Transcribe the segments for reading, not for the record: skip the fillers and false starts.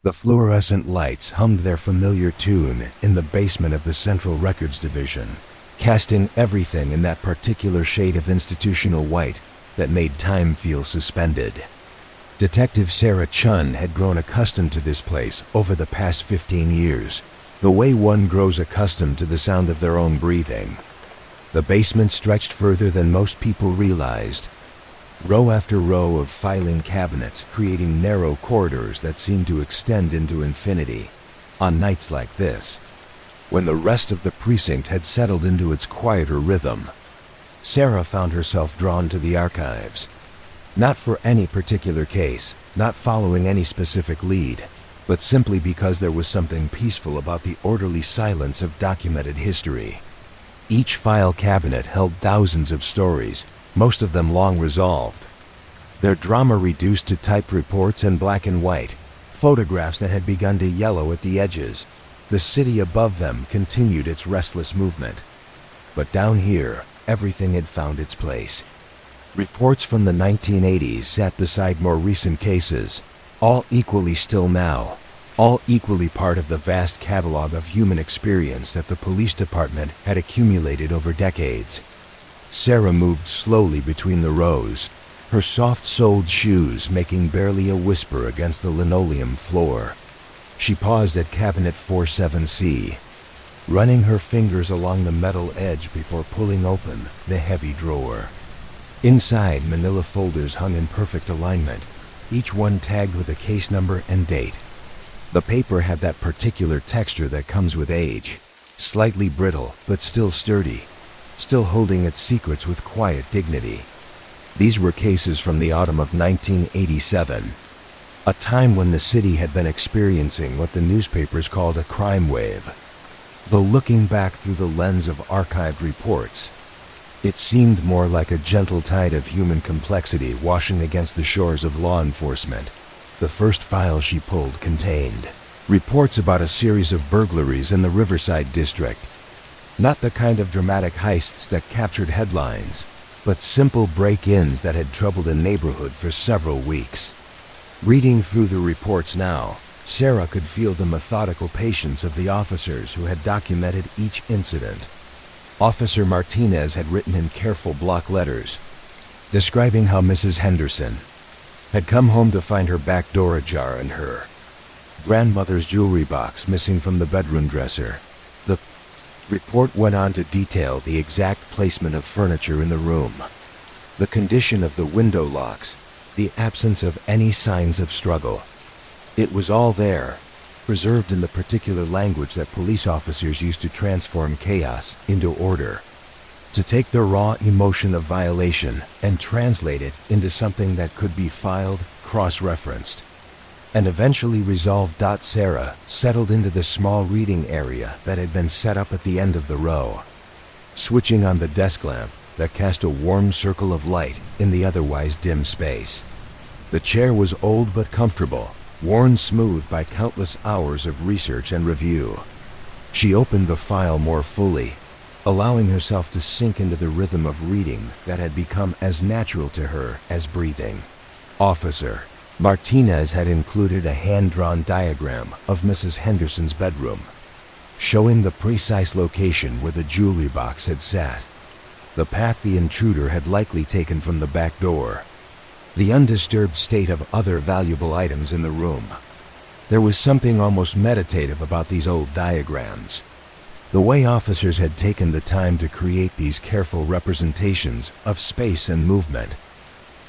The fluorescent lights hummed their familiar tune in the basement of the Central Records Division, casting everything in that particular shade of institutional white that made time feel suspended. Detective Sarah Chun had grown accustomed to this place over the past 15 years, the way one grows accustomed to the sound of their own breathing. The basement stretched further than most people realized, row after row of filing cabinets creating narrow corridors that seemed to extend into infinity. On nights like this, when the rest of the precinct had settled into its quieter rhythm, Sarah found herself drawn to the archives. Not for any particular case, not following any specific lead, but simply because there was something peaceful about the orderly silence of documented history. Each file cabinet held thousands of stories, most of them long resolved. Their drama reduced to typed reports in black and white, photographs that had begun to yellow at the edges. The city above them continued its restless movement. But down here, everything had found its place. Reports from the 1980s sat beside more recent cases, all equally still now, all equally part of the vast catalog of human experience that the police department had accumulated over decades. Sarah moved slowly between the rows, her soft-soled shoes making barely a whisper against the linoleum floor. She paused at cabinet 47C, running her fingers along the metal edge before pulling open the heavy drawer. Inside, manila folders hung in perfect alignment, each one tagged with a case number and date. The paper had that particular texture that comes with age, slightly brittle but still sturdy, still holding its secrets with quiet dignity. These were cases from the autumn of 1987, a time when the city had been experiencing what the newspapers called a crime wave. Though looking back through the lens of archived reports, it seemed more like a gentle tide of human complexity washing against the shores of law enforcement. The first file she pulled contained reports about a series of burglaries in the Riverside district. Not the kind of dramatic heists that captured headlines, but simple break-ins that had troubled a neighborhood for several weeks. Reading through the reports now, Sarah could feel the methodical patience of the officers who had documented each incident. Officer Martinez had written in careful block letters, describing how Mrs. Henderson had come home to find her back door ajar and her grandmother's jewelry box missing from the bedroom dresser. The report went on to detail the exact placement of furniture in the room, the condition of the window locks, the absence of any signs of struggle. It was all there, preserved in the particular language that police officers used to transform chaos into order, to take the raw emotion of violation and translate it into something that could be filed, cross-referenced, and eventually resolved. Sarah settled into the small reading area that had been set up at the end of the row, switching on the desk lamp that cast a warm circle of light in the otherwise dim space. The chair was old but comfortable, worn smooth by countless hours of research and review. She opened the file more fully, allowing herself to sink into the rhythm of reading that had become as natural to her as breathing. Officer Martinez had included a hand-drawn diagram of Mrs. Henderson's bedroom, showing the precise location where the jewelry box had sat, the path the intruder had likely taken from the back door, the undisturbed state of other valuable items in the room. There was something almost meditative about these old diagrams. The way officers had taken the time to create these careful representations of space and movement.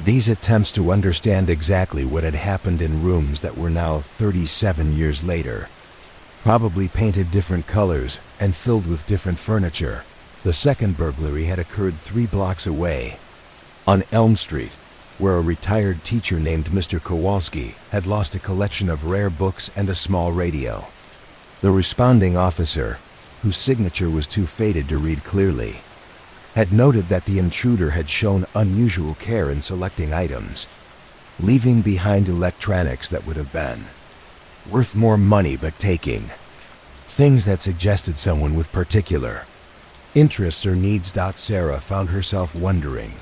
These attempts to understand exactly what had happened in rooms that were now 37 years later, probably painted different colors and filled with different furniture. The second burglary had occurred 3 blocks away, on Elm Street, where a retired teacher named Mr. Kowalski had lost a collection of rare books and a small radio. The responding officer, whose signature was too faded to read clearly, had noted that the intruder had shown unusual care in selecting items, leaving behind electronics that would have been worth more money but taking. Things that suggested someone with particular interests or needs. Sarah found herself wondering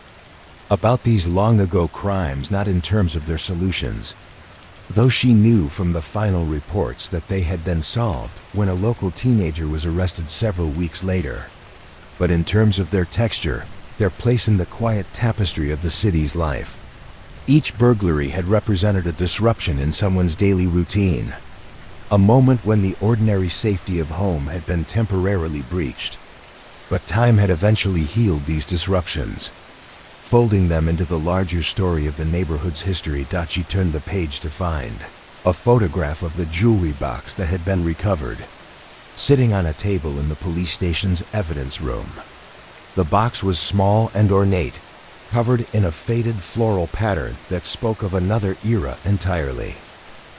about these long-ago crimes, not in terms of their solutions, though she knew from the final reports that they had been solved when a local teenager was arrested several weeks later. But in terms of their texture, their place in the quiet tapestry of the city's life, each burglary had represented a disruption in someone's daily routine, a moment when the ordinary safety of home had been temporarily breached. But time had eventually healed these disruptions, folding them into the larger story of the neighborhood's history. She turned the page to find a photograph of the jewelry box that had been recovered, sitting on a table in the police station's evidence room. The box was small and ornate, covered in a faded floral pattern that spoke of another era entirely.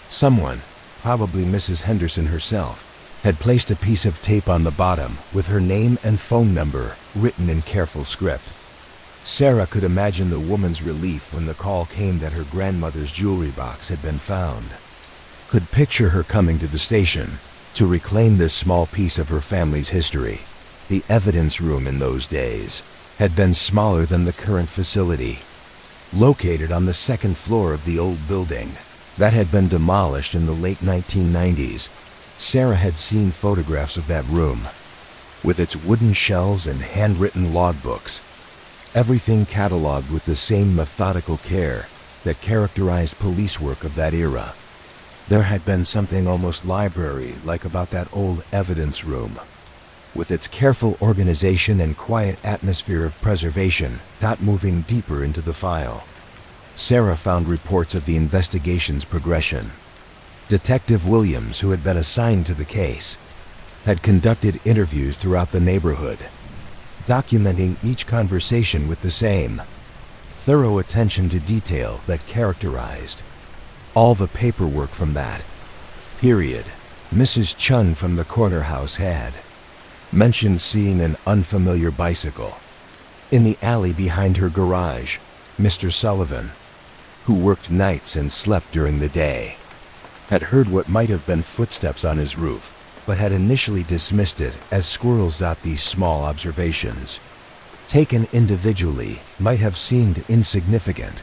Someone, probably Mrs. Henderson herself, had placed a piece of tape on the bottom with her name and phone number written in careful script. Sarah could imagine the woman's relief when the call came that her grandmother's jewelry box had been found. Could picture her coming to the station to reclaim this small piece of her family's history. The evidence room in those days had been smaller than the current facility, located on the second floor of the old building that had been demolished in the late 1990s. Sarah had seen photographs of that room, with its wooden shelves and handwritten logbooks, everything cataloged with the same methodical care that characterized police work of that era. There had been something almost library-like about that old evidence room, with its careful organization and quiet atmosphere of preservation. Moving deeper into the file, Sarah found reports of the investigation's progression. Detective Williams, who had been assigned to the case, had conducted interviews throughout the neighborhood, documenting each conversation with the same thorough attention to detail that characterized all the paperwork from that period. Mrs. Chun from the corner house had mentioned seeing an unfamiliar bicycle in the alley behind her garage. Mr. Sullivan, who worked nights and slept during the day, had heard what might have been footsteps on his roof, but had initially dismissed it as squirrels. These small observations, taken individually, might have seemed insignificant,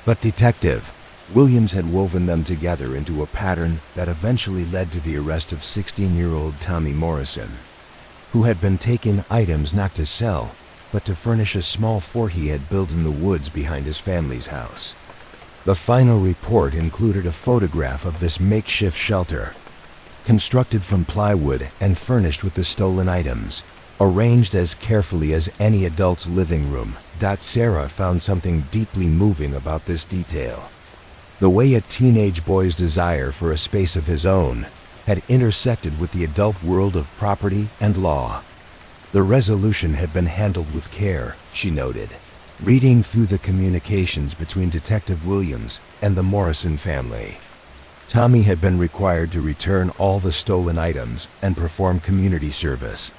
but Detective Williams had woven them together into a pattern that eventually led to the arrest of 16-year-old Tommy Morrison, who had been taking items not to sell, but to furnish a small fort he had built in the woods behind his family's house. The final report included a photograph of this makeshift shelter, constructed from plywood and furnished with the stolen items, arranged as carefully as any adult's living room. Sarah found something deeply moving about this detail. The way a teenage boy's desire for a space of his own had intersected with the adult world of property and law. The resolution had been handled with care, she noted, reading through the communications between Detective Williams and the Morrison family. Tommy had been required to return all the stolen items and perform community service,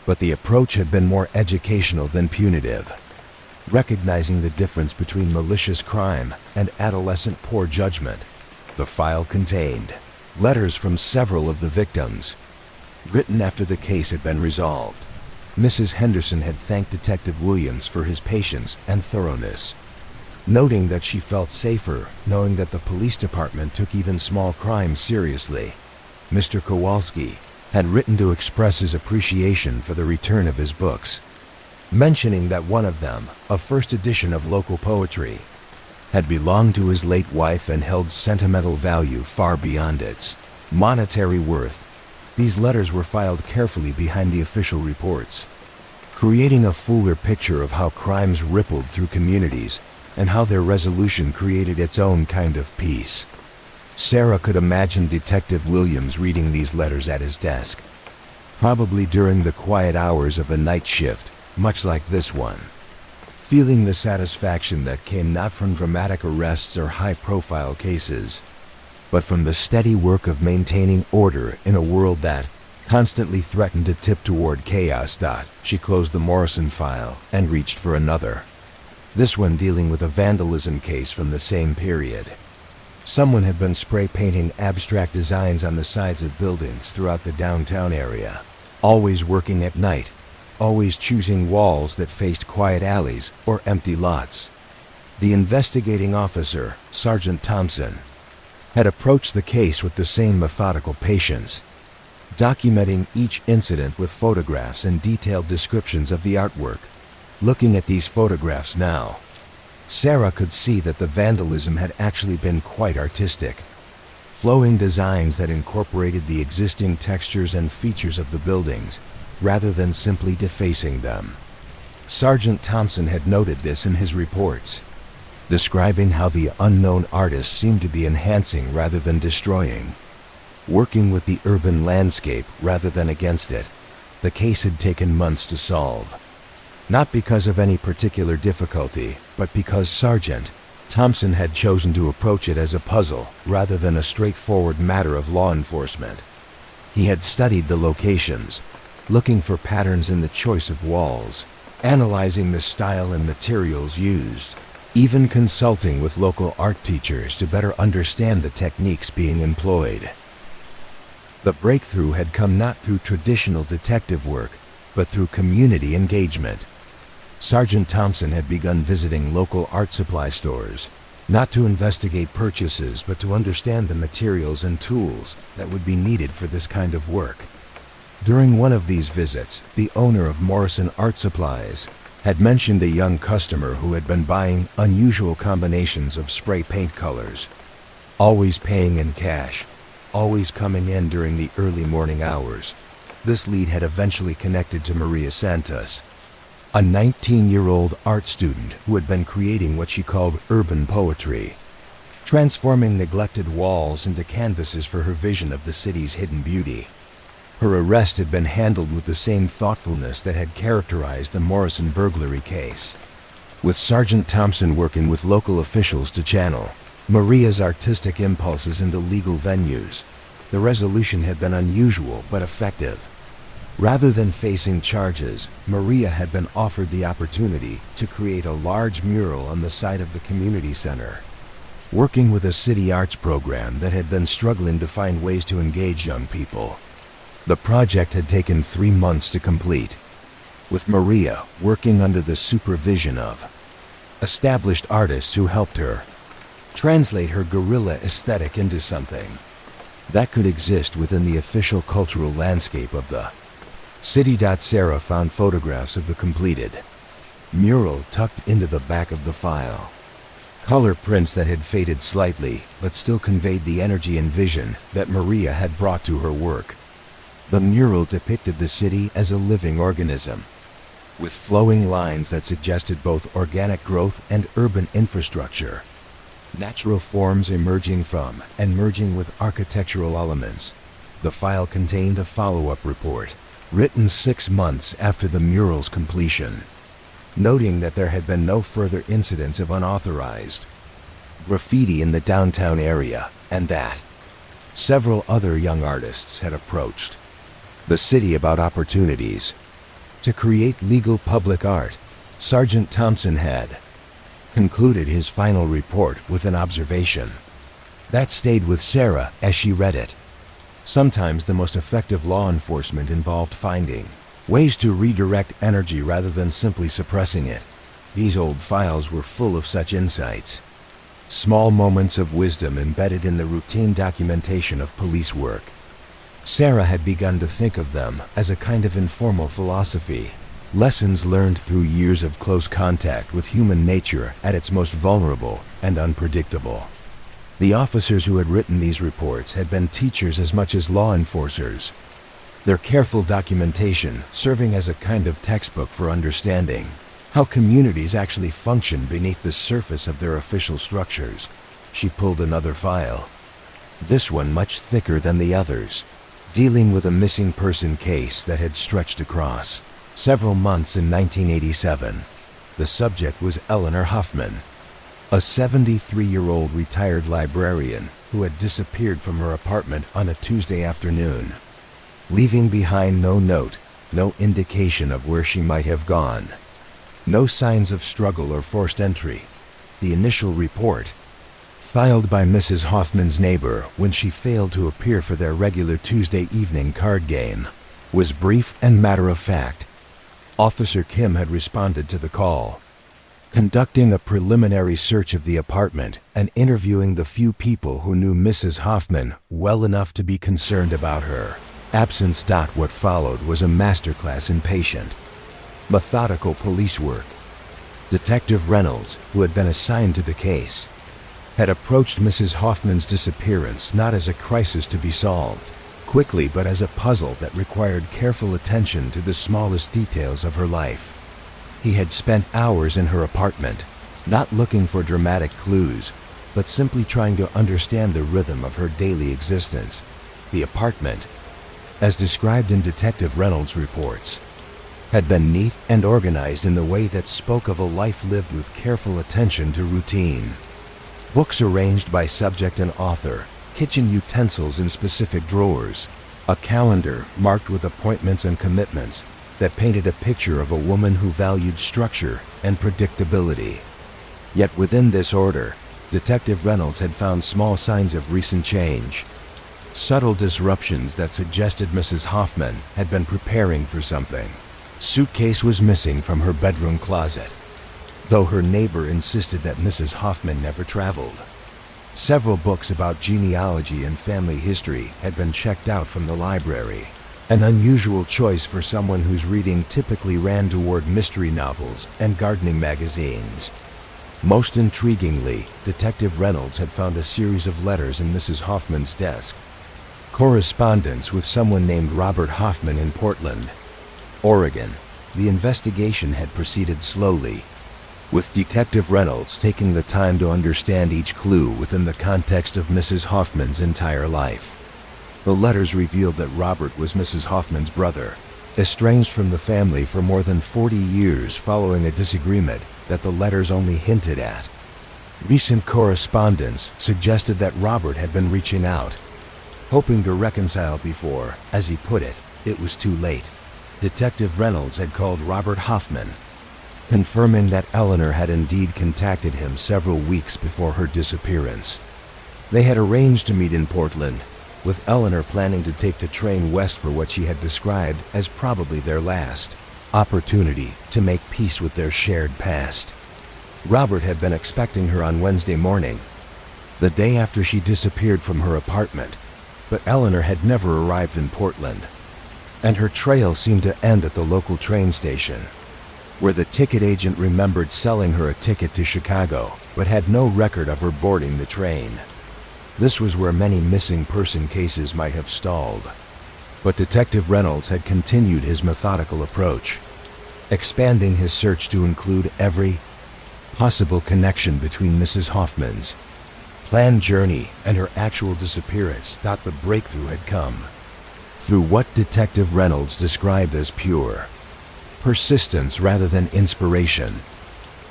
but the approach had been more educational than punitive, recognizing the difference between malicious crime and adolescent poor judgment. The file contained letters from several of the victims, written after the case had been resolved. Mrs. Henderson had thanked Detective Williams for his patience and thoroughness, noting that she felt safer knowing that the police department took even small crimes seriously. Mr. Kowalski had written to express his appreciation for the return of his books, mentioning that one of them, a first edition of local poetry, had belonged to his late wife and held sentimental value far beyond its monetary worth. These letters were filed carefully behind the official reports, creating a fuller picture of how crimes rippled through communities and how their resolution created its own kind of peace. Sarah could imagine Detective Williams reading these letters at his desk, probably during the quiet hours of a night shift, much like this one, feeling the satisfaction that came not from dramatic arrests or high-profile cases, but from the steady work of maintaining order in a world that constantly threatened to tip toward chaos. She closed the Morrison file and reached for another, this one dealing with a vandalism case from the same period. Someone had been spray painting abstract designs on the sides of buildings throughout the downtown area, always working at night, always choosing walls that faced quiet alleys or empty lots. The investigating officer, Sergeant Thompson, had approached the case with the same methodical patience, documenting each incident with photographs and detailed descriptions of the artwork. Looking at these photographs now, Sarah could see that the vandalism had actually been quite artistic. Flowing designs that incorporated the existing textures and features of the buildings, rather than simply defacing them. Sergeant Thompson had noted this in his reports, describing how the unknown artist seemed to be enhancing rather than destroying, working with the urban landscape rather than against it. The case had taken months to solve, not because of any particular difficulty, but because Sergeant Thompson had chosen to approach it as a puzzle rather than a straightforward matter of law enforcement. He had studied the locations, looking for patterns in the choice of walls, analyzing the style and materials used, even consulting with local art teachers to better understand the techniques being employed. The breakthrough had come not through traditional detective work, but through community engagement. Sergeant Thompson had begun visiting local art supply stores, not to investigate purchases, but to understand the materials and tools that would be needed for this kind of work. During one of these visits, the owner of Morrison Art Supplies had mentioned a young customer who had been buying unusual combinations of spray paint colors, always paying in cash, always coming in during the early morning hours. This lead had eventually connected to Maria Santos, a 19-year-old art student who had been creating what she called urban poetry, transforming neglected walls into canvases for her vision of the city's hidden beauty. Her arrest had been handled with the same thoughtfulness that had characterized the Morrison burglary case. With Sergeant Thompson working with local officials to channel Maria's artistic impulses into legal venues, the resolution had been unusual but effective. Rather than facing charges, Maria had been offered the opportunity to create a large mural on the site of the community center, working with a city arts program that had been struggling to find ways to engage young people. The project had taken 3 months to complete, with Maria working under the supervision of established artists who helped her translate her guerrilla aesthetic into something that could exist within the official cultural landscape of the city. Sarah found photographs of the completed mural tucked into the back of the file. Color prints that had faded slightly but still conveyed the energy and vision that Maria had brought to her work. The mural depicted the city as a living organism, with flowing lines that suggested both organic growth and urban infrastructure, natural forms emerging from and merging with architectural elements. The file contained a follow-up report, written 6 months after the mural's completion, noting that there had been no further incidents of unauthorized graffiti in the downtown area, and that several other young artists had approached the city about opportunities to create legal public art. Sergeant Thompson had concluded his final report with an observation that stayed with Sarah as she read it. Sometimes the most effective law enforcement involved finding ways to redirect energy rather than simply suppressing it. These old files were full of such insights, small moments of wisdom embedded in the routine documentation of police work. Sarah had begun to think of them as a kind of informal philosophy, lessons learned through years of close contact with human nature at its most vulnerable and unpredictable. The officers who had written these reports had been teachers as much as law enforcers, their careful documentation serving as a kind of textbook for understanding how communities actually function beneath the surface of their official structures. She pulled another file, this one much thicker than the others, dealing with a missing person case that had stretched across several months in 1987. The subject was Eleanor Huffman, a 73-year-old retired librarian who had disappeared from her apartment on a Tuesday afternoon, leaving behind no note, no indication of where she might have gone, no signs of struggle or forced entry. The initial report, filed by Mrs. Hoffman's neighbor when she failed to appear for their regular Tuesday evening card game, was brief and matter-of-fact. Officer Kim had responded to the call, conducting a preliminary search of the apartment and interviewing the few people who knew Mrs. Hoffman well enough to be concerned about her absence. What followed was a masterclass in patient, methodical police work. Detective Reynolds, who had been assigned to the case, had approached Mrs. Hoffman's disappearance not as a crisis to be solved quickly, but as a puzzle that required careful attention to the smallest details of her life. He had spent hours in her apartment, not looking for dramatic clues, but simply trying to understand the rhythm of her daily existence. The apartment, as described in Detective Reynolds' reports, had been neat and organized in the way that spoke of a life lived with careful attention to routine. Books arranged by subject and author, kitchen utensils in specific drawers, a calendar marked with appointments and commitments that painted a picture of a woman who valued structure and predictability. Yet within this order, Detective Reynolds had found small signs of recent change, subtle disruptions that suggested Mrs. Hoffman had been preparing for something. Suitcase was missing from her bedroom closet, though her neighbor insisted that Mrs. Hoffman never traveled. Several books about genealogy and family history had been checked out from the library, an unusual choice for someone whose reading typically ran toward mystery novels and gardening magazines. Most intriguingly, Detective Reynolds had found a series of letters in Mrs. Hoffman's desk, correspondence with someone named Robert Hoffman in Portland, Oregon. The investigation had proceeded slowly, with Detective Reynolds taking the time to understand each clue within the context of Mrs. Hoffman's entire life. The letters revealed that Robert was Mrs. Hoffman's brother, estranged from the family for more than 40 years following a disagreement that the letters only hinted at. Recent correspondence suggested that Robert had been reaching out, hoping to reconcile before, as he put it, it was too late. Detective Reynolds had called Robert Hoffman, confirming that Eleanor had indeed contacted him several weeks before her disappearance. They had arranged to meet in Portland, with Eleanor planning to take the train west for what she had described as probably their last opportunity to make peace with their shared past. Robert had been expecting her on Wednesday morning, the day after she disappeared from her apartment, but Eleanor had never arrived in Portland, and her trail seemed to end at the local train station, where the ticket agent remembered selling her a ticket to Chicago, but had no record of her boarding the train. This was where many missing person cases might have stalled. But Detective Reynolds had continued his methodical approach, expanding his search to include every possible connection between Mrs. Hoffman's planned journey and her actual disappearance. The breakthrough had come through what Detective Reynolds described as pure persistence rather than inspiration.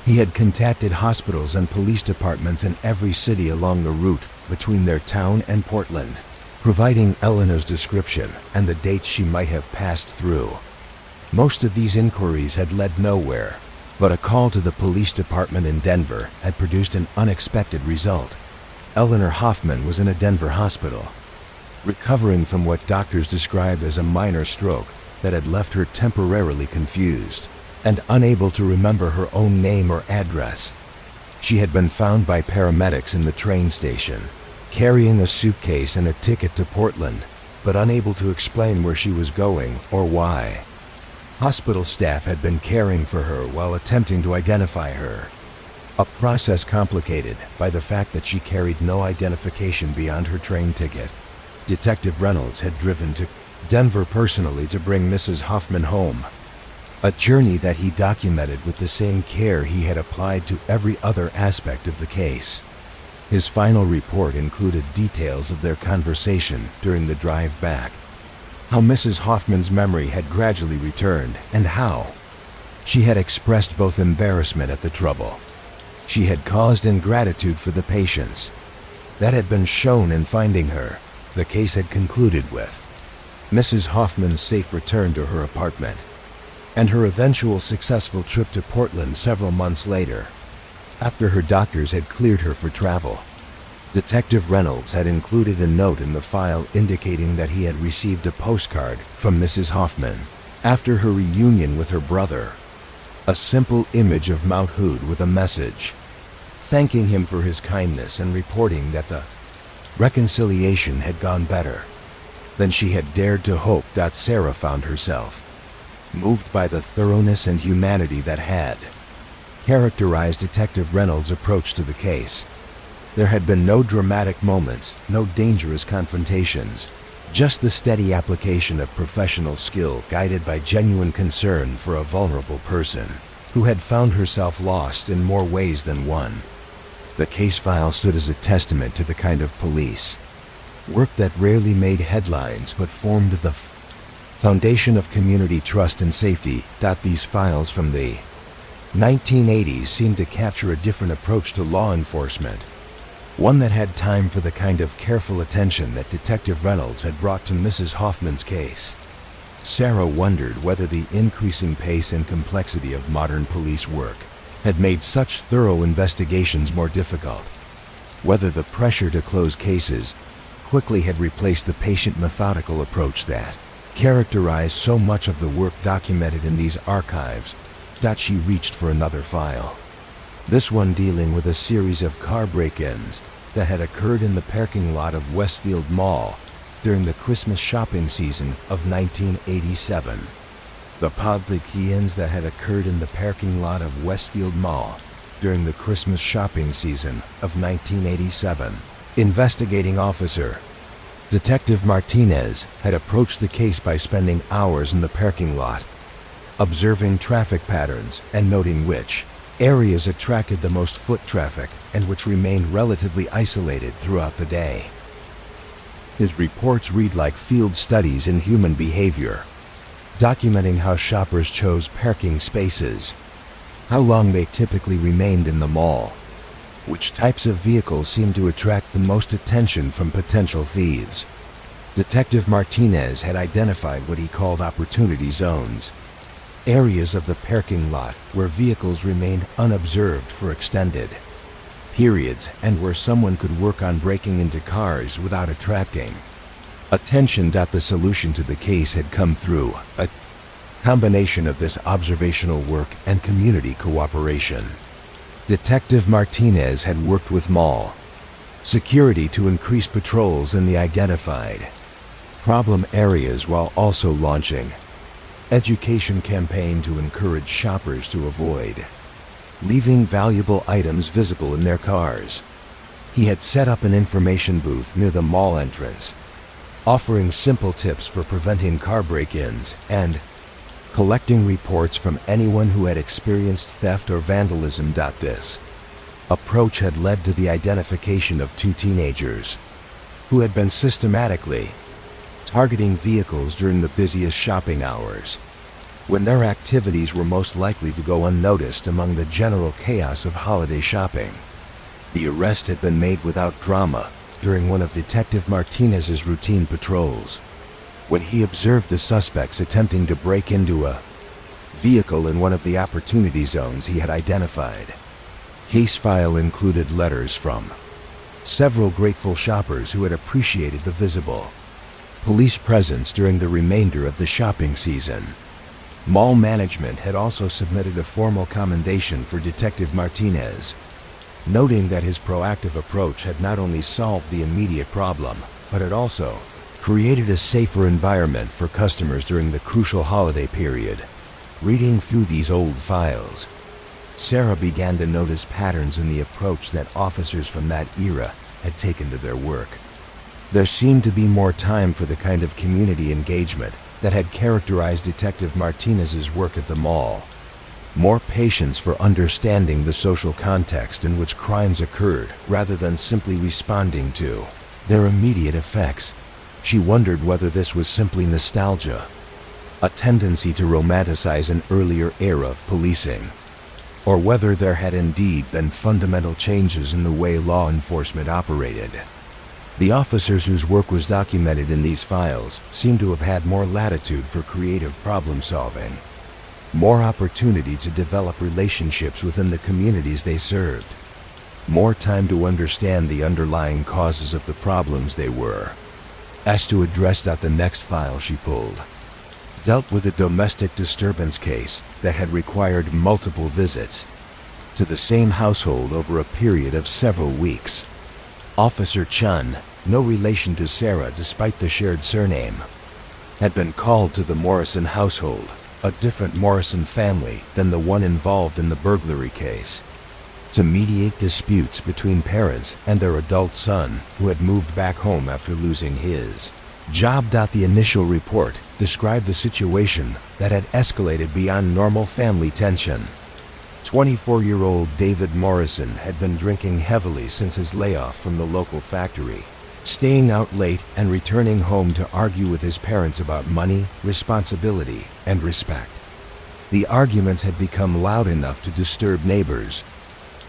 He had contacted hospitals and police departments in every city along the route between their town and Portland, providing Eleanor's description and the dates she might have passed through. Most of these inquiries had led nowhere, but a call to the police department in Denver had produced an unexpected result. Eleanor Hoffman was in a Denver hospital, recovering from what doctors described as a minor stroke that had left her temporarily confused and unable to remember her own name or address. She had been found by paramedics in the train station, carrying a suitcase and a ticket to Portland, but unable to explain where she was going or why. Hospital staff had been caring for her while attempting to identify her, a process complicated by the fact that she carried no identification beyond her train ticket. Detective Reynolds had driven to Denver personally to bring Mrs. Hoffman home, a journey that he documented with the same care he had applied to every other aspect of the case. His final report included details of their conversation during the drive back, how Mrs. Hoffman's memory had gradually returned, and how she had expressed both embarrassment at the trouble she had caused and gratitude for the patience that had been shown in finding her. The case had concluded with Mrs. Hoffman's safe return to her apartment and her eventual successful trip to Portland several months later, after her doctors had cleared her for travel. Detective Reynolds had included a note in the file indicating that he had received a postcard from Mrs. Hoffman after her reunion with her brother, A simple image of Mount Hood with a message, thanking him for his kindness and reporting that the reconciliation had gone better than she had dared to hope. Sarah found herself moved by the thoroughness and humanity that had characterized Detective Reynolds' approach to the case. There had been no dramatic moments, no dangerous confrontations, just the steady application of professional skill guided by genuine concern for a vulnerable person who had found herself lost in more ways than one. The case file stood as a testament to the kind of police work that rarely made headlines but formed the foundation of community trust and safety. These files from the 1980s seemed to capture a different approach to law enforcement, one that had time for the kind of careful attention that Detective Reynolds had brought to Mrs. Hoffman's case. Sarah wondered whether the increasing pace and complexity of modern police work had made such thorough investigations more difficult, whether the pressure to close cases quickly had replaced the patient, methodical approach that characterized so much of the work documented in these archives. She reached for another file, this one dealing with a series of car break-ins that had occurred in the parking lot of Westfield Mall during the Christmas shopping season of 1987. The break-ins that had occurred in the parking lot of Westfield Mall during the Christmas shopping season of 1987. Investigating officer Detective Martinez had approached the case by spending hours in the parking lot, observing traffic patterns and noting which areas attracted the most foot traffic and which remained relatively isolated throughout the day. His reports read like field studies in human behavior, documenting how shoppers chose parking spaces, how long they typically remained in the mall, which types of vehicles seemed to attract the most attention from potential thieves. Detective Martinez had identified what he called opportunity zones, areas of the parking lot where vehicles remained unobserved for extended periods and where someone could work on breaking into cars without attracting attention. The solution to the case had come through a combination of this observational work and community cooperation. Detective Martinez had worked with mall security to increase patrols in the identified problem areas while also launching education campaign to encourage shoppers to avoid leaving valuable items visible in their cars. He had set up an information booth near the mall entrance, offering simple tips for preventing car break-ins and collecting reports from anyone who had experienced theft or vandalism. This approach had led to the identification of two teenagers who had been systematically targeting vehicles during the busiest shopping hours, when their activities were most likely to go unnoticed among the general chaos of holiday shopping. The arrest had been made without drama during one of Detective Martinez's routine patrols, when he observed the suspects attempting to break into a vehicle in one of the opportunity zones he had identified. Case file included letters from several grateful shoppers who had appreciated the visible police presence during the remainder of the shopping season. Mall management had also submitted a formal commendation for Detective Martinez, noting that his proactive approach had not only solved the immediate problem, but had also created a safer environment for customers during the crucial holiday period. Reading through these old files, Sarah began to notice patterns in the approach that officers from that era had taken to their work. There seemed to be more time for the kind of community engagement that had characterized Detective Martinez's work at the mall, more patience for understanding the social context in which crimes occurred rather than simply responding to their immediate effects. She wondered whether this was simply nostalgia, a tendency to romanticize an earlier era of policing, or whether there had indeed been fundamental changes in the way law enforcement operated. The officers whose work was documented in these files seemed to have had more latitude for creative problem solving, more opportunity to develop relationships within the communities they served, more time to understand the underlying causes of the problems they were asked to address. The next file she pulled dealt with a domestic disturbance case that had required multiple visits to the same household over a period of several weeks. Officer Chun, no relation to Sarah despite the shared surname, had been called to the Morrison household, a different Morrison family than the one involved in the burglary case, to mediate disputes between parents and their adult son who had moved back home after losing his job. The initial report described the situation that had escalated beyond normal family tension. 24-year-old David Morrison had been drinking heavily since his layoff from the local factory, staying out late and returning home to argue with his parents about money, responsibility, and respect. The arguments had become loud enough to disturb neighbors,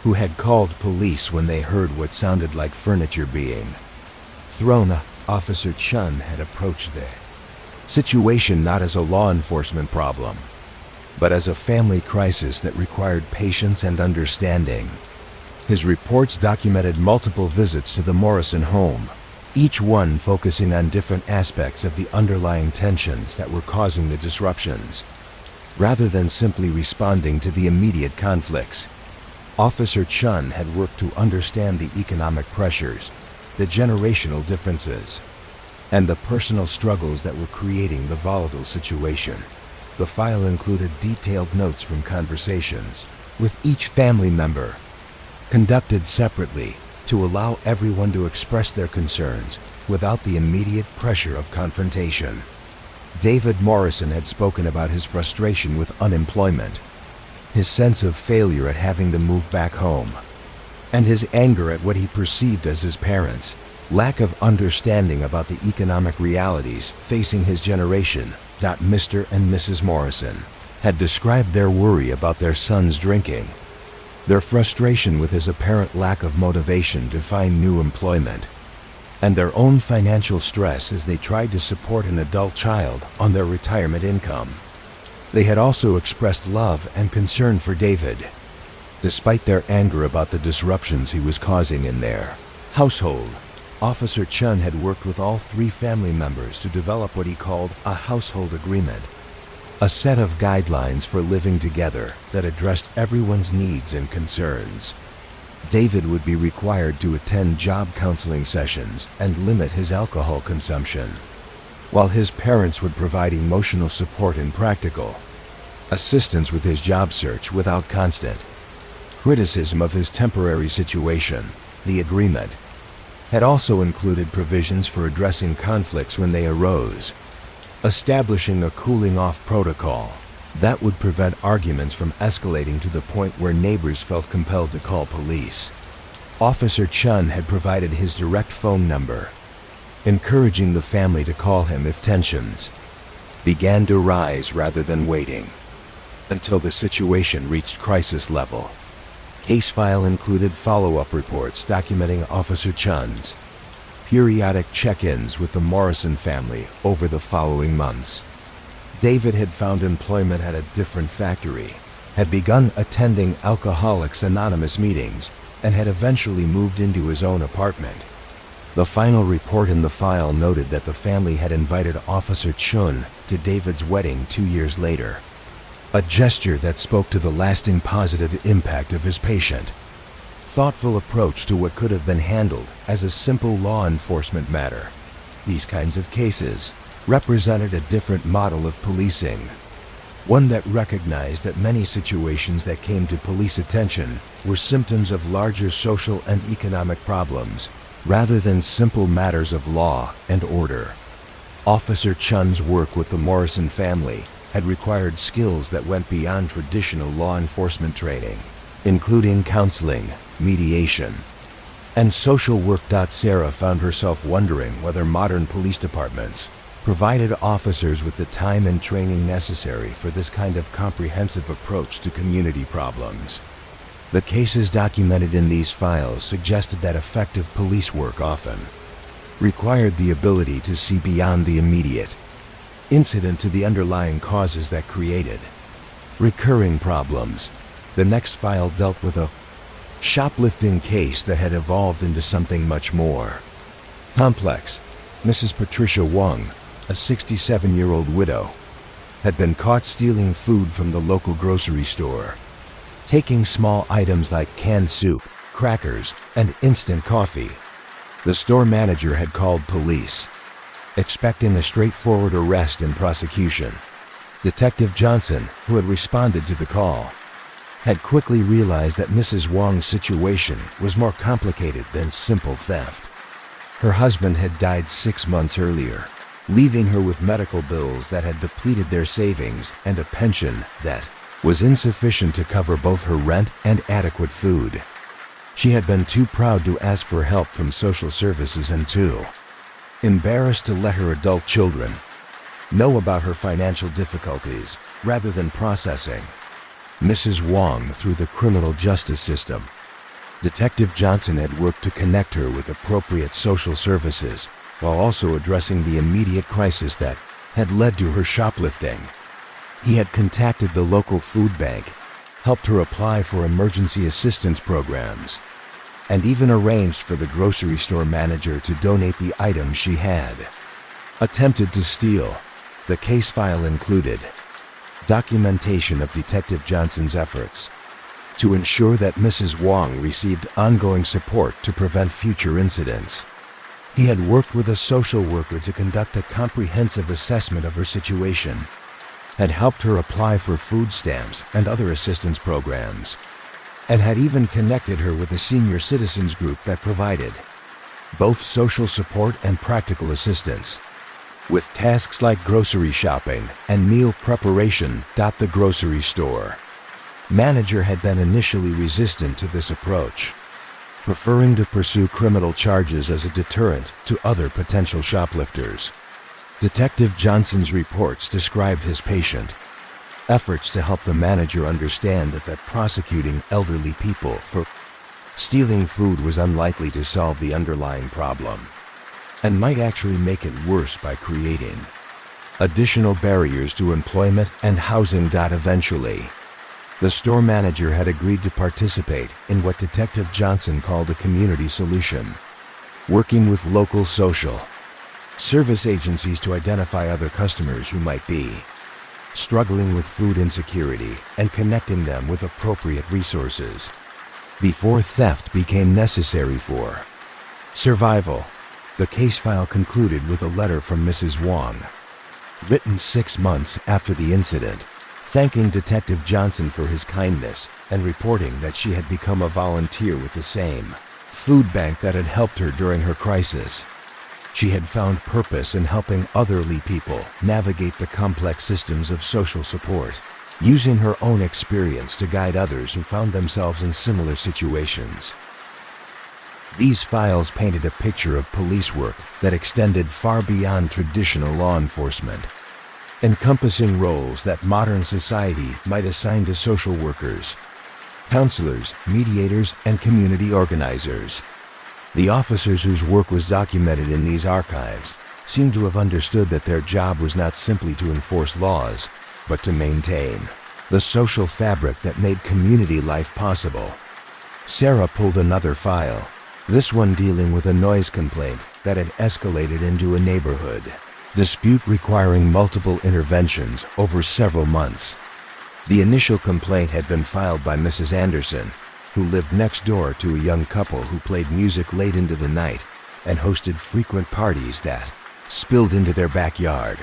who had called police when they heard what sounded like furniture being thrown. Officer Chun had approached the situation not as a law enforcement problem, but as a family crisis that required patience and understanding. His reports documented multiple visits to the Morrison home, each one focusing on different aspects of the underlying tensions that were causing the disruptions. Rather than simply responding to the immediate conflicts, Officer Chun had worked to understand the economic pressures, the generational differences, and the personal struggles that were creating the volatile situation. The file included detailed notes from conversations with each family member, conducted separately to allow everyone to express their concerns without the immediate pressure of confrontation. David Morrison had spoken about his frustration with unemployment, his sense of failure at having to move back home, and his anger at what he perceived as his parents' lack of understanding about the economic realities facing his generation. Mr. and Mrs. Morrison had described their worry about their son's drinking, their frustration with his apparent lack of motivation to find new employment, and their own financial stress as they tried to support an adult child on their retirement income. They had also expressed love and concern for David, despite their anger about the disruptions he was causing in their household. Officer Chun had worked with all three family members to develop what he called a household agreement, a set of guidelines for living together that addressed everyone's needs and concerns. David would be required to attend job counseling sessions and limit his alcohol consumption, while his parents would provide emotional support and practical assistance with his job search without constant criticism of his temporary situation. The agreement had also included provisions for addressing conflicts when they arose, establishing a cooling-off protocol that would prevent arguments from escalating to the point where neighbors felt compelled to call police. Officer Chun had provided his direct phone number, encouraging the family to call him if tensions began to rise rather than waiting until the situation reached crisis level. Case file included follow-up reports documenting Officer Chun's periodic check-ins with the Morrison family over the following months. David had found employment at a different factory, had begun attending Alcoholics Anonymous meetings, and had eventually moved into his own apartment. The final report in the file noted that the family had invited Officer Chun to David's wedding 2 years later, a gesture that spoke to the lasting positive impact of his patient, thoughtful approach to what could have been handled as a simple law enforcement matter. These kinds of cases represented a different model of policing, one that recognized that many situations that came to police attention were symptoms of larger social and economic problems, rather than simple matters of law and order. Officer Chun's work with the Morrison family had required skills that went beyond traditional law enforcement training, including counseling, mediation, and social work. Sarah found herself wondering whether modern police departments provided officers with the time and training necessary for this kind of comprehensive approach to community problems. The cases documented in these files suggested that effective police work often required the ability to see beyond the immediate incident to the underlying causes that created recurring problems. The next file dealt with a shoplifting case that had evolved into something much more complex. Mrs. Patricia Wong, a 67-year-old widow, had been caught stealing food from the local grocery store, taking small items like canned soup, crackers, and instant coffee. The store manager had called police, expecting a straightforward arrest and prosecution. Detective Johnson, who had responded to the call, had quickly realized that Mrs. Wong's situation was more complicated than simple theft. Her husband had died 6 months earlier, leaving her with medical bills that had depleted their savings and a pension that was insufficient to cover both her rent and adequate food. She had been too proud to ask for help from social services and too embarrassed to let her adult children know about her financial difficulties rather than processing Mrs. Wong through the criminal justice system. Detective Johnson had worked to connect her with appropriate social services while also addressing the immediate crisis that had led to her shoplifting. He had contacted the local food bank, helped her apply for emergency assistance programs, and even arranged for the grocery store manager to donate the items she had attempted to steal. The case file included documentation of Detective Johnson's efforts to ensure that Mrs. Wong received ongoing support to prevent future incidents. He had worked with a social worker to conduct a comprehensive assessment of her situation, had helped her apply for food stamps and other assistance programs, and had even connected her with a senior citizens group that provided both social support and practical assistance, with tasks like grocery shopping and meal preparation. The grocery store manager had been initially resistant to this approach, preferring to pursue criminal charges as a deterrent to other potential shoplifters. Detective Johnson's reports described his patient efforts to help the manager understand that prosecuting elderly people for stealing food was unlikely to solve the underlying problem, and might actually make it worse by creating additional barriers to employment and housing. Eventually, the store manager had agreed to participate in what Detective Johnson called a community solution, working with local social service agencies to identify other customers who might be struggling with food insecurity and connecting them with appropriate resources before theft became necessary for survival. The case file concluded with a letter from Mrs. Wong, written 6 months after the incident, thanking Detective Johnson for his kindness and reporting that she had become a volunteer with the same food bank that had helped her during her crisis. She had found purpose in helping elderly people navigate the complex systems of social support, using her own experience to guide others who found themselves in similar situations. These files painted a picture of police work that extended far beyond traditional law enforcement, encompassing roles that modern society might assign to social workers, counselors, mediators, and community organizers. The officers whose work was documented in these archives seemed to have understood that their job was not simply to enforce laws, but to maintain the social fabric that made community life possible. Sarah pulled another file, this one dealing with a noise complaint that had escalated into a neighborhood dispute requiring multiple interventions over several months. The initial complaint had been filed by Mrs. Anderson, who lived next door to a young couple who played music late into the night and hosted frequent parties that spilled into their backyard.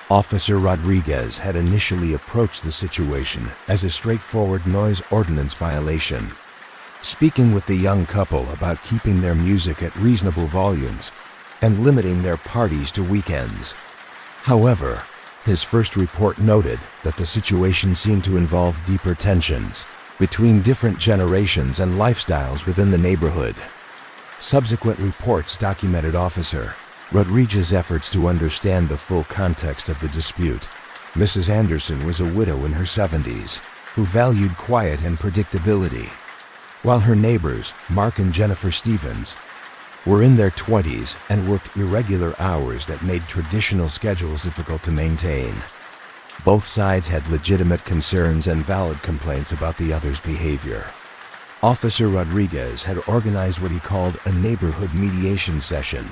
Officer Rodriguez had initially approached the situation as a straightforward noise ordinance violation, speaking with the young couple about keeping their music at reasonable volumes and limiting their parties to weekends. However, his first report noted that the situation seemed to involve deeper tensions between different generations and lifestyles within the neighborhood. Subsequent reports documented Officer Rodriguez's efforts to understand the full context of the dispute. Mrs. Anderson was a widow in her 70s who valued quiet and predictability, while her neighbors, Mark and Jennifer Stevens, were in their 20s and worked irregular hours that made traditional schedules difficult to maintain. Both sides had legitimate concerns and valid complaints about the other's behavior. Officer Rodriguez had organized what he called a neighborhood mediation session,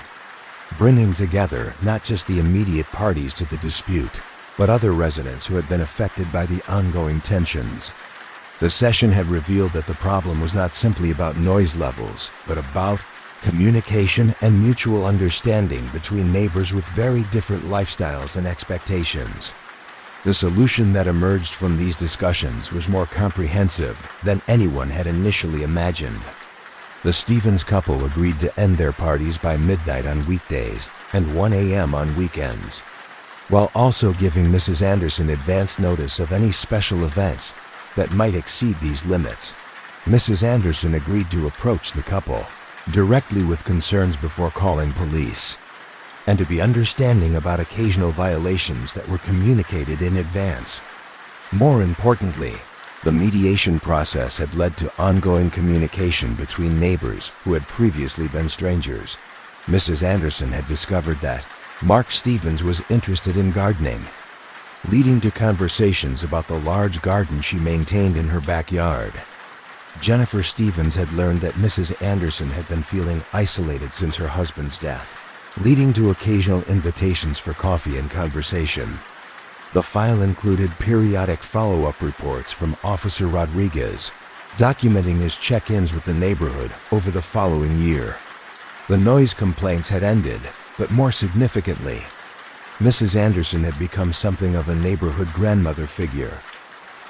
bringing together not just the immediate parties to the dispute, but other residents who had been affected by the ongoing tensions. The session had revealed that the problem was not simply about noise levels, but about communication and mutual understanding between neighbors with very different lifestyles and expectations. The solution that emerged from these discussions was more comprehensive than anyone had initially imagined. The Stevens couple agreed to end their parties by midnight on weekdays and 1 a.m. on weekends, while also giving Mrs. Anderson advance notice of any special events that might exceed these limits. Mrs. Anderson agreed to approach the couple directly with concerns before calling police, and to be understanding about occasional violations that were communicated in advance. More importantly, the mediation process had led to ongoing communication between neighbors who had previously been strangers. Mrs. Anderson had discovered that Mark Stevens was interested in gardening, leading to conversations about the large garden she maintained in her backyard. Jennifer Stevens had learned that Mrs. Anderson had been feeling isolated since her husband's death, leading to occasional invitations for coffee and conversation. The file included periodic follow-up reports from Officer Rodriguez, documenting his check-ins with the neighborhood over the following year. The noise complaints had ended, but more significantly, Mrs. Anderson had become something of a neighborhood grandmother figure,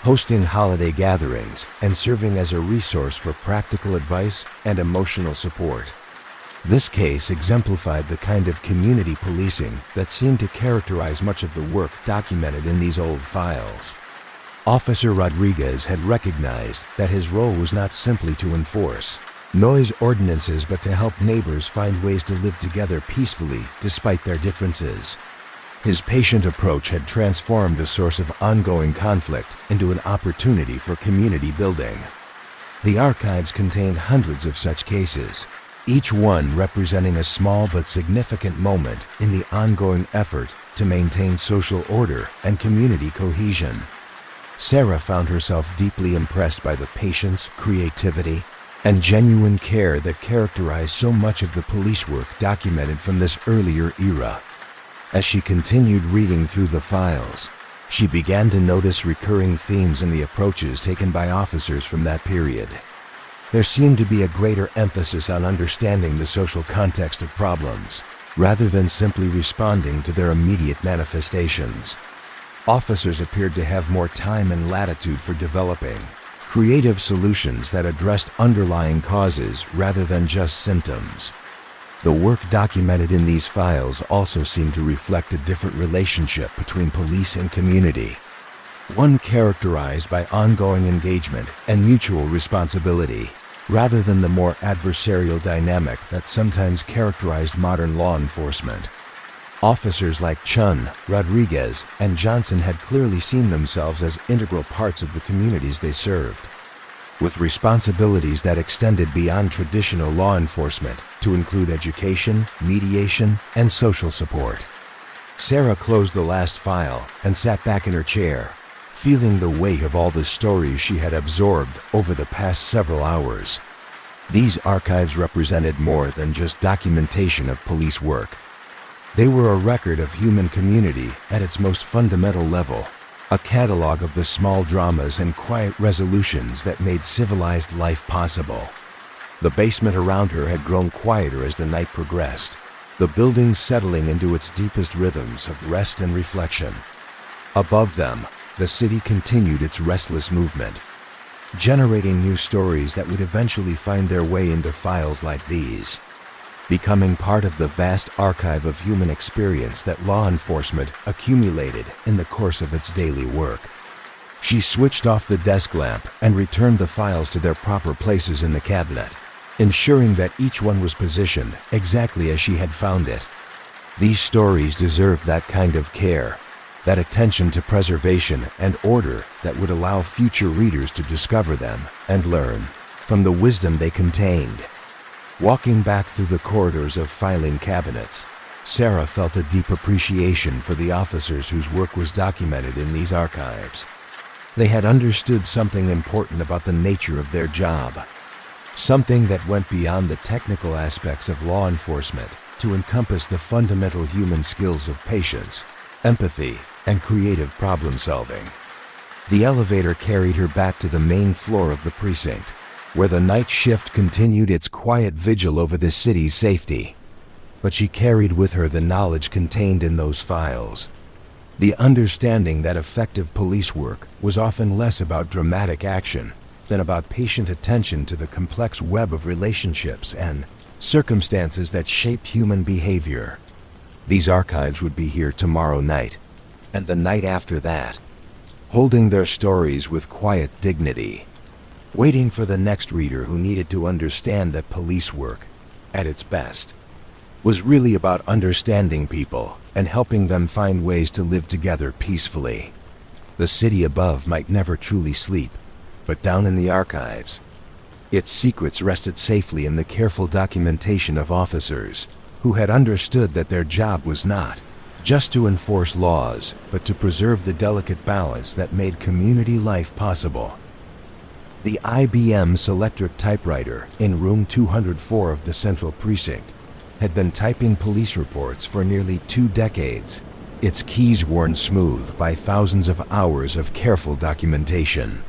hosting holiday gatherings and serving as a resource for practical advice and emotional support. This case exemplified the kind of community policing that seemed to characterize much of the work documented in these old files. Officer Rodriguez had recognized that his role was not simply to enforce noise ordinances, but to help neighbors find ways to live together peacefully despite their differences. His patient approach had transformed a source of ongoing conflict into an opportunity for community building. The archives contained hundreds of such cases, each one representing a small but significant moment in the ongoing effort to maintain social order and community cohesion. Sarah found herself deeply impressed by the patience, creativity, and genuine care that characterized so much of the police work documented from this earlier era. As she continued reading through the files, she began to notice recurring themes in the approaches taken by officers from that period. There seemed to be a greater emphasis on understanding the social context of problems, rather than simply responding to their immediate manifestations. Officers appeared to have more time and latitude for developing creative solutions that addressed underlying causes rather than just symptoms. The work documented in these files also seemed to reflect a different relationship between police and community, one characterized by ongoing engagement and mutual responsibility, rather than the more adversarial dynamic that sometimes characterized modern law enforcement. Officers like Chun, Rodriguez, and Johnson had clearly seen themselves as integral parts of the communities they served, with responsibilities that extended beyond traditional law enforcement to include education, mediation, and social support. Sarah closed the last file and sat back in her chair, feeling the weight of all the stories she had absorbed over the past several hours. These archives represented more than just documentation of police work. They were a record of human community at its most fundamental level, a catalog of the small dramas and quiet resolutions that made civilized life possible. The basement around her had grown quieter as the night progressed, the building settling into its deepest rhythms of rest and reflection. Above them, the city continued its restless movement, generating new stories that would eventually find their way into files like these, becoming part of the vast archive of human experience that law enforcement accumulated in the course of its daily work. She switched off the desk lamp and returned the files to their proper places in the cabinet, ensuring that each one was positioned exactly as she had found it. These stories deserved that kind of care, that attention to preservation and order that would allow future readers to discover them and learn from the wisdom they contained. Walking back through the corridors of filing cabinets, Sarah felt a deep appreciation for the officers whose work was documented in these archives. They had understood something important about the nature of their job, something that went beyond the technical aspects of law enforcement to encompass the fundamental human skills of patience, empathy, and creative problem-solving. The elevator carried her back to the main floor of the precinct, where the night shift continued its quiet vigil over the city's safety. But she carried with her the knowledge contained in those files. The understanding that effective police work was often less about dramatic action than about patient attention to the complex web of relationships and circumstances that shape human behavior. These archives would be here tomorrow night, and the night after that, holding their stories with quiet dignity, waiting for the next reader who needed to understand that police work, at its best, was really about understanding people and helping them find ways to live together peacefully. The city above might never truly sleep, but down in the archives, its secrets rested safely in the careful documentation of officers who had understood that their job was not just to enforce laws, but to preserve the delicate balance that made community life possible. The IBM Selectric typewriter in room 204 of the Central Precinct had been typing police reports for nearly 2 decades, its keys worn smooth by thousands of hours of careful documentation.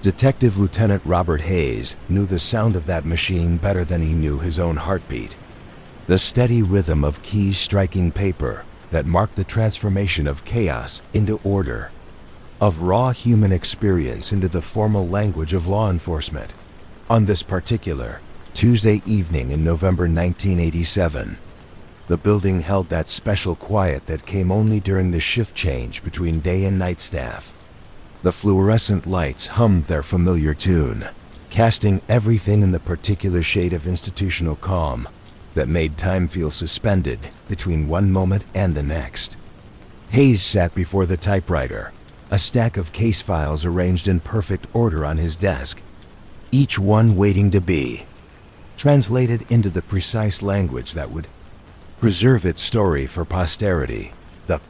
Detective Lieutenant Robert Hayes knew the sound of that machine better than he knew his own heartbeat. The steady rhythm of keys striking paper that marked the transformation of chaos into order, of raw human experience into the formal language of law enforcement. On this particular Tuesday evening in November 1987, the building held that special quiet that came only during the shift change between day and night staff. The fluorescent lights hummed their familiar tune, casting everything in the particular shade of institutional calm that made time feel suspended between one moment and the next. Hayes sat before the typewriter, a stack of case files arranged in perfect order on his desk, each one waiting to be translated into the precise language that would preserve its story for posterity. The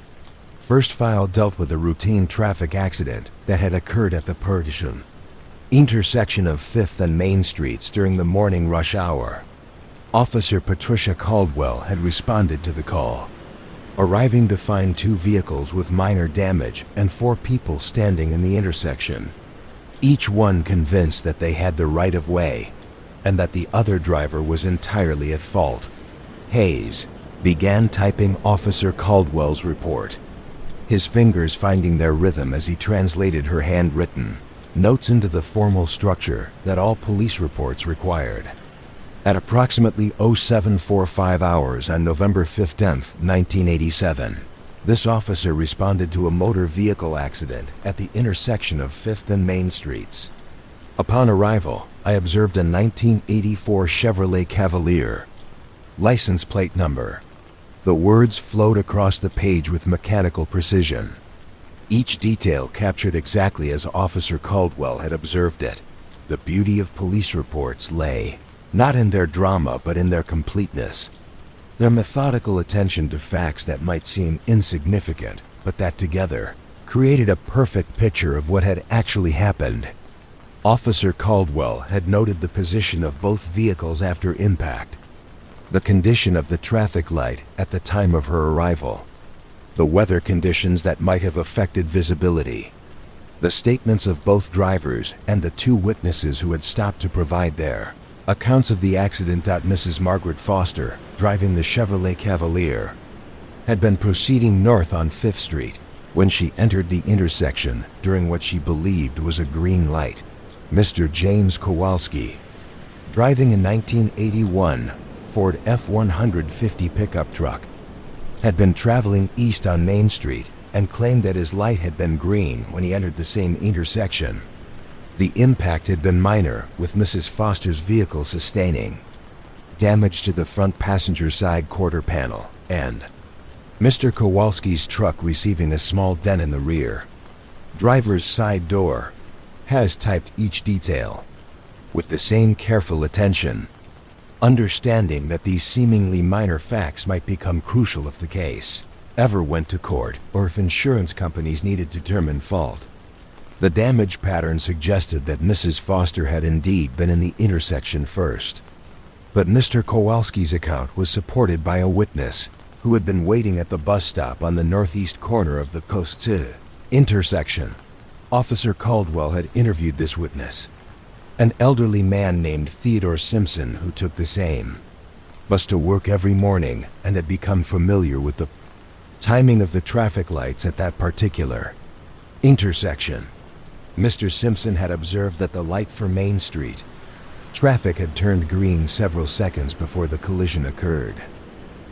first file dealt with a routine traffic accident that had occurred at the Perdition intersection of 5th and Main Streets during the morning rush hour. Officer Patricia Caldwell had responded to the call, arriving to find 2 vehicles with minor damage and 4 people standing in the intersection, each one convinced that they had the right of way and that the other driver was entirely at fault. Hayes began typing Officer Caldwell's report, his fingers finding their rhythm as he translated her handwritten notes into the formal structure that all police reports required. At approximately 0745 hours on November 15, 1987, this officer responded to a motor vehicle accident at the intersection of 5th and Main Streets. Upon arrival, I observed a 1984 Chevrolet Cavalier, license plate number. The words flowed across the page with mechanical precision. Each detail captured exactly as Officer Caldwell had observed it. The beauty of police reports lay not in their drama but in their completeness, their methodical attention to facts that might seem insignificant, but that together created a perfect picture of what had actually happened. Officer Caldwell had noted the position of both vehicles after impact, the condition of the traffic light at the time of her arrival, the weather conditions that might have affected visibility, the statements of both drivers and the 2 witnesses who had stopped to provide their accounts of the accident. Mrs. Margaret Foster, driving the Chevrolet Cavalier, had been proceeding north on 5th Street when she entered the intersection during what she believed was a green light. Mr. James Kowalski, driving a 1981 Ford F-150 pickup truck, had been traveling east on Main Street and claimed that his light had been green when he entered the same intersection. The impact had been minor, with Mrs. Foster's vehicle sustaining damage to the front passenger side quarter panel and Mr. Kowalski's truck receiving a small dent in the rear. Driver's side door has typed each detail with the same careful attention, understanding that these seemingly minor facts might become crucial if the case ever went to court or if insurance companies needed to determine fault. The damage pattern suggested that Mrs. Foster had indeed been in the intersection first, but Mr. Kowalski's account was supported by a witness, who had been waiting at the bus stop on the northeast corner of the Coast intersection. Officer Caldwell had interviewed this witness, an elderly man named Theodore Simpson, who took the same bus to work every morning and had become familiar with the timing of the traffic lights at that particular intersection. Mr. Simpson had observed that the light for Main Street traffic had turned green several seconds before the collision occurred,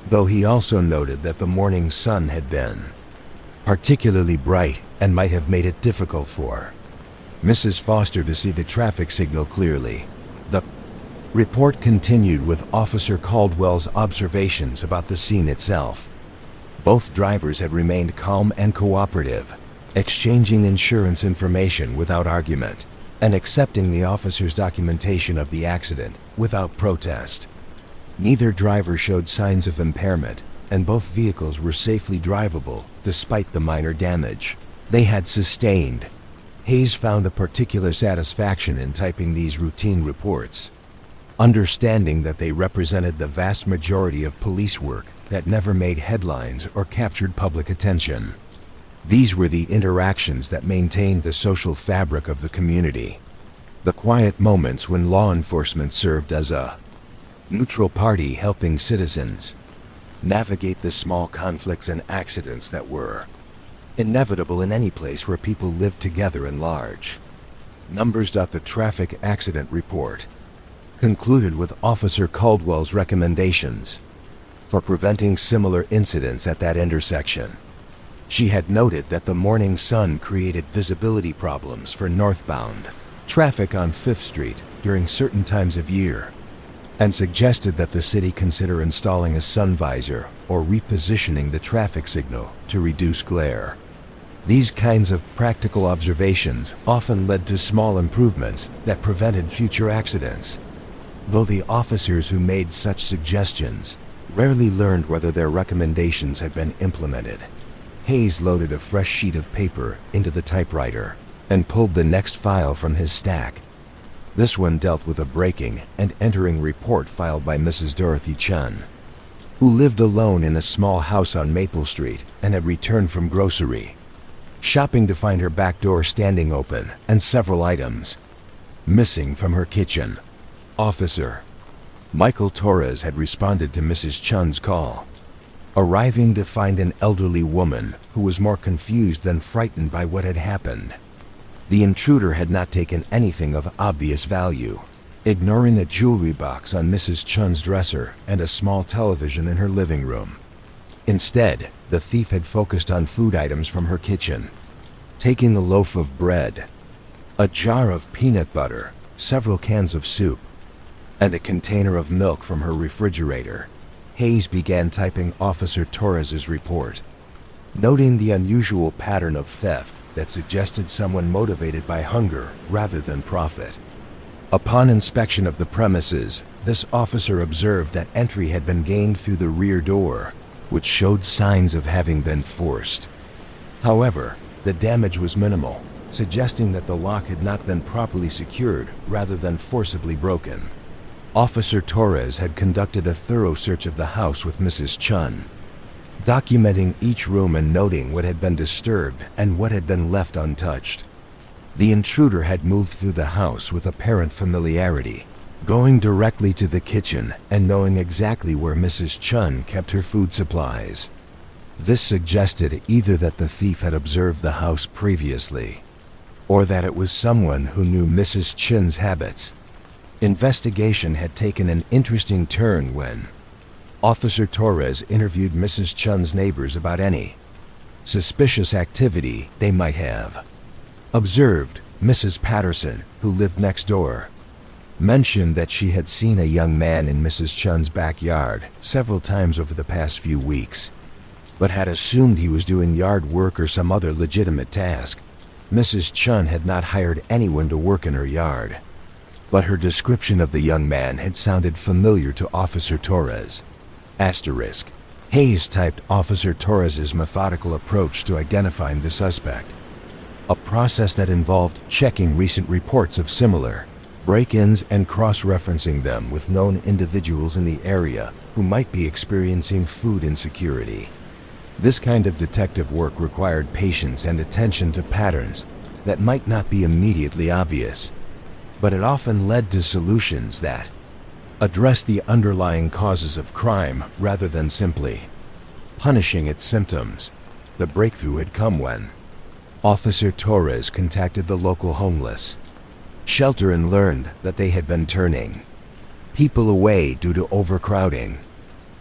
though he also noted that the morning sun had been particularly bright and might have made it difficult for Mrs. Foster to see the traffic signal clearly. The report continued with Officer Caldwell's observations about the scene itself. Both drivers had remained calm and cooperative, exchanging insurance information without argument, and accepting the officer's documentation of the accident without protest. Neither driver showed signs of impairment, and both vehicles were safely drivable despite the minor damage they had sustained. Hayes found a particular satisfaction in typing these routine reports, understanding that they represented the vast majority of police work that never made headlines or captured public attention. These were the interactions that maintained the social fabric of the community, the quiet moments when law enforcement served as a neutral party helping citizens navigate the small conflicts and accidents that were inevitable in any place where people lived together in large numbers. The traffic accident report concluded with Officer Caldwell's recommendations for preventing similar incidents at that intersection. She had noted that the morning sun created visibility problems for northbound traffic on 5th Street during certain times of year, and suggested that the city consider installing a sun visor or repositioning the traffic signal to reduce glare. These kinds of practical observations often led to small improvements that prevented future accidents, though the officers who made such suggestions rarely learned whether their recommendations had been implemented. Hayes loaded a fresh sheet of paper into the typewriter and pulled the next file from his stack. This one dealt with a breaking and entering report filed by Mrs. Dorothy Chun, who lived alone in a small house on Maple Street and had returned from grocery shopping to find her back door standing open and several items missing from her kitchen. Officer Michael Torres had responded to Mrs. Chun's call, arriving to find an elderly woman who was more confused than frightened by what had happened. The intruder had not taken anything of obvious value, ignoring a jewelry box on Mrs. Chun's dresser and a small television in her living room. Instead, the thief had focused on food items from her kitchen, taking a loaf of bread, a jar of peanut butter, several cans of soup, and a container of milk from her refrigerator. Hayes began typing Officer Torres's report, noting the unusual pattern of theft that suggested someone motivated by hunger rather than profit. Upon inspection of the premises, this officer observed that entry had been gained through the rear door, which showed signs of having been forced. However, the damage was minimal, suggesting that the lock had not been properly secured rather than forcibly broken. Officer Torres had conducted a thorough search of the house with Mrs. Chun, documenting each room and noting what had been disturbed and what had been left untouched. The intruder had moved through the house with apparent familiarity, going directly to the kitchen and knowing exactly where Mrs. Chun kept her food supplies. This suggested either that the thief had observed the house previously, or that it was someone who knew Mrs. Chun's habits. Investigation had taken an interesting turn when Officer Torres interviewed Mrs. Chun's neighbors about any suspicious activity they might have observed. Mrs. Patterson, who lived next door, mentioned that she had seen a young man in Mrs. Chun's backyard several times over the past few weeks, but had assumed he was doing yard work or some other legitimate task. Mrs. Chun had not hired anyone to work in her yard, but her description of the young man had sounded familiar to Officer Torres. Asterisk. Hayes typed Officer Torres's methodical approach to identifying the suspect, a process that involved checking recent reports of similar break-ins and cross-referencing them with known individuals in the area who might be experiencing food insecurity. This kind of detective work required patience and attention to patterns that might not be immediately obvious, but it often led to solutions that addressed the underlying causes of crime rather than simply punishing its symptoms. The breakthrough had come when Officer Torres contacted the local homeless shelter and learned that they had been turning people away due to overcrowding.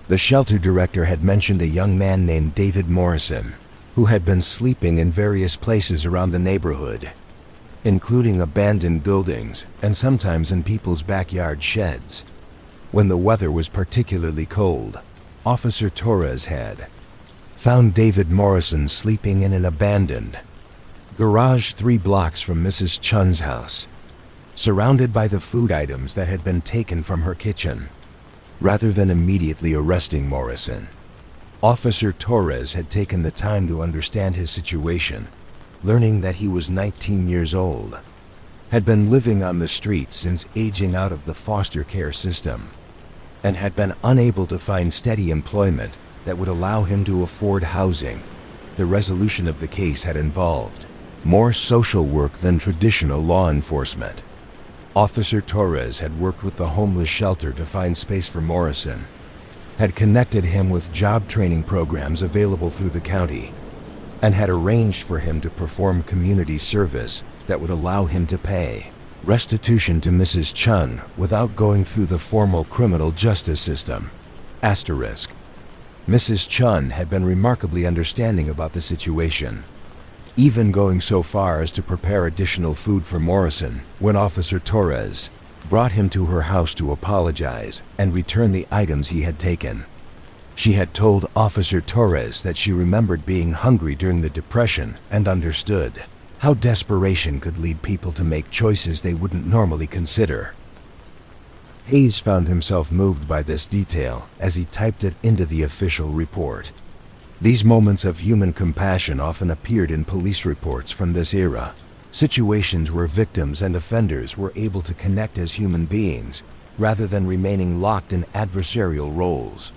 The shelter director had mentioned a young man named David Morrison, who had been sleeping in various places around the neighborhood, including abandoned buildings and sometimes in people's backyard sheds. When the weather was particularly cold, Officer Torres had found David Morrison sleeping in an abandoned garage 3 blocks from Mrs. Chun's house, surrounded by the food items that had been taken from her kitchen. Rather than immediately arresting Morrison, Officer Torres had taken the time to understand his situation, learning that he was 19 years old, had been living on the streets since aging out of the foster care system, and had been unable to find steady employment that would allow him to afford housing. The resolution of the case had involved more social work than traditional law enforcement. Officer Torres had worked with the homeless shelter to find space for Morrison, had connected him with job training programs available through the county, and had arranged for him to perform community service that would allow him to pay restitution to Mrs. Chun without going through the formal criminal justice system. Asterisk. Mrs. Chun had been remarkably understanding about the situation, even going so far as to prepare additional food for Morrison when Officer Torres brought him to her house to apologize and return the items he had taken. She had told Officer Torres that she remembered being hungry during the Depression and understood how desperation could lead people to make choices they wouldn't normally consider. Hayes found himself moved by this detail as he typed it into the official report. These moments of human compassion often appeared in police reports from this era, situations where victims and offenders were able to connect as human beings rather than remaining locked in adversarial roles.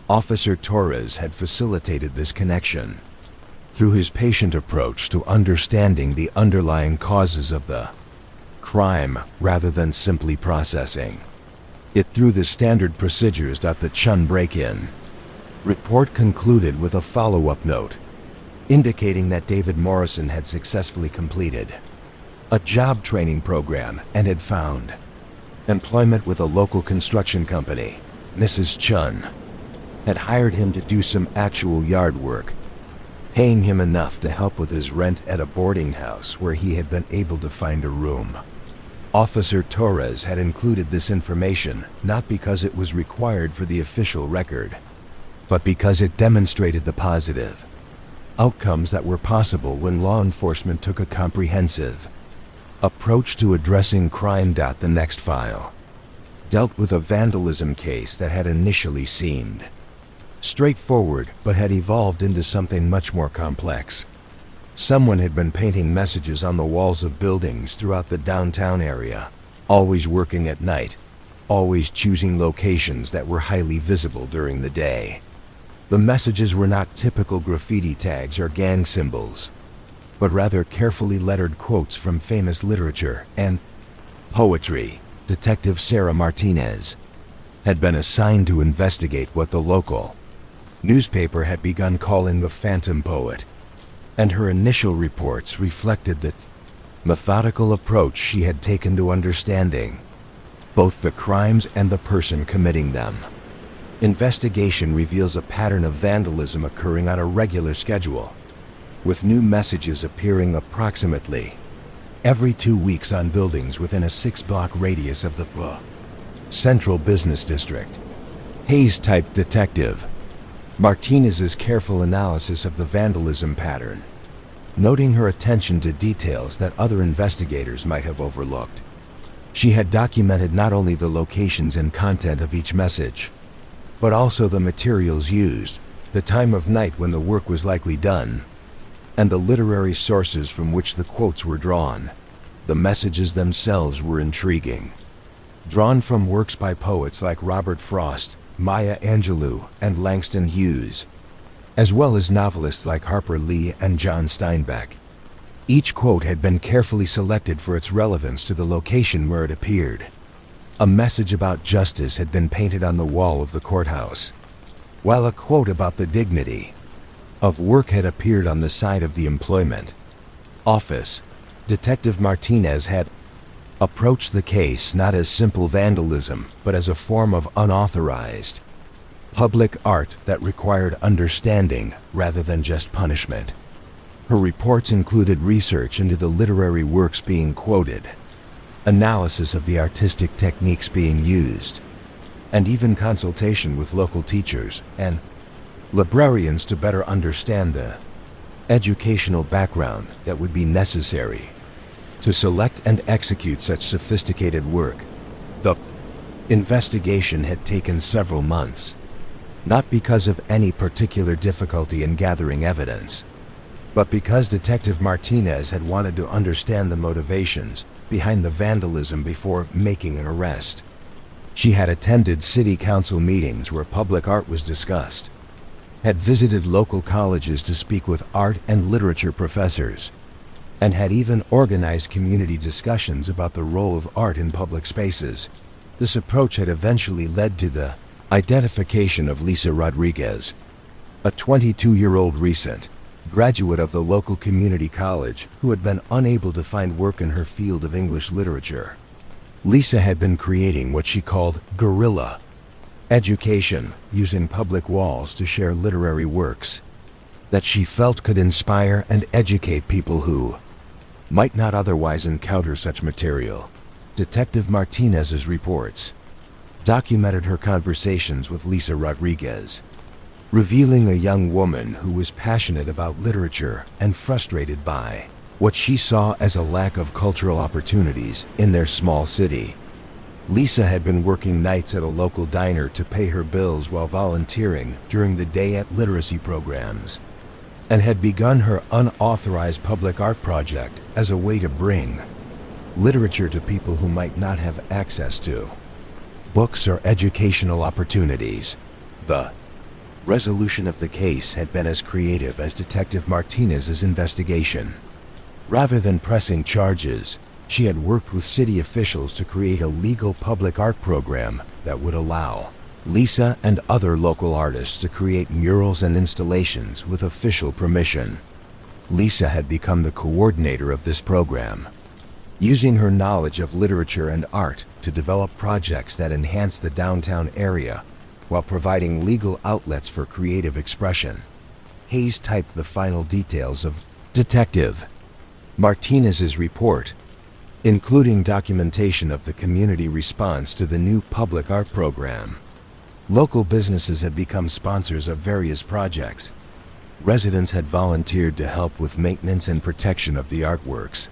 Officer Torres had facilitated this connection through his patient approach to understanding the underlying causes of the crime rather than simply processing it through the standard procedures. The Chun break-in report concluded with a follow-up note indicating that David Morrison had successfully completed a job training program and had found employment with a local construction company. Mrs. Chun had hired him to do some actual yard work, paying him enough to help with his rent at a boarding house where he had been able to find a room. Officer Torres had included this information not because it was required for the official record, but because it demonstrated the positive outcomes that were possible when law enforcement took a comprehensive approach to addressing crime. The next file dealt with a vandalism case that had initially seemed straightforward but had evolved into something much more complex. Someone had been painting messages on the walls of buildings throughout the downtown area, always working at night, always choosing locations that were highly visible during the day. The messages were not typical graffiti tags or gang symbols, but rather carefully lettered quotes from famous literature and poetry. Detective Sarah Martinez had been assigned to investigate what the local newspaper had begun calling the Phantom Poet, and her initial reports reflected the methodical approach she had taken to understanding both the crimes and the person committing them. Investigation reveals a pattern of vandalism occurring on a regular schedule, with new messages appearing approximately every 2 weeks on buildings within a 6-block radius of the Central Business District. Hayes typed detective Martinez's careful analysis of the vandalism pattern, noting her attention to details that other investigators might have overlooked. She had documented not only the locations and content of each message, but also the materials used, the time of night when the work was likely done, and the literary sources from which the quotes were drawn. The messages themselves were intriguing. Drawn from works by poets like Robert Frost, Maya Angelou, and Langston Hughes, as well as novelists like Harper Lee and John Steinbeck. Each quote had been carefully selected for its relevance to the location where it appeared. A message about justice had been painted on the wall of the courthouse, while a quote about the dignity of work had appeared on the side of the employment office. Detective Martinez had approached the case not as simple vandalism, but as a form of unauthorized public art that required understanding rather than just punishment. Her reports included research into the literary works being quoted, analysis of the artistic techniques being used, and even consultation with local teachers and librarians to better understand the educational background that would be necessary to select and execute such sophisticated work. The investigation had taken several months, not because of any particular difficulty in gathering evidence, but because Detective Martinez had wanted to understand the motivations behind the vandalism before making an arrest. She had attended city council meetings where public art was discussed, had visited local colleges to speak with art and literature professors, and had even organized community discussions about the role of art in public spaces. This approach had eventually led to the identification of Lisa Rodriguez, a 22-year-old recent graduate of the local community college who had been unable to find work in her field of English literature. Lisa had been creating what she called guerrilla education, using public walls to share literary works that she felt could inspire and educate people who might not otherwise encounter such material. Detective Martinez's reports documented her conversations with Lisa Rodriguez, revealing a young woman who was passionate about literature and frustrated by what she saw as a lack of cultural opportunities in their small city. Lisa had been working nights at a local diner to pay her bills while volunteering during the day at literacy programs, and had begun her unauthorized public art project as a way to bring literature to people who might not have access to books or educational opportunities. The resolution of the case had been as creative as Detective Martinez's investigation. Rather than pressing charges, she had worked with city officials to create a legal public art program that would allow Lisa and other local artists to create murals and installations with official permission. Lisa had become the coordinator of this program, using her knowledge of literature and art to develop projects that enhance the downtown area while providing legal outlets for creative expression. Hayes typed the final details of Detective Martinez's report, including documentation of the community response to the new public art program. Local businesses had become sponsors of various projects. Residents had volunteered to help with maintenance and protection of the artworks,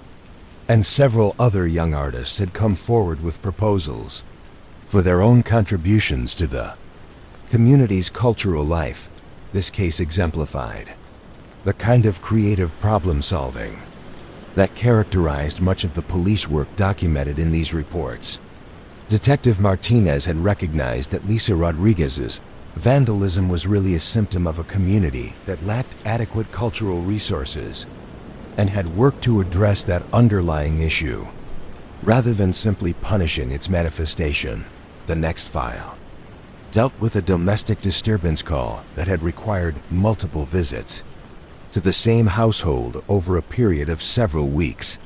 and several other young artists had come forward with proposals for their own contributions to the community's cultural life. This case exemplified the kind of creative problem-solving that characterized much of the police work documented in these reports. Detective Martinez had recognized that Lisa Rodriguez's vandalism was really a symptom of a community that lacked adequate cultural resources, and had worked to address that underlying issue, rather than simply punishing its manifestation. The next file dealt with a domestic disturbance call that had required multiple visits to the same household over a period of several weeks.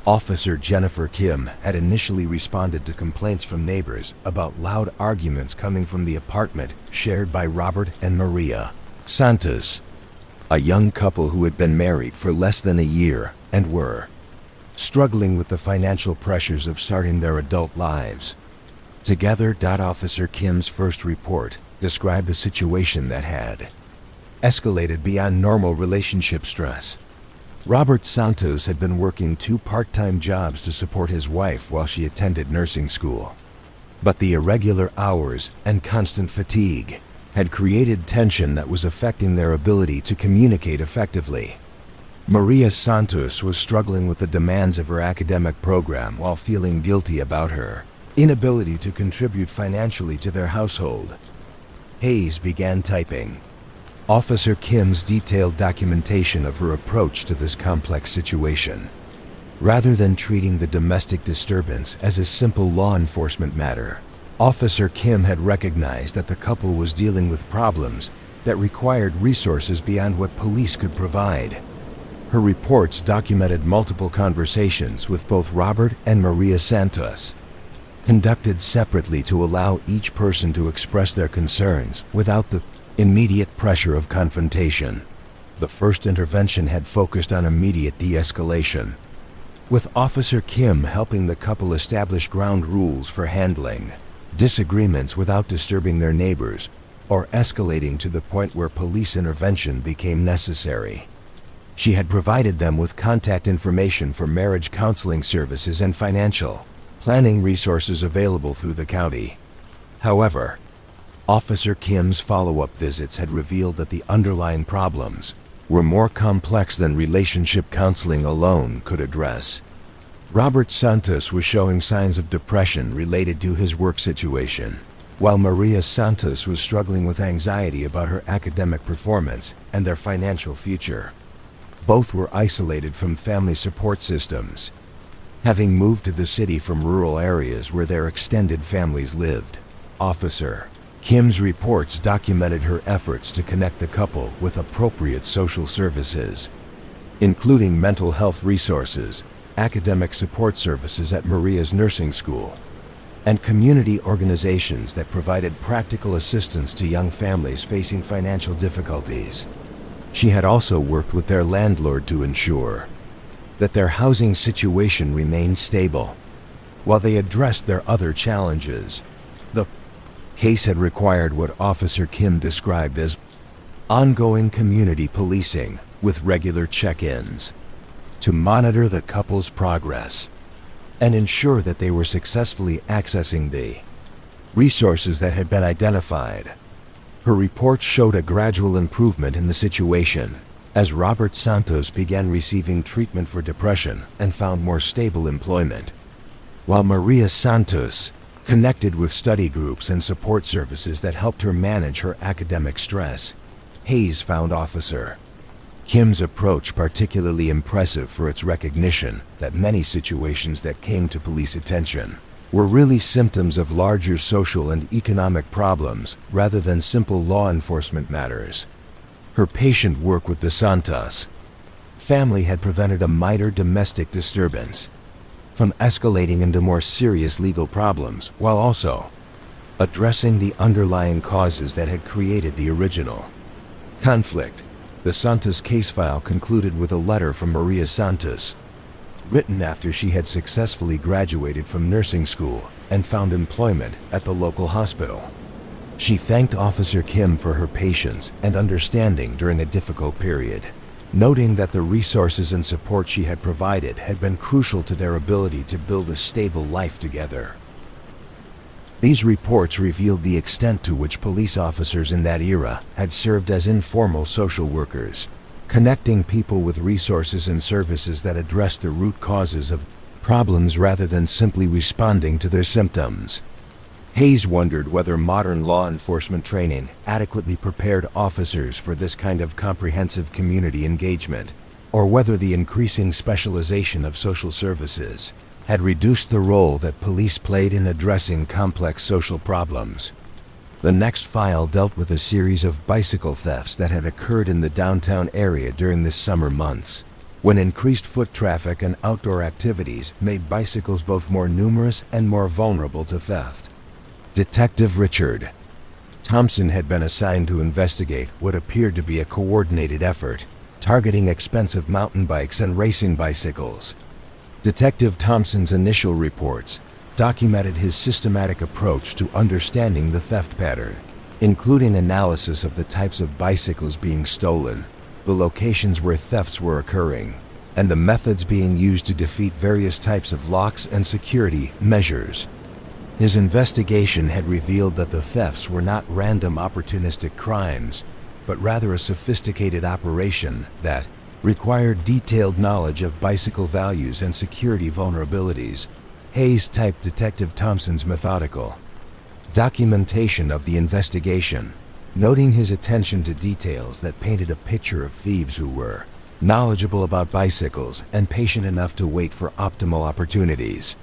Officer Jennifer Kim had initially responded to complaints from neighbors about loud arguments coming from the apartment shared by Robert and Maria Santos, a young couple who had been married for less than a year and were struggling with the financial pressures of starting their adult lives. Together, Officer Kim's first report described a situation that had escalated beyond normal relationship stress. Robert Santos had been working 2 part-time jobs to support his wife while she attended nursing school, but the irregular hours and constant fatigue had created tension that was affecting their ability to communicate effectively. Maria Santos was struggling with the demands of her academic program while feeling guilty about her inability to contribute financially to their household. Hayes began typing Officer Kim's detailed documentation of her approach to this complex situation. Rather than treating the domestic disturbance as a simple law enforcement matter, Officer Kim had recognized that the couple was dealing with problems that required resources beyond what police could provide. Her reports documented multiple conversations with both Robert and Maria Santos, conducted separately to allow each person to express their concerns without the immediate pressure of confrontation. The first intervention had focused on immediate de-escalation, with Officer Kim helping the couple establish ground rules for handling disagreements without disturbing their neighbors or escalating to the point where police intervention became necessary. She had provided them with contact information for marriage counseling services and financial planning resources available through the county. However, Officer Kim's follow-up visits had revealed that the underlying problems were more complex than relationship counseling alone could address. Robert Santos was showing signs of depression related to his work situation, while Maria Santos was struggling with anxiety about her academic performance and their financial future. Both were isolated from family support systems, having moved to the city from rural areas where their extended families lived. Officer Kim's reports documented her efforts to connect the couple with appropriate social services, including mental health resources, academic support services at Maria's nursing school, and community organizations that provided practical assistance to young families facing financial difficulties. She had also worked with their landlord to ensure that their housing situation remained stable, while they addressed their other challenges. The case had required what Officer Kim described as ongoing community policing with regular check-ins to monitor the couple's progress and ensure that they were successfully accessing the resources that had been identified. Her reports showed a gradual improvement in the situation as Robert Santos began receiving treatment for depression and found more stable employment, while Maria Santos connected with study groups and support services that helped her manage her academic stress. Hayes found Officer Kim's approach particularly impressive for its recognition that many situations that came to police attention were really symptoms of larger social and economic problems rather than simple law enforcement matters. Her patient work with the Santos family had prevented a minor domestic disturbance from escalating into more serious legal problems, while also addressing the underlying causes that had created the original conflict. The Santos case file concluded with a letter from Maria Santos, written after she had successfully graduated from nursing school and found employment at the local hospital. She thanked Officer Kim for her patience and understanding during a difficult period, noting that the resources and support she had provided had been crucial to their ability to build a stable life together. These reports revealed the extent to which police officers in that era had served as informal social workers, connecting people with resources and services that addressed the root causes of problems rather than simply responding to their symptoms. Hayes wondered whether modern law enforcement training adequately prepared officers for this kind of comprehensive community engagement, or whether the increasing specialization of social services had reduced the role that police played in addressing complex social problems. The next file dealt with a series of bicycle thefts that had occurred in the downtown area during the summer months, when increased foot traffic and outdoor activities made bicycles both more numerous and more vulnerable to theft. Detective Richard Thompson had been assigned to investigate what appeared to be a coordinated effort, targeting expensive mountain bikes and racing bicycles. Detective Thompson's initial reports documented his systematic approach to understanding the theft pattern, including analysis of the types of bicycles being stolen, the locations where thefts were occurring, and the methods being used to defeat various types of locks and security measures. His investigation had revealed that the thefts were not random opportunistic crimes, but rather a sophisticated operation that required detailed knowledge of bicycle values and security vulnerabilities. Hayes typed Detective Thompson's methodical documentation of the investigation, noting his attention to details that painted a picture of thieves who were knowledgeable about bicycles and patient enough to wait for optimal opportunities.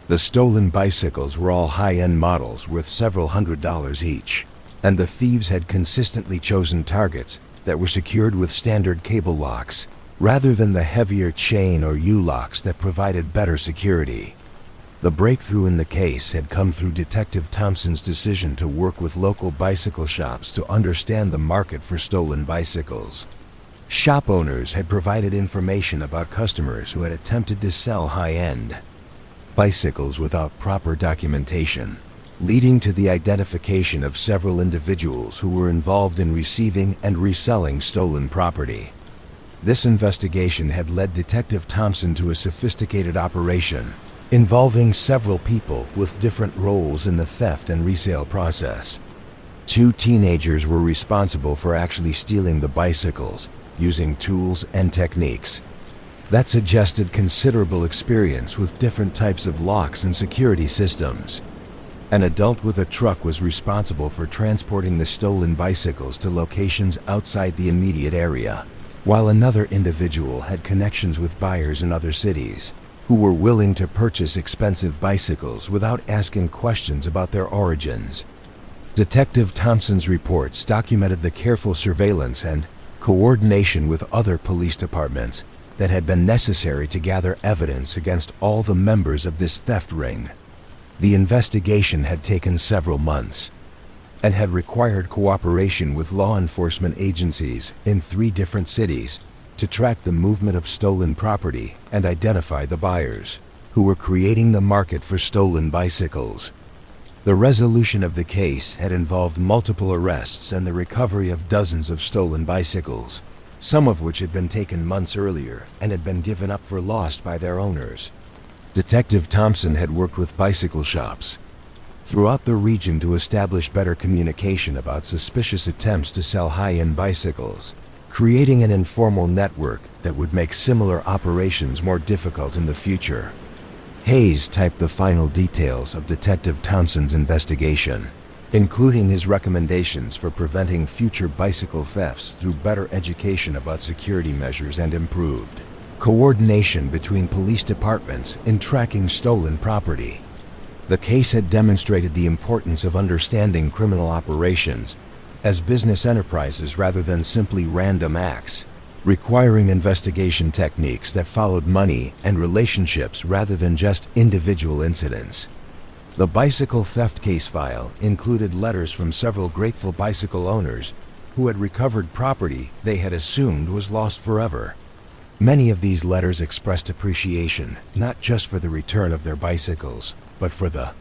The stolen bicycles were all high-end models worth several $100s each, and the thieves had consistently chosen targets that were secured with standard cable locks, rather than the heavier chain or U-locks that provided better security. The breakthrough in the case had come through Detective Thompson's decision to work with local bicycle shops to understand the market for stolen bicycles. Shop owners had provided information about customers who had attempted to sell high-end bicycles without proper documentation, leading to the identification of several individuals who were involved in receiving and reselling stolen property. This investigation had led Detective Thompson to a sophisticated operation involving several people with different roles in the theft and resale process. 2 teenagers were responsible for actually stealing the bicycles, using tools and techniques that suggested considerable experience with different types of locks and security systems. An adult with a truck was responsible for transporting the stolen bicycles to locations outside the immediate area, while another individual had connections with buyers in other cities who were willing to purchase expensive bicycles without asking questions about their origins. Detective Thompson's reports documented the careful surveillance and coordination with other police departments that had been necessary to gather evidence against all the members of this theft ring. The investigation had taken several months and had required cooperation with law enforcement agencies in 3 different cities to track the movement of stolen property and identify the buyers who were creating the market for stolen bicycles. The resolution of the case had involved multiple arrests and the recovery of dozens of stolen bicycles, some of which had been taken months earlier and had been given up for lost by their owners. Detective Thompson had worked with bicycle shops throughout the region to establish better communication about suspicious attempts to sell high-end bicycles, creating an informal network that would make similar operations more difficult in the future. Hayes typed the final details of Detective Thompson's investigation, including his recommendations for preventing future bicycle thefts through better education about security measures and improved coordination between police departments in tracking stolen property. The case had demonstrated the importance of understanding criminal operations as business enterprises rather than simply random acts, requiring investigation techniques that followed money and relationships rather than just individual incidents. The bicycle theft case file included letters from several grateful bicycle owners who had recovered property they had assumed was lost forever. Many of these letters expressed appreciation not just for the return of their bicycles, but for the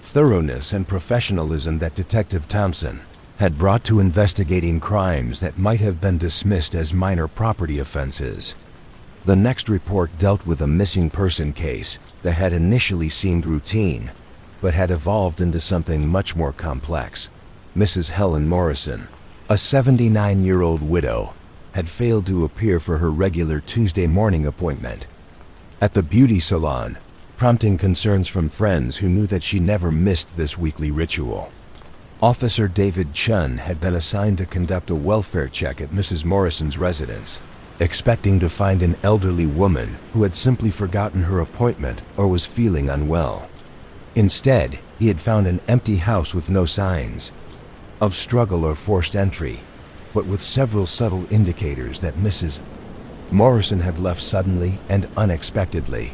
thoroughness and professionalism that Detective Thompson had brought to investigating crimes that might have been dismissed as minor property offenses. The next report dealt with a missing person case that had initially seemed routine, but had evolved into something much more complex. Mrs. Helen Morrison, a 79-year-old widow, had failed to appear for her regular Tuesday morning appointment at the beauty salon, prompting concerns from friends who knew that she never missed this weekly ritual. Officer David Chun had been assigned to conduct a welfare check at Mrs. Morrison's residence, expecting to find an elderly woman who had simply forgotten her appointment or was feeling unwell. Instead, he had found an empty house with no signs of struggle or forced entry, but with several subtle indicators that Mrs. Morrison had left suddenly and unexpectedly.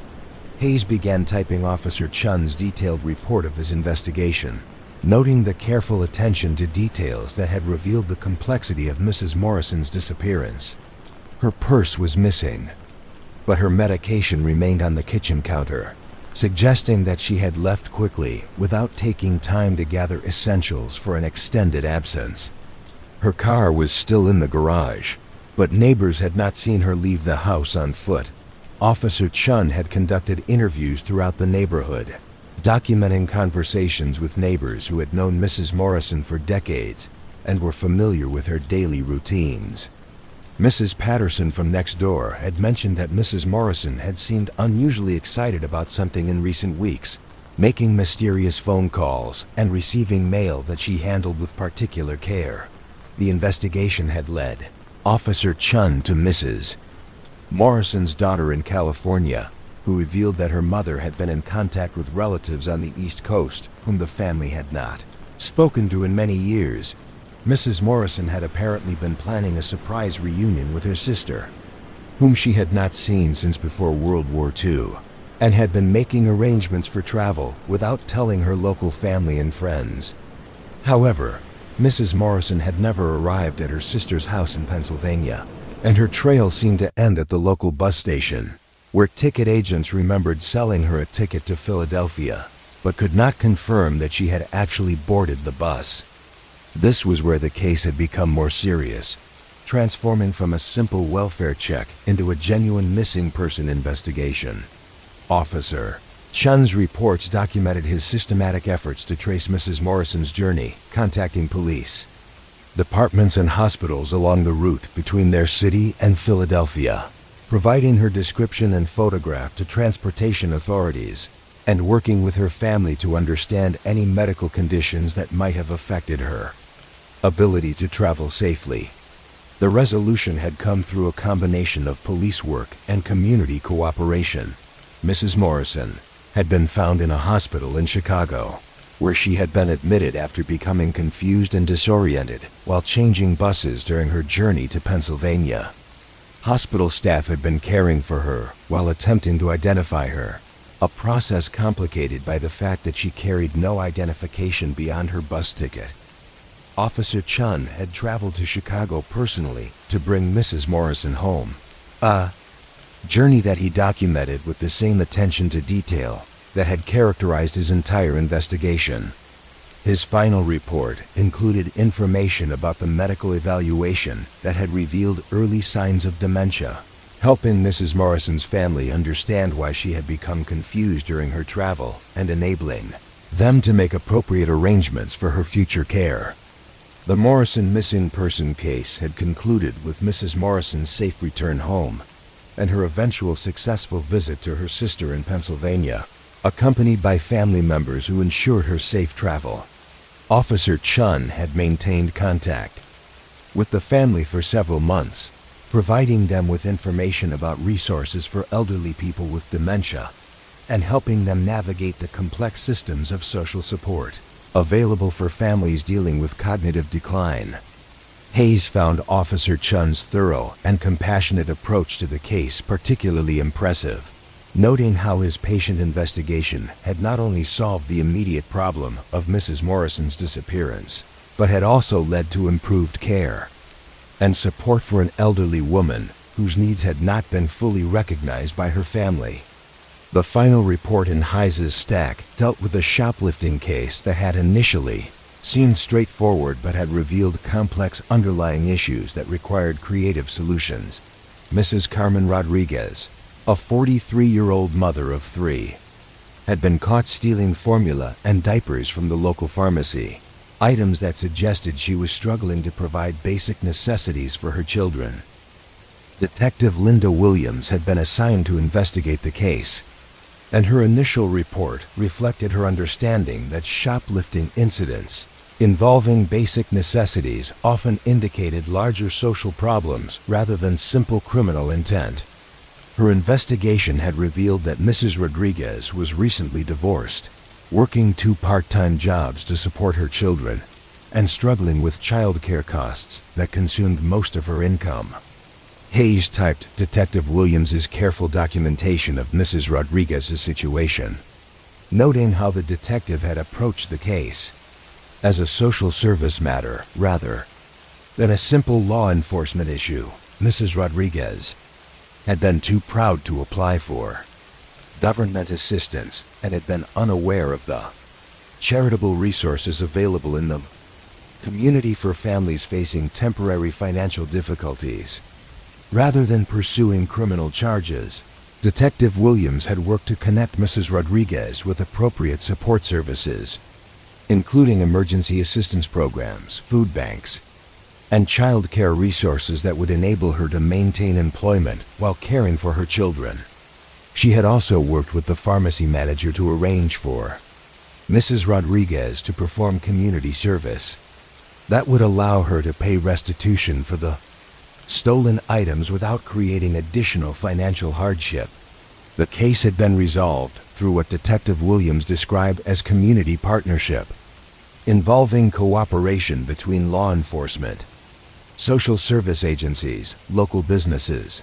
Hayes began typing Officer Chun's detailed report of his investigation, noting the careful attention to details that had revealed the complexity of Mrs. Morrison's disappearance. Her purse was missing, but her medication remained on the kitchen counter, suggesting that she had left quickly without taking time to gather essentials for an extended absence. Her car was still in the garage, but neighbors had not seen her leave the house on foot. Officer Chun had conducted interviews throughout the neighborhood, documenting conversations with neighbors who had known Mrs. Morrison for decades and were familiar with her daily routines. Mrs. Patterson from next door had mentioned that Mrs. Morrison had seemed unusually excited about something in recent weeks, making mysterious phone calls and receiving mail that she handled with particular care. The investigation had led Officer Chun to Mrs. Morrison's daughter in California, who revealed that her mother had been in contact with relatives on the East Coast whom the family had not spoken to in many years. Mrs. Morrison had apparently been planning a surprise reunion with her sister, whom she had not seen since before World War II, and had been making arrangements for travel without telling her local family and friends. However, Mrs. Morrison had never arrived at her sister's house in Pennsylvania, and her trail seemed to end at the local bus station, where ticket agents remembered selling her a ticket to Philadelphia, but could not confirm that she had actually boarded the bus. This was where the case had become more serious, transforming from a simple welfare check into a genuine missing person investigation. Officer Chun's reports documented his systematic efforts to trace Mrs. Morrison's journey, contacting police departments and hospitals along the route between their city and Philadelphia, providing her description and photograph to transportation authorities, and working with her family to understand any medical conditions that might have affected her ability to travel safely. The resolution had come through a combination of police work and community cooperation. Mrs. Morrison had been found in a hospital in Chicago, where she had been admitted after becoming confused and disoriented while changing buses during her journey to Pennsylvania. Hospital staff had been caring for her while attempting to identify her, a process complicated by the fact that she carried no identification beyond her bus ticket. Officer Chun had traveled to Chicago personally to bring Mrs. Morrison home, a journey that he documented with the same attention to detail that had characterized his entire investigation. His final report included information about the medical evaluation that had revealed early signs of dementia, helping Mrs. Morrison's family understand why she had become confused during her travel and enabling them to make appropriate arrangements for her future care. The Morrison missing person case had concluded with Mrs. Morrison's safe return home and her eventual successful visit to her sister in Pennsylvania, accompanied by family members who ensured her safe travel. Officer Chun had maintained contact with the family for several months, providing them with information about resources for elderly people with dementia and helping them navigate the complex systems of social support available for families dealing with cognitive decline. Hayes found Officer Chun's thorough and compassionate approach to the case particularly impressive, noting how his patient investigation had not only solved the immediate problem of Mrs. Morrison's disappearance, but had also led to improved care and support for an elderly woman whose needs had not been fully recognized by her family. The final report in Hayes' stack dealt with a shoplifting case that had initially seemed straightforward but had revealed complex underlying issues that required creative solutions. Mrs. Carmen Rodriguez, a 43-year-old mother of 3, had been caught stealing formula and diapers from the local pharmacy, items that suggested she was struggling to provide basic necessities for her children. Detective Linda Williams had been assigned to investigate the case, and her initial report reflected her understanding that shoplifting incidents involving basic necessities often indicated larger social problems rather than simple criminal intent. Her investigation had revealed that Mrs. Rodriguez was recently divorced, working 2 part-time jobs to support her children, and struggling with childcare costs that consumed most of her income. Hayes typed Detective Williams's careful documentation of Mrs. Rodriguez's situation, noting how the detective had approached the case as a social service matter rather than a simple law enforcement issue. Mrs. Rodriguez had been too proud to apply for government assistance and had been unaware of the charitable resources available in the community for families facing temporary financial difficulties. Rather than pursuing criminal charges, Detective Williams had worked to connect Mrs. Rodriguez with appropriate support services, including emergency assistance programs, food banks, and childcare resources that would enable her to maintain employment while caring for her children. She had also worked with the pharmacy manager to arrange for Mrs. Rodriguez to perform community service that would allow her to pay restitution for the stolen items without creating additional financial hardship. The case had been resolved through what Detective Williams described as community partnership, involving cooperation between law enforcement, social service agencies, local businesses,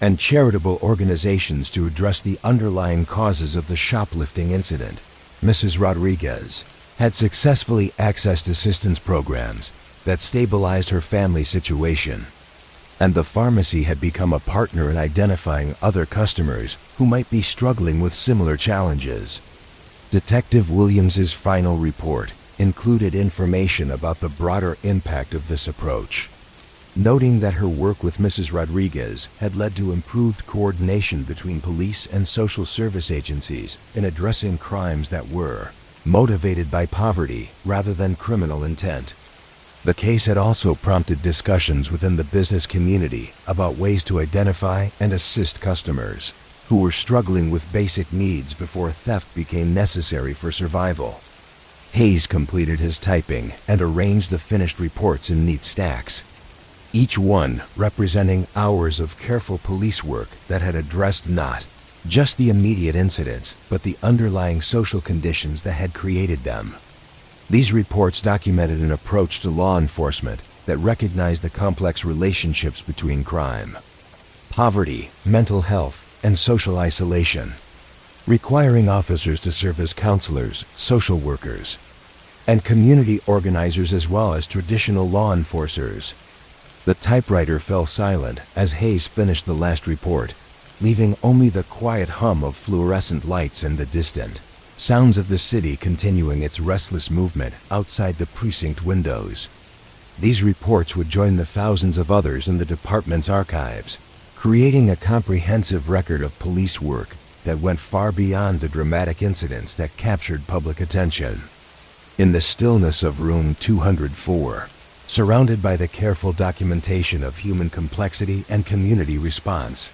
and charitable organizations to address the underlying causes of the shoplifting incident. Mrs. Rodriguez had successfully accessed assistance programs that stabilized her family situation, and the pharmacy had become a partner in identifying other customers who might be struggling with similar challenges. Detective Williams's final report included information about the broader impact of this approach, noting that her work with Mrs. Rodriguez had led to improved coordination between police and social service agencies in addressing crimes that were motivated by poverty rather than criminal intent. The case had also prompted discussions within the business community about ways to identify and assist customers who were struggling with basic needs before theft became necessary for survival. Hayes completed his typing and arranged the finished reports in neat stacks, each one representing hours of careful police work that had addressed not just the immediate incidents, but the underlying social conditions that had created them. These reports documented an approach to law enforcement that recognized the complex relationships between crime, poverty, mental health, and social isolation, requiring officers to serve as counselors, social workers, and community organizers as well as traditional law enforcers. The typewriter fell silent as Hayes finished the last report, leaving only the quiet hum of fluorescent lights and the distant sounds of the city continuing its restless movement outside the precinct windows. These reports would join the thousands of others in the department's archives, creating a comprehensive record of police work that went far beyond the dramatic incidents that captured public attention. In the stillness of room 204, surrounded by the careful documentation of human complexity and community response,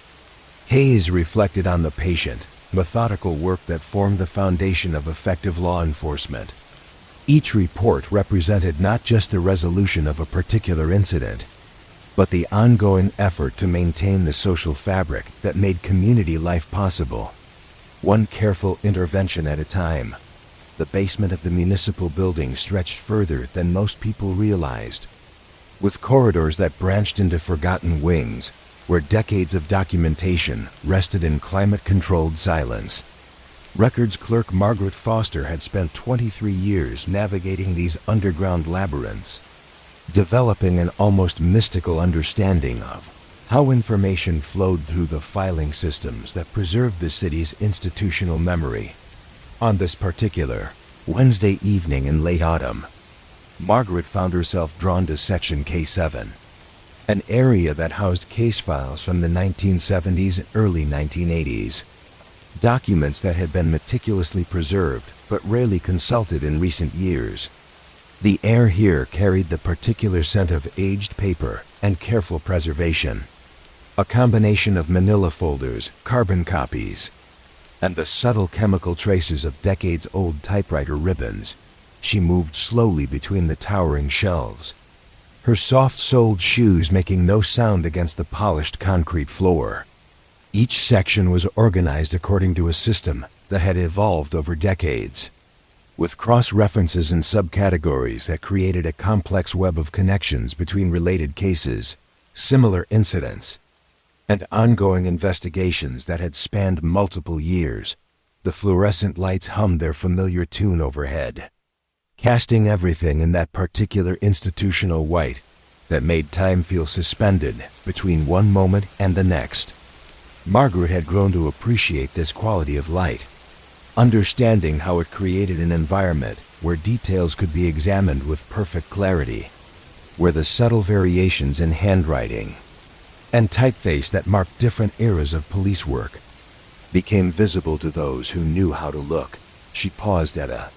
Hayes reflected on the patient, methodical work that formed the foundation of effective law enforcement. Each report represented not just the resolution of a particular incident, but the ongoing effort to maintain the social fabric that made community life possible. One careful intervention at a time. The basement of the municipal building stretched further than most people realized, with corridors that branched into forgotten wings, where decades of documentation rested in climate-controlled silence. Records clerk Margaret Foster had spent 23 years navigating these underground labyrinths, developing an almost mystical understanding of how information flowed through the filing systems that preserved the city's institutional memory. On this particular Wednesday evening in late autumn, Margaret found herself drawn to Section K7, an area that housed case files from the 1970s and early 1980s, documents that had been meticulously preserved but rarely consulted in recent years. The air here carried the particular scent of aged paper and careful preservation, a combination of manila folders, carbon copies, and the subtle chemical traces of decades-old typewriter ribbons. She moved slowly between the towering shelves, her soft-soled shoes making no sound against the polished concrete floor. Each section was organized according to a system that had evolved over decades, with cross-references and subcategories that created a complex web of connections between related cases, similar incidents, and ongoing investigations that had spanned multiple years. The fluorescent lights hummed their familiar tune overhead, casting everything in that particular institutional white that made time feel suspended between one moment and the next. Margaret had grown to appreciate this quality of light, understanding how it created an environment where details could be examined with perfect clarity, where the subtle variations in handwriting and typeface that marked different eras of police work became visible to those who knew how to look. She paused at a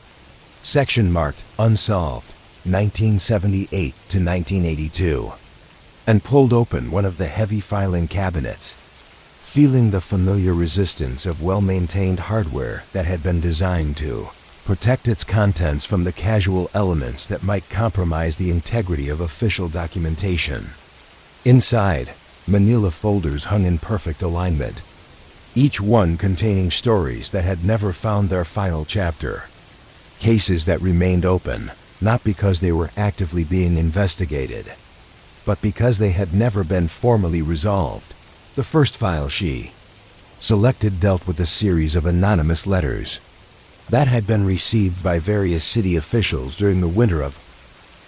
section marked Unsolved, 1978 to 1982, and pulled open one of the heavy filing cabinets, feeling the familiar resistance of well-maintained hardware that had been designed to protect its contents from the casual elements that might compromise the integrity of official documentation. Inside, manila folders hung in perfect alignment, each one containing stories that had never found their final chapter. Cases that remained open, not because they were actively being investigated, but because they had never been formally resolved. The first file she selected dealt with a series of anonymous letters that had been received by various city officials during the winter of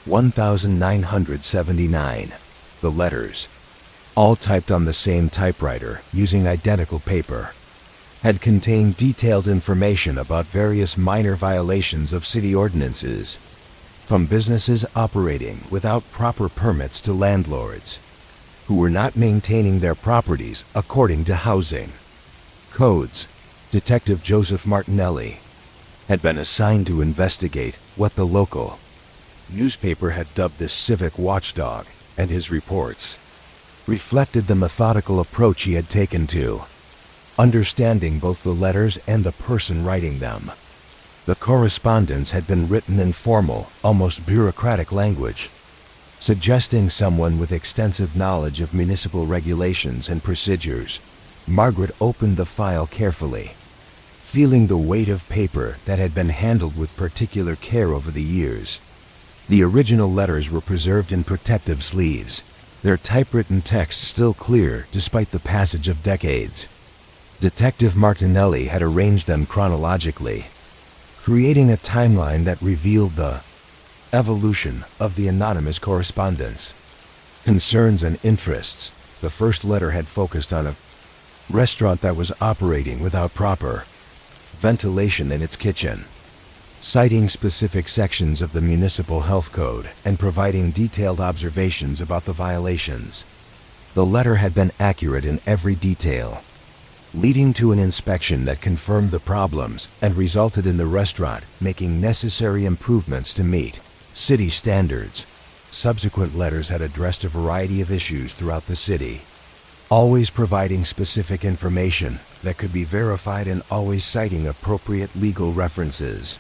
1979. The letters, all typed on the same typewriter using identical paper, had contained detailed information about various minor violations of city ordinances, from businesses operating without proper permits to landlords who were not maintaining their properties according to housing codes. Detective Joseph Martinelli had been assigned to investigate what the local newspaper had dubbed the civic watchdog, and his reports reflected the methodical approach he had taken to understanding both the letters and the person writing them. The correspondence had been written in formal, almost bureaucratic language, suggesting someone with extensive knowledge of municipal regulations and procedures. Margaret opened the file carefully, feeling the weight of paper that had been handled with particular care over the years. The original letters were preserved in protective sleeves, their typewritten text still clear despite the passage of decades. Detective Martinelli had arranged them chronologically, creating a timeline that revealed the evolution of the anonymous correspondence. Concerns and interests. The first letter had focused on a restaurant that was operating without proper ventilation in its kitchen, citing specific sections of the municipal health code and providing detailed observations about the violations. The letter had been accurate in every detail, leading to an inspection that confirmed the problems and resulted in the restaurant making necessary improvements to meet city standards. Subsequent letters had addressed a variety of issues throughout the city, always providing specific information that could be verified and always citing appropriate legal references.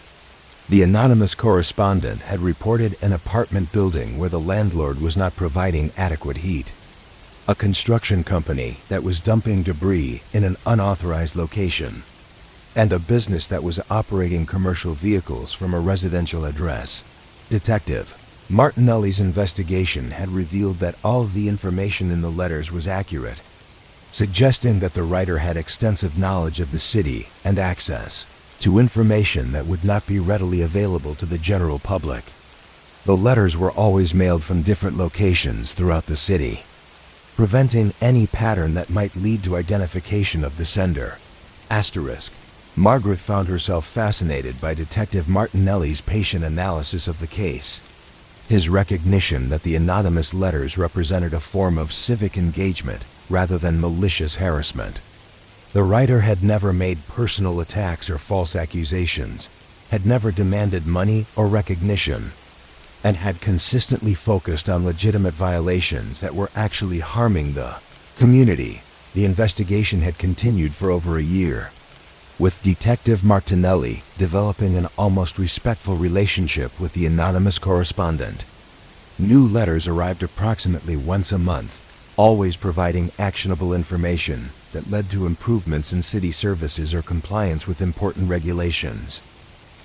The anonymous correspondent had reported an apartment building where the landlord was not providing adequate heat, a construction company that was dumping debris in an unauthorized location, and a business that was operating commercial vehicles from a residential address. Detective Martinelli's investigation had revealed that all of the information in the letters was accurate, suggesting that the writer had extensive knowledge of the city and access to information that would not be readily available to the general public. The letters were always mailed from different locations throughout the city, preventing any pattern that might lead to identification of the sender. Asterisk. Margaret found herself fascinated by Detective Martinelli's patient analysis of the case, his recognition that the anonymous letters represented a form of civic engagement rather than malicious harassment. The writer had never made personal attacks or false accusations, had never demanded money or recognition, and had consistently focused on legitimate violations that were actually harming the community. The investigation had continued for over a year, with Detective Martinelli developing an almost respectful relationship with the anonymous correspondent. New letters arrived approximately once a month, always providing actionable information that led to improvements in city services or compliance with important regulations.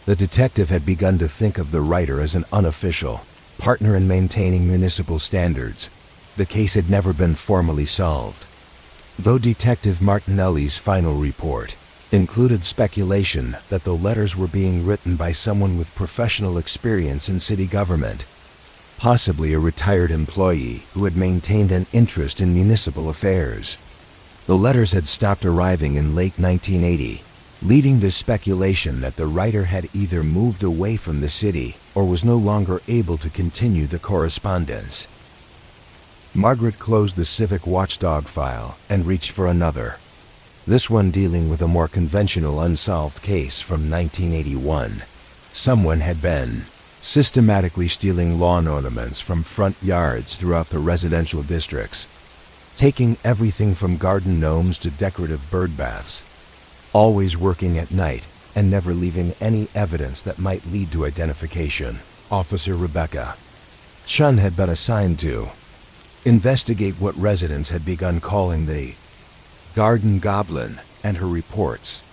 The detective had begun to think of the writer as an unofficial partner in maintaining municipal standards. The case had never been formally solved, though Detective Martinelli's final report included speculation that the letters were being written by someone with professional experience in city government, possibly a retired employee who had maintained an interest in municipal affairs. The letters had stopped arriving in late 1980, leading to speculation that the writer had either moved away from the city or was no longer able to continue the correspondence. Margaret closed the Civic Watchdog file and reached for another, this one dealing with a more conventional unsolved case from 1981. Someone had been systematically stealing lawn ornaments from front yards throughout the residential districts, taking everything from garden gnomes to decorative bird baths, always working at night and never leaving any evidence that might lead to identification. Officer Rebecca Chun had been assigned to investigate what residents had begun calling the Garden Goblin, and her reports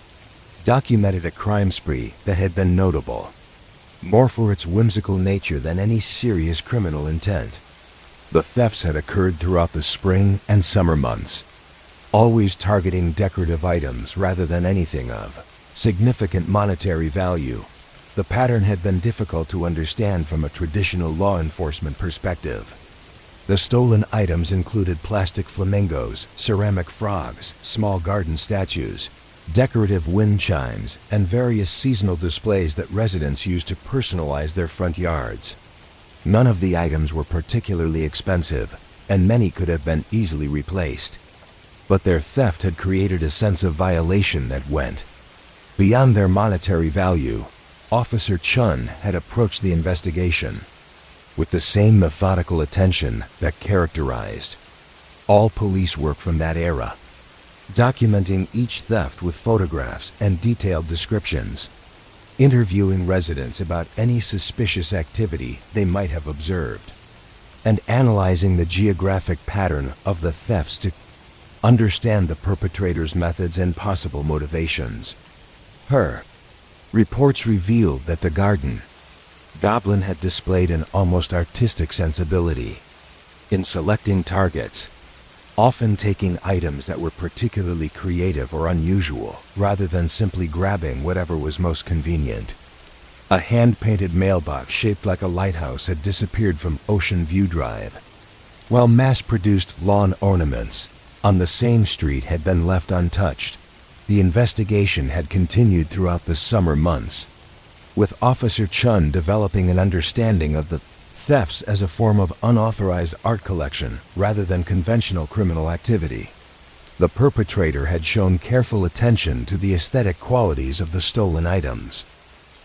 documented a crime spree that had been notable, more for its whimsical nature than any serious criminal intent. The thefts had occurred throughout the spring and summer months, always targeting decorative items rather than anything of significant monetary value. The pattern had been difficult to understand from a traditional law enforcement perspective. The stolen items included plastic flamingos, ceramic frogs, small garden statues, decorative wind chimes, and various seasonal displays that residents used to personalize their front yards. None of the items were particularly expensive, and many could have been easily replaced. But their theft had created a sense of violation that went beyond their monetary value. Officer Chun had approached the investigation with the same methodical attention that characterized all police work from that era, documenting each theft with photographs and detailed descriptions, interviewing residents about any suspicious activity they might have observed, and analyzing the geographic pattern of the thefts to understand the perpetrator's methods and possible motivations. Her reports revealed that the Garden Goblin had displayed an almost artistic sensibility in selecting targets, often taking items that were particularly creative or unusual rather than simply grabbing whatever was most convenient. A hand-painted mailbox shaped like a lighthouse had disappeared from Ocean View Drive, while mass-produced lawn ornaments on the same street had been left untouched. The investigation had continued throughout the summer months, with Officer Chun developing an understanding of the thefts as a form of unauthorized art collection rather than conventional criminal activity. The perpetrator had shown careful attention to the aesthetic qualities of the stolen items,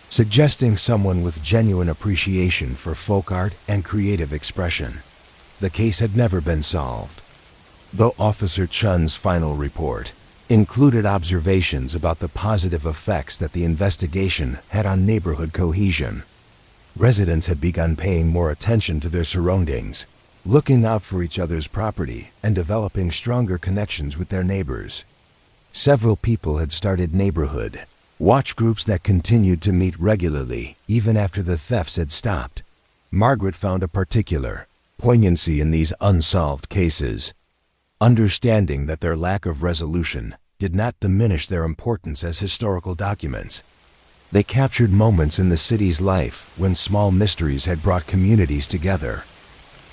suggesting someone with genuine appreciation for folk art and creative expression. The case had never been solved, though Officer Chun's final report included observations about the positive effects that the investigation had on neighborhood cohesion. Residents had begun paying more attention to their surroundings, looking out for each other's property and developing stronger connections with their neighbors. Several people had started neighborhood watch groups that continued to meet regularly even after the thefts had stopped. Margaret found a particular poignancy in these unsolved cases, understanding that their lack of resolution did not diminish their importance as historical documents. They captured moments in the city's life when small mysteries had brought communities together,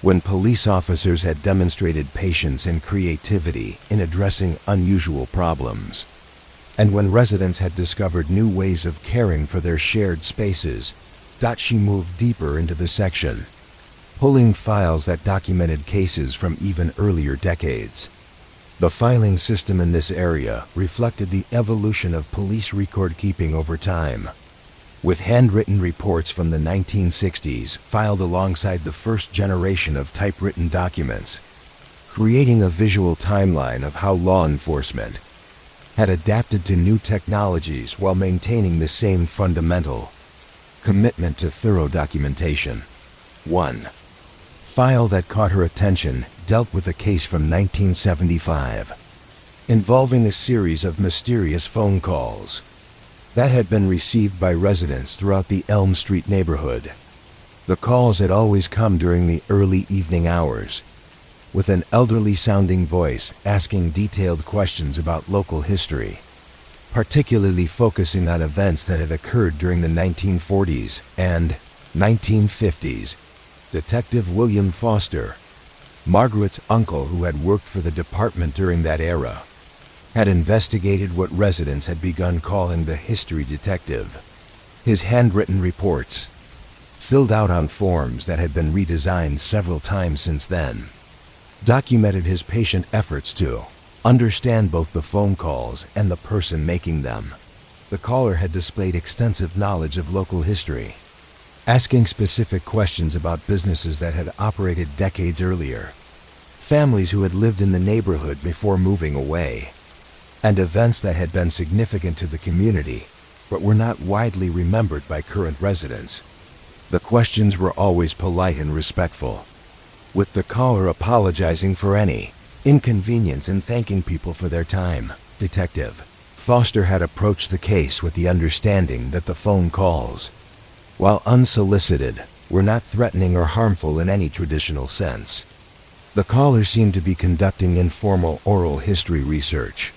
when police officers had demonstrated patience and creativity in addressing unusual problems, and when residents had discovered new ways of caring for their shared spaces. She moved deeper into the section, pulling files that documented cases from even earlier decades. The filing system in this area reflected the evolution of police record keeping over time, with handwritten reports from the 1960s filed alongside the first generation of typewritten documents, creating a visual timeline of how law enforcement had adapted to new technologies while maintaining the same fundamental commitment to thorough documentation. 1. File that caught her attention dealt with a case from 1975 involving a series of mysterious phone calls that had been received by residents throughout the Elm Street neighborhood. The calls had always come during the early evening hours, with an elderly-sounding voice asking detailed questions about local history, particularly focusing on events that had occurred during the 1940s and 1950s. Detective William Foster, Margaret's uncle who had worked for the department during that era, had investigated what residents had begun calling the history detective. His handwritten reports, filled out on forms that had been redesigned several times since then, documented his patient efforts to understand both the phone calls and the person making them. The caller had displayed extensive knowledge of local history, asking specific questions about businesses that had operated decades earlier, families who had lived in the neighborhood before moving away, and events that had been significant to the community but were not widely remembered by current residents. The questions were always polite and respectful, with the caller apologizing for any inconvenience and thanking people for their time. Detective Foster had approached the case with the understanding that the phone calls, while unsolicited, were not threatening or harmful in any traditional sense. The caller seemed to be conducting informal oral history research,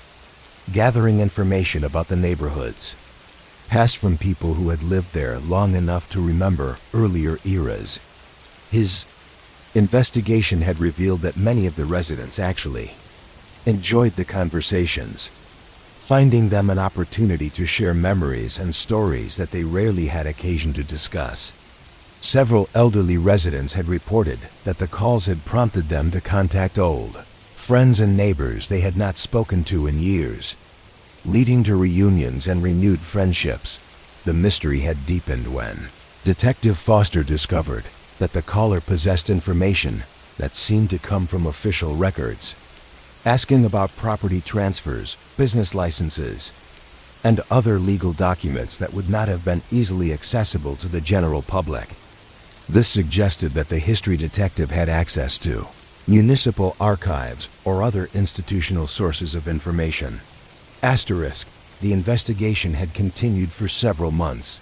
gathering information about the neighborhoods, passed from people who had lived there long enough to remember earlier eras. His investigation had revealed that many of the residents actually enjoyed the conversations, finding them an opportunity to share memories and stories that they rarely had occasion to discuss. Several elderly residents had reported that the calls had prompted them to contact old friends and neighbors they had not spoken to in years, leading to reunions and renewed friendships. The mystery had deepened when Detective Foster discovered that the caller possessed information that seemed to come from official records, asking about property transfers, business licenses, and other legal documents that would not have been easily accessible to the general public. This suggested that the history detective had access to municipal archives or other institutional sources of information. Asterisk, the investigation had continued for several months,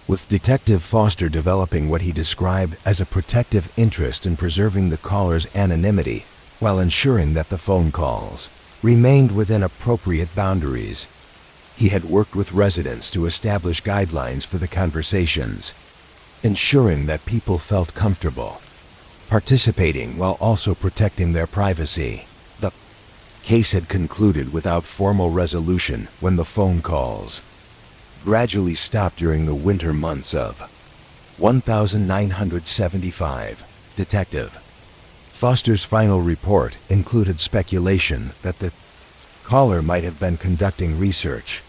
with Detective Foster developing what he described as a protective interest in preserving the caller's anonymity while ensuring that the phone calls remained within appropriate boundaries. He had worked with residents to establish guidelines for the conversations, ensuring that people felt comfortable participating while also protecting their privacy. The case had concluded without formal resolution when the phone calls gradually stopped during the winter months of 1975. Detective Foster's final report included speculation that the caller might have been conducting research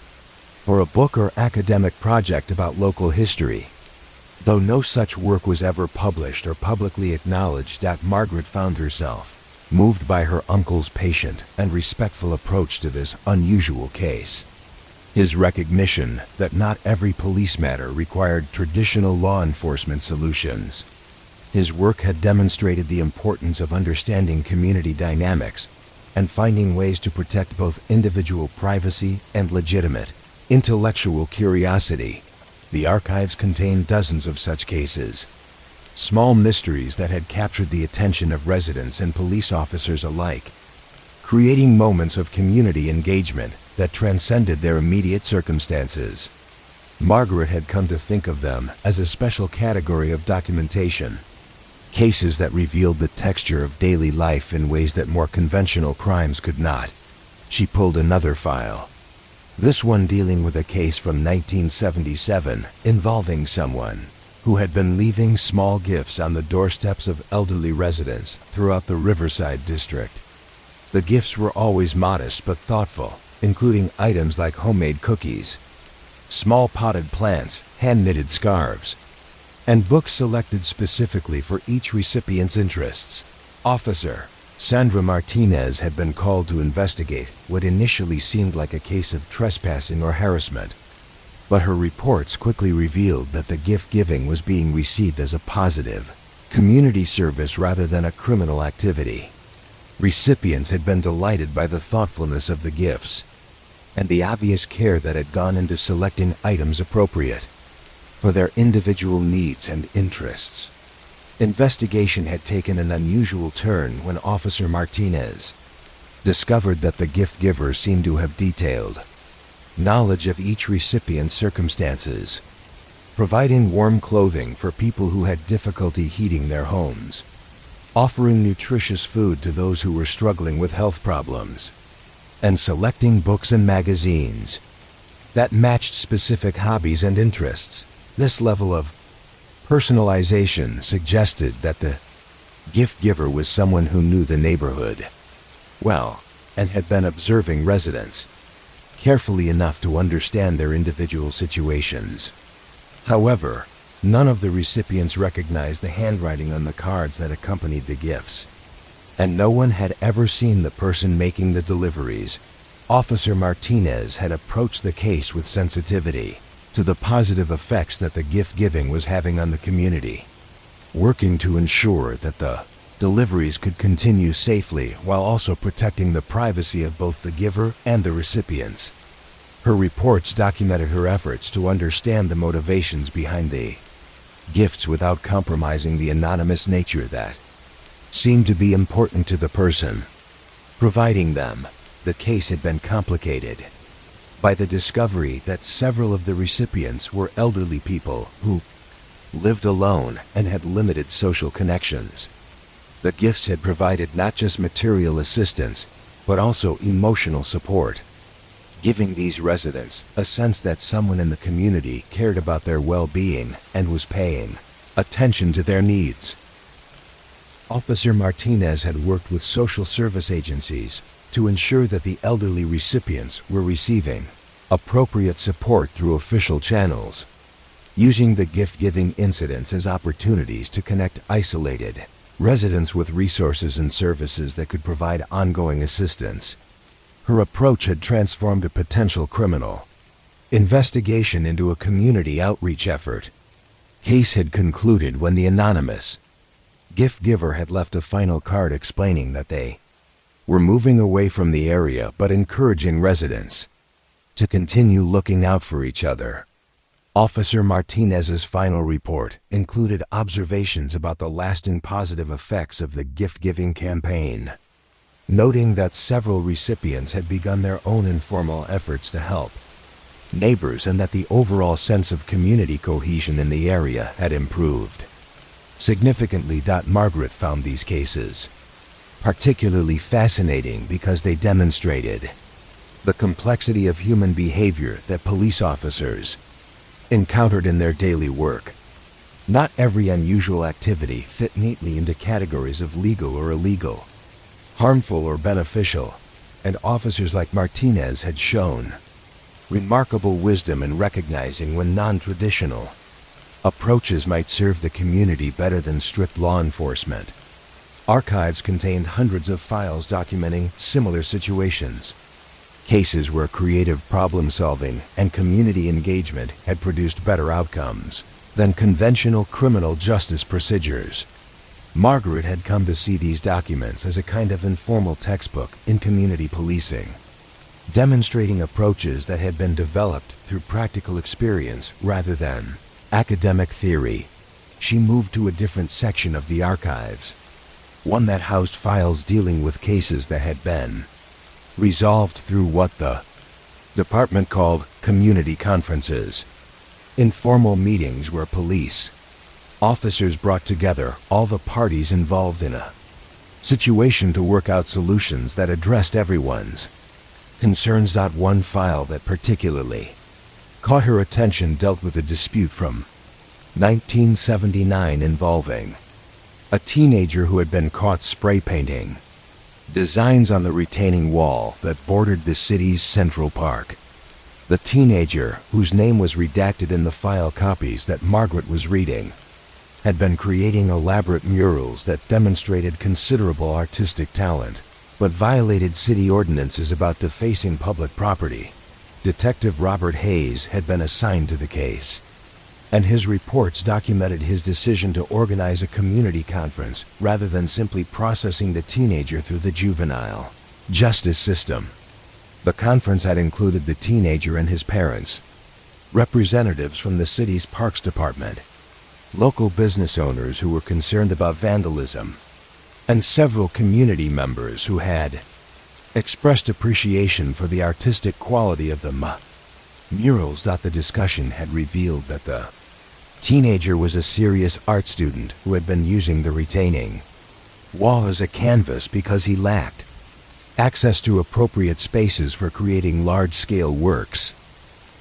for a book or academic project about local history, though no such work was ever published or publicly acknowledged. That Margaret found herself moved by her uncle's patient and respectful approach to this unusual case. His recognition that not every police matter required traditional law enforcement solutions. His work had demonstrated the importance of understanding community dynamics and finding ways to protect both individual privacy and legitimate intellectual curiosity. The archives contained dozens of such cases, small mysteries that had captured the attention of residents and police officers alike, creating moments of community engagement that transcended their immediate circumstances. Margaret had come to think of them as a special category of documentation, cases that revealed the texture of daily life in ways that more conventional crimes could not. She pulled another file, this one dealing with a case from 1977 involving someone who had been leaving small gifts on the doorsteps of elderly residents throughout the Riverside district. The gifts were always modest but thoughtful, including items like homemade cookies, small potted plants, hand-knitted scarves, and books selected specifically for each recipient's interests. Officer Sandra Martinez had been called to investigate what initially seemed like a case of trespassing or harassment, but her reports quickly revealed that the gift-giving was being received as a positive community service rather than a criminal activity. Recipients had been delighted by the thoughtfulness of the gifts and the obvious care that had gone into selecting items appropriate for their individual needs and interests. Investigation had taken an unusual turn when Officer Martinez discovered that the gift giver seemed to have detailed knowledge of each recipient's circumstances, providing warm clothing for people who had difficulty heating their homes, offering nutritious food to those who were struggling with health problems, and selecting books and magazines that matched specific hobbies and interests. This level of personalization suggested that the gift giver was someone who knew the neighborhood well and had been observing residents carefully enough to understand their individual situations. However, None of the recipients recognized the handwriting on the cards that accompanied the gifts, and no one had ever seen the person making the deliveries. Officer Martinez had approached the case with sensitivity to the positive effects that the gift giving was having on the community, working to ensure that the deliveries could continue safely while also protecting the privacy of both the giver and the recipients. Her reports documented her efforts to understand the motivations behind the gifts without compromising the anonymous nature that seemed to be important to the person providing them. The case had been complicated by the discovery that several of the recipients were elderly people who lived alone and had limited social connections. The gifts had provided not just material assistance, but also emotional support, giving these residents a sense that someone in the community cared about their well-being and was paying attention to their needs. Officer Martinez had worked with social service agencies to ensure that the elderly recipients were receiving appropriate support through official channels, using the gift-giving incidents as opportunities to connect isolated residents with resources and services that could provide ongoing assistance. Her approach had transformed a potential criminal investigation into a community outreach effort. Case had concluded when the anonymous gift giver had left a final card explaining that they were moving away from the area but encouraging residents to continue looking out for each other. Officer Martinez's final report included observations about the lasting positive effects of the gift-giving campaign, noting that several recipients had begun their own informal efforts to help neighbors and that the overall sense of community cohesion in the area had improved significantly. Margaret found these cases particularly fascinating because they demonstrated the complexity of human behavior that police officers encountered in their daily work. Not every unusual activity fit neatly into categories of legal or illegal, harmful or beneficial, and officers like Martinez had shown remarkable wisdom in recognizing when non-traditional approaches might serve the community better than strict law enforcement. Archives contained hundreds of files documenting similar situations, cases where creative problem-solving and community engagement had produced better outcomes than conventional criminal justice procedures. Margaret had come to see these documents as a kind of informal textbook in community policing, demonstrating approaches that had been developed through practical experience rather than academic theory. She moved to a different section of the archives, one that housed files dealing with cases that had been resolved through what the department called community conferences, informal meetings where police officers brought together all the parties involved in a situation to work out solutions that addressed everyone's concerns. One file that particularly caught her attention dealt with a dispute from 1979 involving a teenager who had been caught spray painting designs on the retaining wall that bordered the city's Central Park. The teenager, whose name was redacted in the file copies that Margaret was reading, had been creating elaborate murals that demonstrated considerable artistic talent, but violated city ordinances about defacing public property. Detective Robert Hayes had been assigned to the case, and his reports documented his decision to organize a community conference rather than simply processing the teenager through the juvenile justice system. The conference had included the teenager and his parents, representatives from the city's parks department, local business owners who were concerned about vandalism, and several community members who had expressed appreciation for the artistic quality of the murals. The discussion had revealed that the teenager was a serious art student who had been using the retaining wall as a canvas because he lacked access to appropriate spaces for creating large-scale works.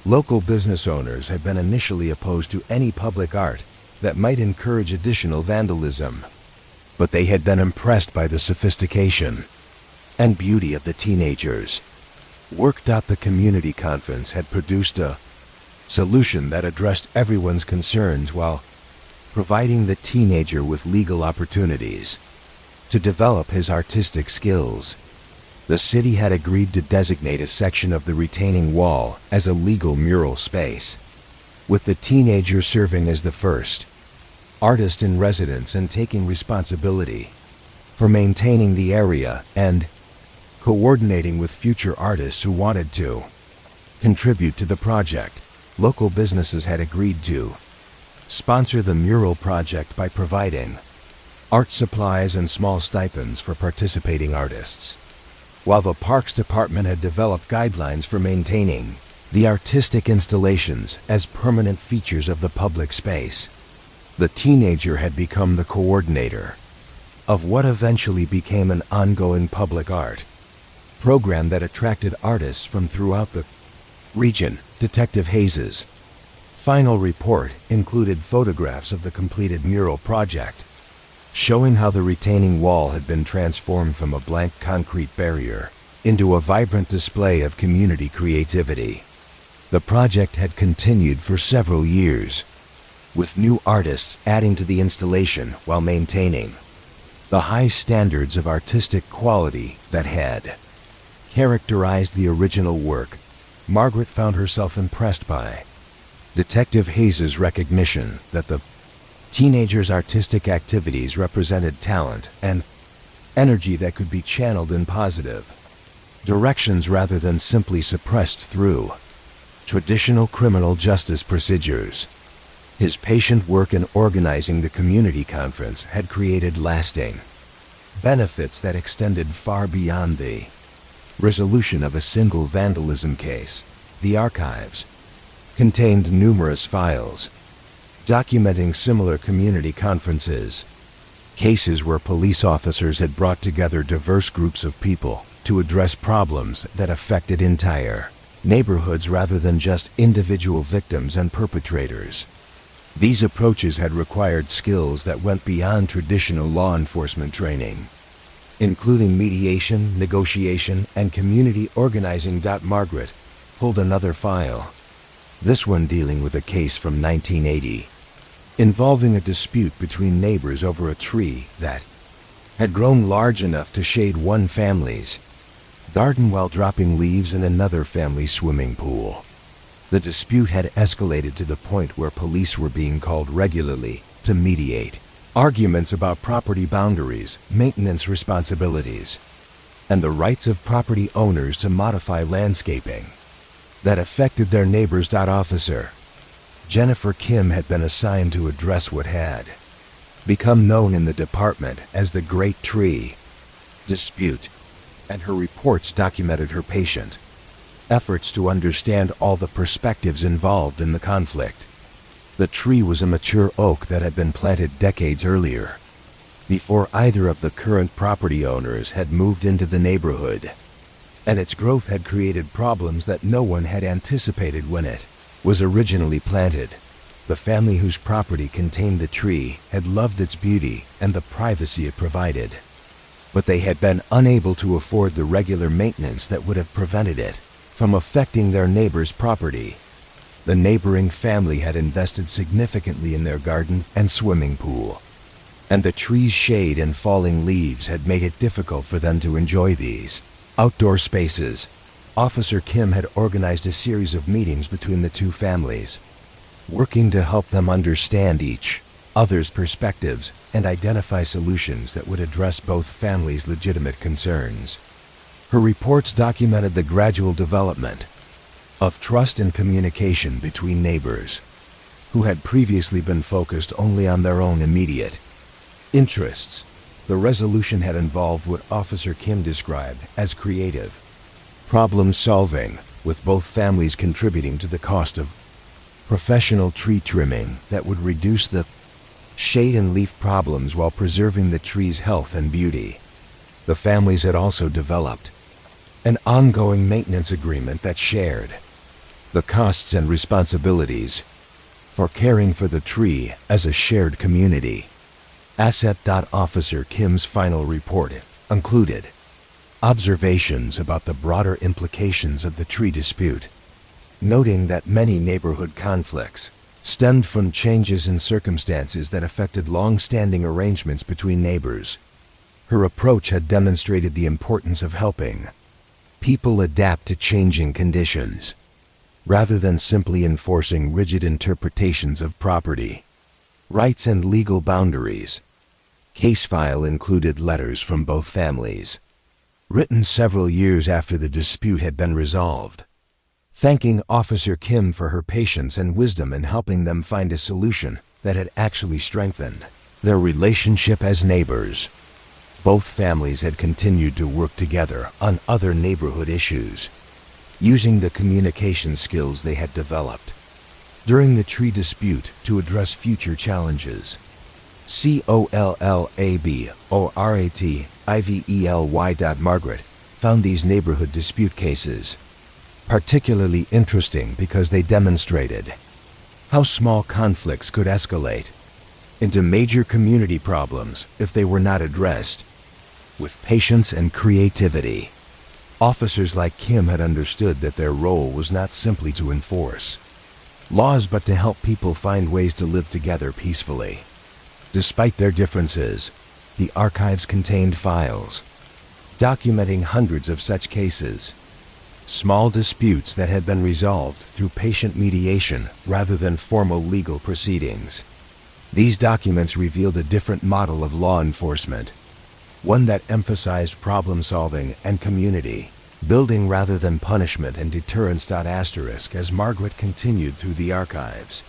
Local business owners had been initially opposed to any public art that might encourage additional vandalism, but they had been impressed by the sophistication and beauty of the teenagers' work. The community conference had produced a solution that addressed everyone's concerns while providing the teenager with legal opportunities to develop his artistic skills. The city had agreed to designate a section of the retaining wall as a legal mural space, with the teenager serving as the first artist in residence and taking responsibility for maintaining the area and coordinating with future artists who wanted to contribute to the project. Local businesses had agreed to sponsor the mural project by providing art supplies and small stipends for participating artists, while the Parks Department had developed guidelines for maintaining the artistic installations as permanent features of the public space. The teenager had become the coordinator of what eventually became an ongoing public art program that attracted artists from throughout the region. Detective Hayes's final report included photographs of the completed mural project, showing how the retaining wall had been transformed from a blank concrete barrier into a vibrant display of community creativity. The project had continued for several years, with new artists adding to the installation while maintaining the high standards of artistic quality that had characterized the original work. Margaret found herself impressed by Detective Hayes's recognition that the teenager's artistic activities represented talent and energy that could be channeled in positive directions rather than simply suppressed through traditional criminal justice procedures. His patient work in organizing the community conference had created lasting benefits that extended far beyond the resolution of a single vandalism case. The archives contained numerous files documenting similar community conferences, cases where police officers had brought together diverse groups of people to address problems that affected entire neighborhoods rather than just individual victims and perpetrators. These approaches had required skills that went beyond traditional law enforcement training, including mediation, negotiation, and community organizing. Margaret pulled another file, this one dealing with a case from 1980, involving a dispute between neighbors over a tree that had grown large enough to shade one family's garden while dropping leaves in another family's swimming pool. The dispute had escalated to the point where police were being called regularly to mediate arguments about property boundaries, maintenance responsibilities, and the rights of property owners to modify landscaping that affected their neighbors. Officer Jennifer Kim had been assigned to address what had become known in the department as the Great Tree Dispute, and her reports documented her patient efforts to understand all the perspectives involved in the conflict. The tree was a mature oak that had been planted decades earlier, before either of the current property owners had moved into the neighborhood, and its growth had created problems that no one had anticipated when it was originally planted. The family whose property contained the tree had loved its beauty and the privacy it provided, but they had been unable to afford the regular maintenance that would have prevented it from affecting their neighbor's property. The neighboring family had invested significantly in their garden and swimming pool, and the tree's shade and falling leaves had made it difficult for them to enjoy these outdoor spaces. Officer Kim had organized a series of meetings between the two families, working to help them understand each other's perspectives and identify solutions that would address both families' legitimate concerns. Her reports documented the gradual development of trust and communication between neighbors who had previously been focused only on their own immediate interests. The resolution had involved what Officer Kim described as creative problem solving, with both families contributing to the cost of professional tree trimming that would reduce the shade and leaf problems while preserving the tree's health and beauty. The families had also developed an ongoing maintenance agreement that shared the costs and responsibilities for caring for the tree as a shared community asset. Officer Kim's final report included observations about the broader implications of the tree dispute, noting that many neighborhood conflicts stemmed from changes in circumstances that affected long-standing arrangements between neighbors. Her approach had demonstrated the importance of helping people adapt to changing conditions, rather than simply enforcing rigid interpretations of property rights and legal boundaries. Case file included letters from both families, written several years after the dispute had been resolved, thanking Officer Kim for her patience and wisdom in helping them find a solution that had actually strengthened their relationship as neighbors. Both families had continued to work together on other neighborhood issues, using the communication skills they had developed during the tree dispute to address future challenges. Margaret found these neighborhood dispute cases particularly interesting because they demonstrated how small conflicts could escalate into major community problems if they were not addressed with patience and creativity. Officers like Kim had understood that their role was not simply to enforce laws but to help people find ways to live together peacefully. Despite their differences, the archives contained files documenting hundreds of such cases, small disputes that had been resolved through patient mediation rather than formal legal proceedings. These documents revealed a different model of law enforcement, one that emphasized problem-solving and community building rather than punishment and deterrence. As Margaret continued through the archives,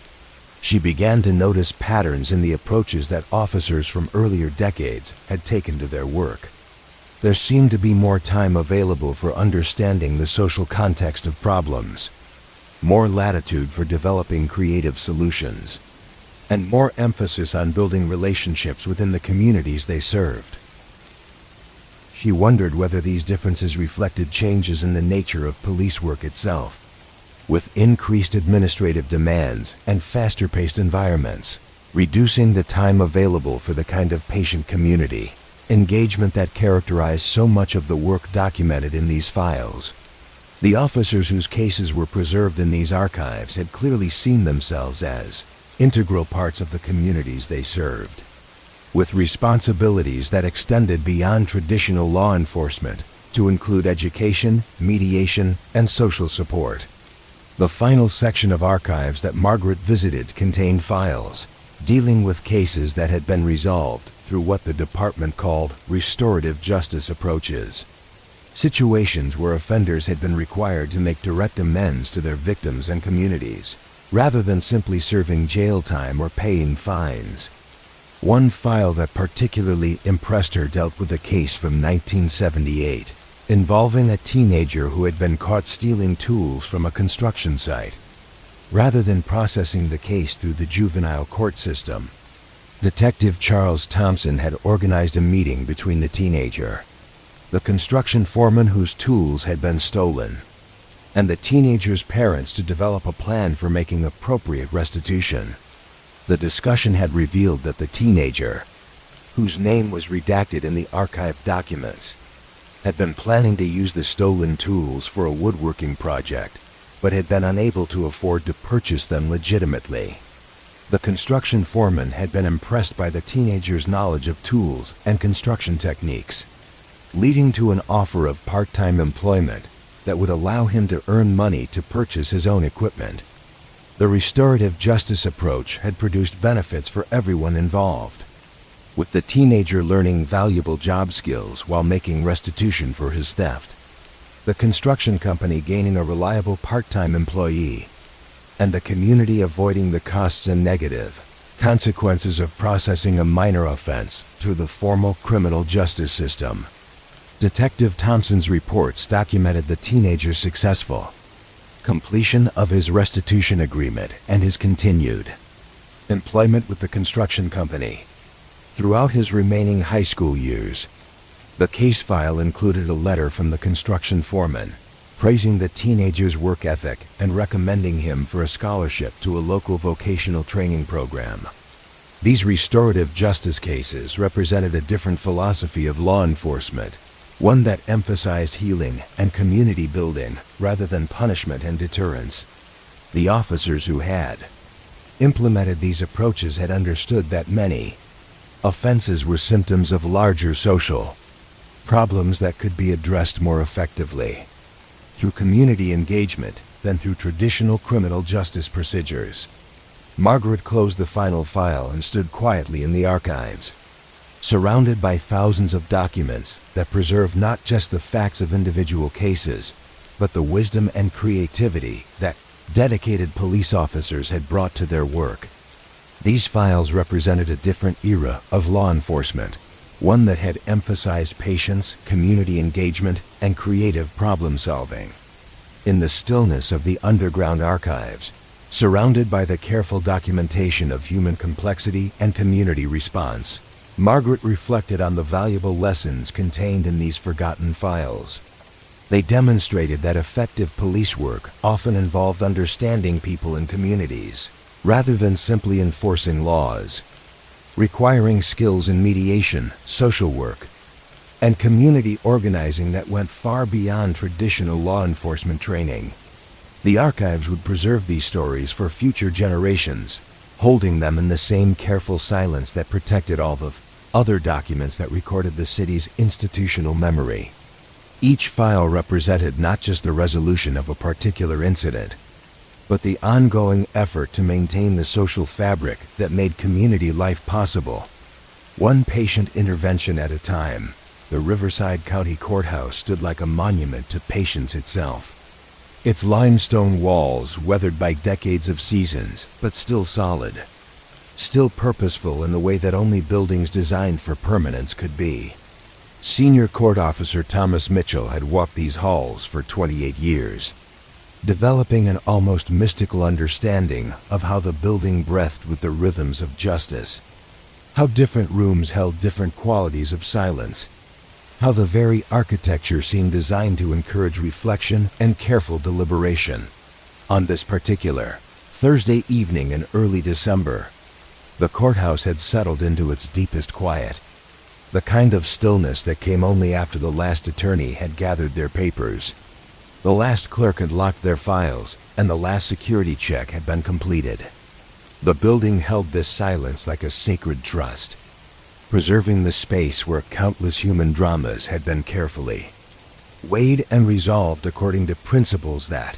she began to notice patterns in the approaches that officers from earlier decades had taken to their work. There seemed to be more time available for understanding the social context of problems, more latitude for developing creative solutions, and more emphasis on building relationships within the communities they served. She wondered whether these differences reflected changes in the nature of police work itself. With increased administrative demands and faster-paced environments, reducing the time available for the kind of patient community engagement that characterized so much of the work documented in these files. The officers whose cases were preserved in these archives had clearly seen themselves as integral parts of the communities they served, with responsibilities that extended beyond traditional law enforcement to include education, mediation, and social support. The final section of archives that Margaret visited contained files dealing with cases that had been resolved through what the department called restorative justice approaches, situations where offenders had been required to make direct amends to their victims and communities, rather than simply serving jail time or paying fines. One file that particularly impressed her dealt with a case from 1978 involving a teenager who had been caught stealing tools from a construction site. Rather than processing the case through the juvenile court system, Detective Charles Thompson had organized a meeting between the teenager, the construction foreman whose tools had been stolen, and the teenager's parents to develop a plan for making appropriate restitution. The discussion had revealed that the teenager, whose name was redacted in the archived documents, had been planning to use the stolen tools for a woodworking project, but had been unable to afford to purchase them legitimately. The construction foreman had been impressed by the teenager's knowledge of tools and construction techniques, leading to an offer of part-time employment that would allow him to earn money to purchase his own equipment. The restorative justice approach had produced benefits for everyone involved, with the teenager learning valuable job skills while making restitution for his theft, the construction company gaining a reliable part-time employee, and the community avoiding the costs and negative consequences of processing a minor offense through the formal criminal justice system. Detective Thompson's reports documented the teenager's successful completion of his restitution agreement and his continued employment with the construction company throughout his remaining high school years. The case file included a letter from the construction foreman praising the teenager's work ethic and recommending him for a scholarship to a local vocational training program. These restorative justice cases represented a different philosophy of law enforcement, one that emphasized healing and community building rather than punishment and deterrence. The officers who had implemented these approaches had understood that many offenses were symptoms of larger social problems that could be addressed more effectively through community engagement than through traditional criminal justice procedures. Margaret closed the final file and stood quietly in the archives, surrounded by thousands of documents that preserve not just the facts of individual cases, but the wisdom and creativity that dedicated police officers had brought to their work. These files represented a different era of law enforcement, one that had emphasized patience, community engagement, and creative problem-solving. In the stillness of the underground archives, surrounded by the careful documentation of human complexity and community response, Margaret reflected on the valuable lessons contained in these forgotten files. They demonstrated that effective police work often involved understanding people and communities, rather than simply enforcing laws, requiring skills in mediation, social work, and community organizing that went far beyond traditional law enforcement training. The archives would preserve these stories for future generations, holding them in the same careful silence that protected all the other documents that recorded the city's institutional memory. Each file represented not just the resolution of a particular incident, but the ongoing effort to maintain the social fabric that made community life possible. One patient intervention at a time, the Riverside County Courthouse stood like a monument to patience itself. Its limestone walls weathered by decades of seasons, but still solid. Still purposeful in the way that only buildings designed for permanence could be. Senior Court Officer Thomas Mitchell had walked these halls for 28 years, developing an almost mystical understanding of how the building breathed with the rhythms of justice, how different rooms held different qualities of silence, how the very architecture seemed designed to encourage reflection and careful deliberation. On this particular Thursday evening in early December, the courthouse had settled into its deepest quiet, the kind of stillness that came only after the last attorney had gathered their papers, the last clerk had locked their files, and the last security check had been completed. The building held this silence like a sacred trust, preserving the space where countless human dramas had been carefully weighed and resolved according to principles that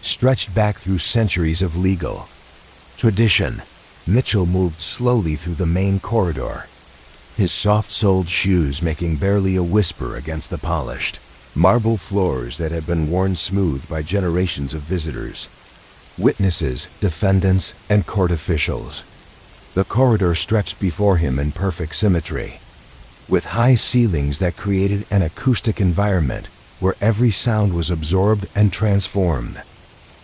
stretched back through centuries of legal tradition. Mitchell moved slowly through the main corridor, his soft-soled shoes making barely a whisper against the polished marble floors that had been worn smooth by generations of visitors, witnesses, defendants, and court officials. The corridor stretched before him in perfect symmetry, with high ceilings that created an acoustic environment where every sound was absorbed and transformed,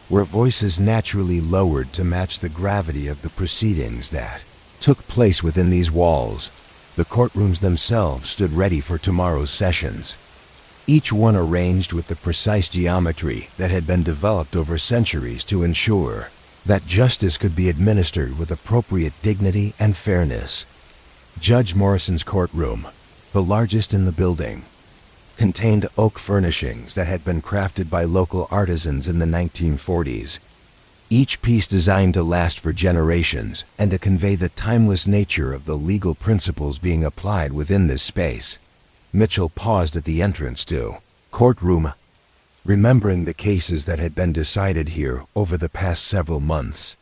where voices naturally lowered to match the gravity of the proceedings that took place within these walls. The courtrooms themselves stood ready for tomorrow's sessions, each one arranged with the precise geometry that had been developed over centuries to ensure that justice could be administered with appropriate dignity and fairness. Judge Morrison's courtroom, the largest in the building, contained oak furnishings that had been crafted by local artisans in the 1940s, each piece designed to last for generations and to convey the timeless nature of the legal principles being applied within this space. Mitchell paused at the entrance to courtroom, remembering the cases that had been decided here over the past several months.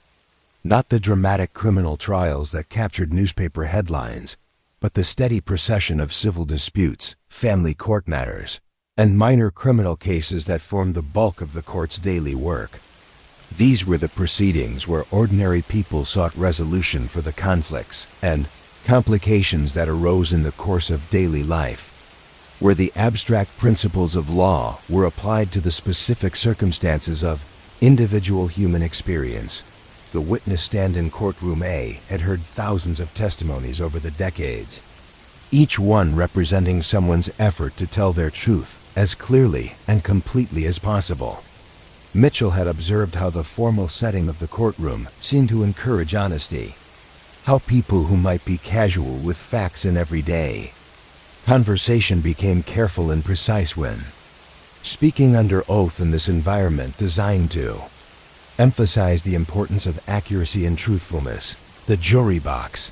Not the dramatic criminal trials that captured newspaper headlines, but the steady procession of civil disputes, family court matters, and minor criminal cases that formed the bulk of the court's daily work. These were the proceedings where ordinary people sought resolution for the conflicts and complications that arose in the course of daily life, where the abstract principles of law were applied to the specific circumstances of individual human experience. The witness stand in courtroom A had heard thousands of testimonies over the decades, each one representing someone's effort to tell their truth as clearly and completely as possible. Mitchell had observed how the formal setting of the courtroom seemed to encourage honesty, how people who might be casual with facts in everyday conversation became careful and precise when speaking under oath in this environment designed to emphasized the importance of accuracy and truthfulness. The jury box,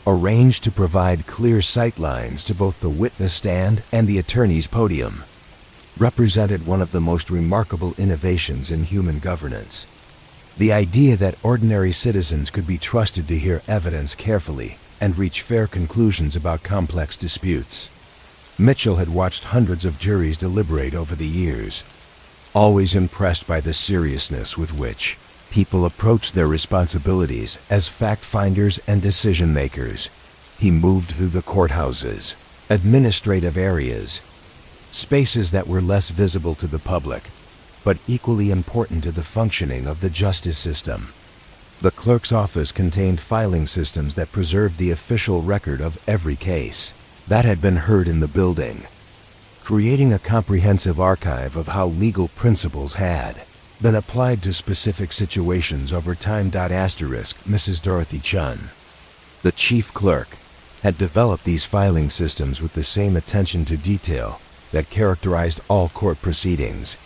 arranged to provide clear sight lines to both the witness stand and the attorney's podium, represented one of the most remarkable innovations in human governance. The idea that ordinary citizens could be trusted to hear evidence carefully and reach fair conclusions about complex disputes. Mitchell had watched hundreds of juries deliberate over the years, always impressed by the seriousness with which people approached their responsibilities as fact-finders and decision-makers. He moved through the courthouses, administrative areas, spaces that were less visible to the public, but equally important to the functioning of the justice system. The clerk's office contained filing systems that preserved the official record of every case that had been heard in the building, creating a comprehensive archive of how legal principles had been applied to specific situations over time. Mrs. Dorothy Chun, the chief clerk, had developed these filing systems with the same attention to detail that characterized all court proceedings,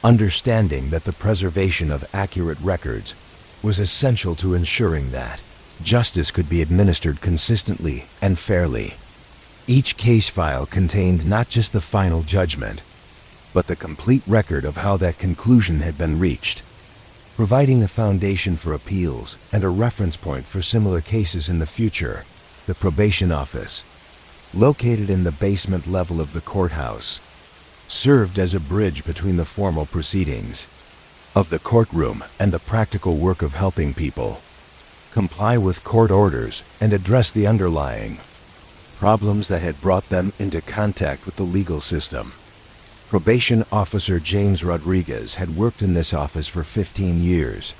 understanding that the preservation of accurate records was essential to ensuring that justice could be administered consistently and fairly. Each case file contained not just the final judgment, but the complete record of how that conclusion had been reached, providing a foundation for appeals and a reference point for similar cases in the future. The probation office, located in the basement level of the courthouse, served as a bridge between the formal proceedings of the courtroom and the practical work of helping people comply with court orders and address the underlying problems that had brought them into contact with the legal system. Probation Officer James Rodriguez had worked in this office for 15 years,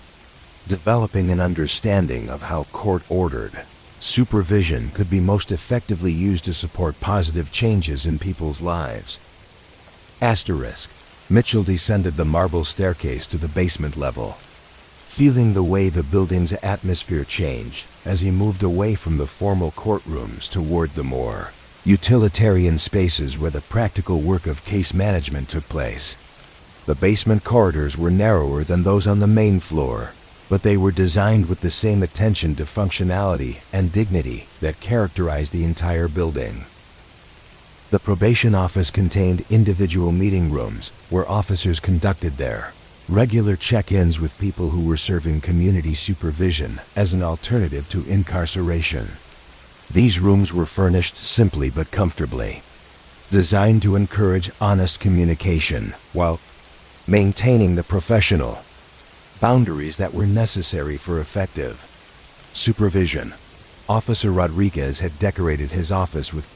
developing an understanding of how court-ordered supervision could be most effectively used to support positive changes in people's lives. Mitchell descended the marble staircase to the basement level, feeling the way the building's atmosphere changed as he moved away from the formal courtrooms toward the more utilitarian spaces where the practical work of case management took place. The basement corridors were narrower than those on the main floor, but they were designed with the same attention to functionality and dignity that characterized the entire building. The probation office contained individual meeting rooms where officers conducted their regular check-ins with people who were serving community supervision as an alternative to incarceration. These rooms were furnished simply but comfortably, designed to encourage honest communication while maintaining the professional boundaries that were necessary for effective supervision. Officer Rodriguez had decorated his office with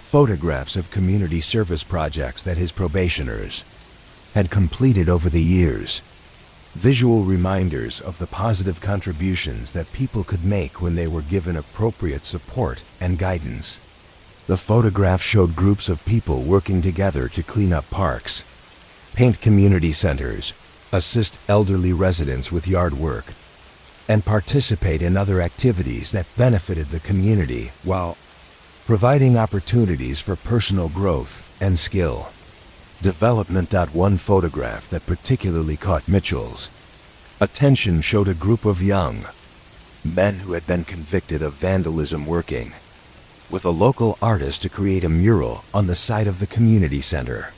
photographs of community service projects that his probationers had completed over the years, visual reminders of the positive contributions that people could make when they were given appropriate support and guidance. The photographs showed groups of people working together to clean up parks, paint community centers, assist elderly residents with yard work, and participate in other activities that benefited the community while providing opportunities for personal growth and skill development. One photograph that particularly caught Mitchell's attention showed a group of young men who had been convicted of vandalism working with a local artist to create a mural on the side of the community center.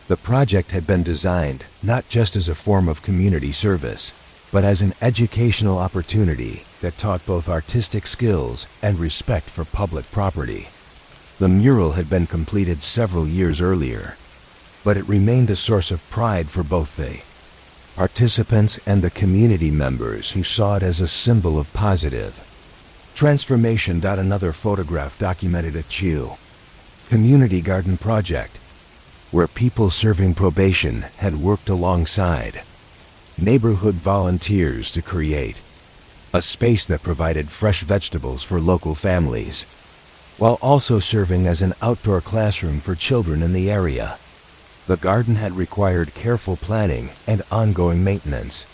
The project had been designed not just as a form of community service, but as an educational opportunity that taught both artistic skills and respect for public property. The mural had been completed several years earlier, but it remained a source of pride for both the participants and the community members who saw it as a symbol of positive transformation. Another photograph documented a community garden project where people serving probation had worked alongside neighborhood volunteers to create a space that provided fresh vegetables for local families, while also serving as an outdoor classroom for children in the area. The garden had required careful planning and ongoing maintenance,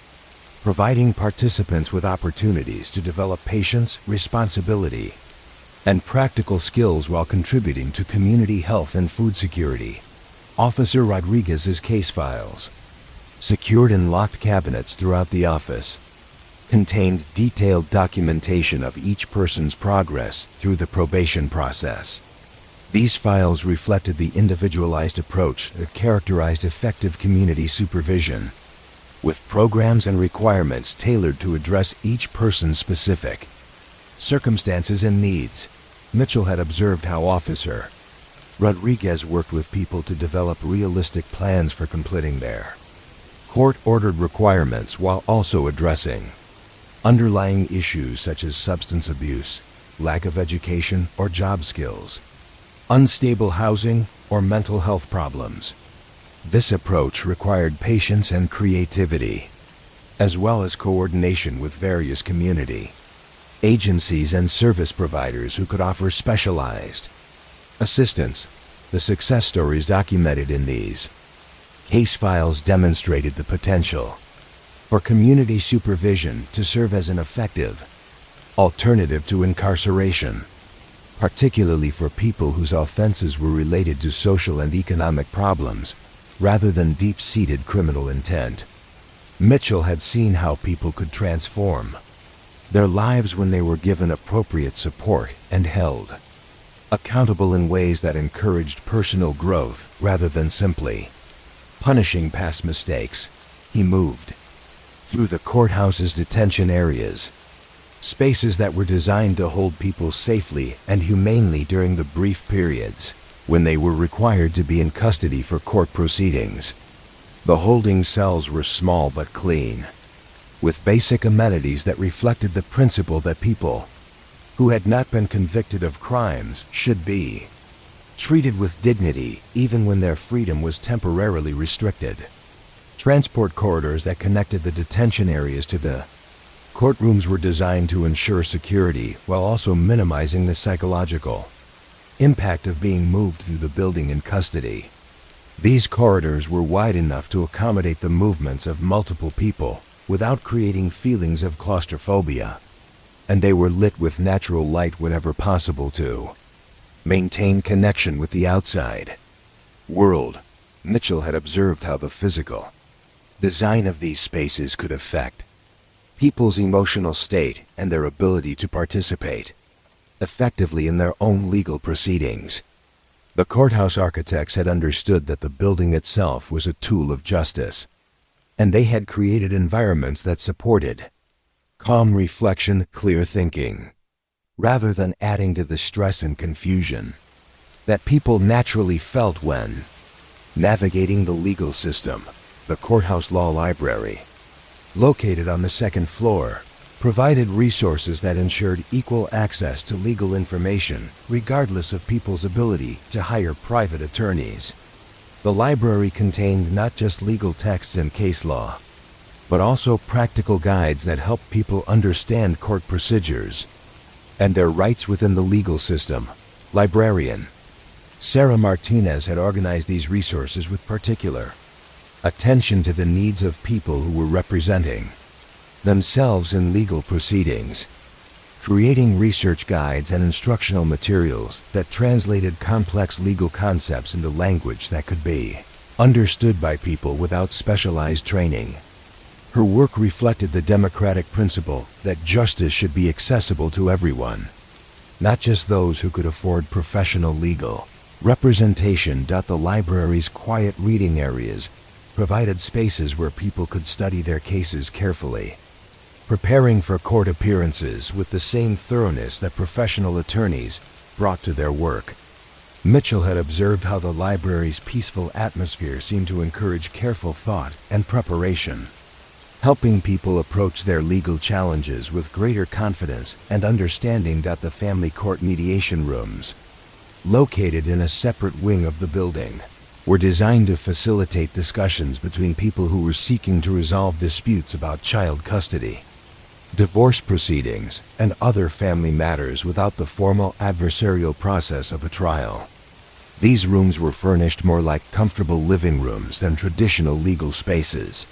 providing participants with opportunities to develop patience, responsibility, and practical skills while contributing to community health and food security. Officer Rodriguez's case files secured in locked cabinets throughout the office, contained detailed documentation of each person's progress through the probation process. These files reflected the individualized approach that characterized effective community supervision, with programs and requirements tailored to address each person's specific circumstances and needs. Mitchell had observed how Officer Rodriguez worked with people to develop realistic plans for completing their court-ordered requirements while also addressing underlying issues such as substance abuse, lack of education or job skills, unstable housing, or mental health problems. This approach required patience and creativity, as well as coordination with various community agencies and service providers who could offer specialized assistance. The success stories documented in these case files demonstrated the potential for community supervision to serve as an effective alternative to incarceration, particularly for people whose offenses were related to social and economic problems rather than deep-seated criminal intent. Mitchell had seen how people could transform their lives when they were given appropriate support and held accountable in ways that encouraged personal growth rather than simply punishing past mistakes. He moved through the courthouse's detention areas, spaces that were designed to hold people safely and humanely during the brief periods when they were required to be in custody for court proceedings. The holding cells were small but clean, with basic amenities that reflected the principle that people who had not been convicted of crimes should be treated with dignity even when their freedom was temporarily restricted. Transport corridors that connected the detention areas to the courtrooms were designed to ensure security while also minimizing the psychological impact of being moved through the building in custody. These corridors were wide enough to accommodate the movements of multiple people without creating feelings of claustrophobia, and they were lit with natural light whenever possible to maintain connection with the outside world. Mitchell had observed how the physical design of these spaces could affect people's emotional state and their ability to participate effectively in their own legal proceedings. The courthouse architects had understood that the building itself was a tool of justice, and they had created environments that supported calm reflection, clear thinking, rather than adding to the stress and confusion that people naturally felt when navigating the legal system. The courthouse law library, located on the second floor, provided resources that ensured equal access to legal information regardless of people's ability to hire private attorneys. The library contained not just legal texts and case law, but also practical guides that helped people understand court procedures and their rights within the legal system. Librarian Sarah Martinez had organized these resources with particular attention to the needs of people who were representing themselves in legal proceedings, creating research guides and instructional materials that translated complex legal concepts into language that could be understood by people without specialized training. Her work reflected the democratic principle that justice should be accessible to everyone, not just those who could afford professional legal representation. The library's quiet reading areas provided spaces where people could study their cases carefully, preparing for court appearances with the same thoroughness that professional attorneys brought to their work. Mitchell had observed how the library's peaceful atmosphere seemed to encourage careful thought and preparation, helping people approach their legal challenges with greater confidence and understanding. The family court mediation rooms, located in a separate wing of the building, were designed to facilitate discussions between people who were seeking to resolve disputes about child custody, divorce proceedings, and other family matters without the formal adversarial process of a trial. These rooms were furnished more like comfortable living rooms than traditional legal spaces,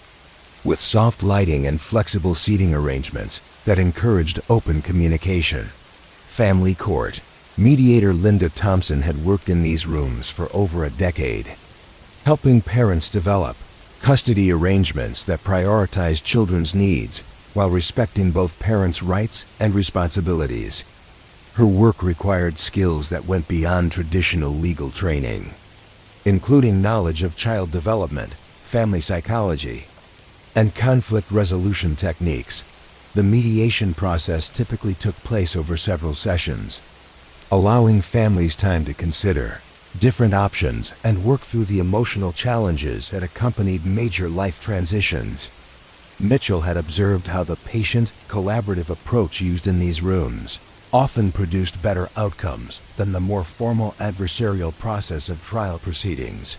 with soft lighting and flexible seating arrangements that encouraged open communication. Family court mediator Linda Thompson had worked in these rooms for over a decade, helping parents develop custody arrangements that prioritize children's needs while respecting both parents' rights and responsibilities. Her work required skills that went beyond traditional legal training, including knowledge of child development, family psychology, and conflict resolution techniques. The mediation process typically took place over several sessions, allowing families time to consider different options and work through the emotional challenges that accompanied major life transitions. Mitchell had observed how the patient, collaborative approach used in these rooms often produced better outcomes than the more formal adversarial process of trial proceedings,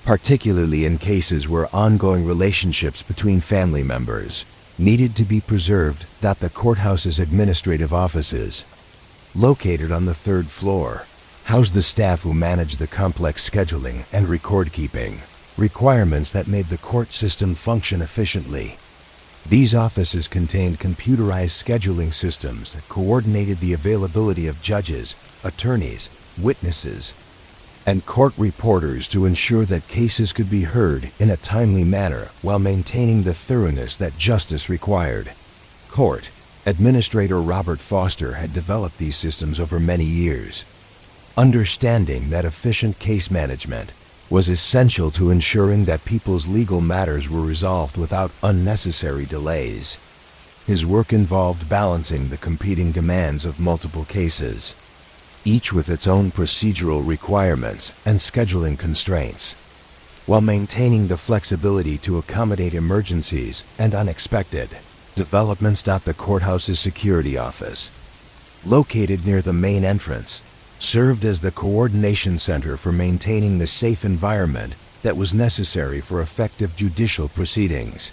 particularly in cases where ongoing relationships between family members needed to be preserved. The courthouse's administrative offices, located on the third floor, housed the staff who managed the complex scheduling and record-keeping requirements that made the court system function efficiently. These offices contained computerized scheduling systems that coordinated the availability of judges, attorneys, witnesses, and court reporters to ensure that cases could be heard in a timely manner while maintaining the thoroughness that justice required. Court Administrator Robert Foster had developed these systems over many years, understanding that efficient case management was essential to ensuring that people's legal matters were resolved without unnecessary delays. His work involved balancing the competing demands of multiple cases, each with its own procedural requirements and scheduling constraints, while maintaining the flexibility to accommodate emergencies and unexpected developments. The courthouse's security office, located near the main entrance, served as the coordination center for maintaining the safe environment that was necessary for effective judicial proceedings.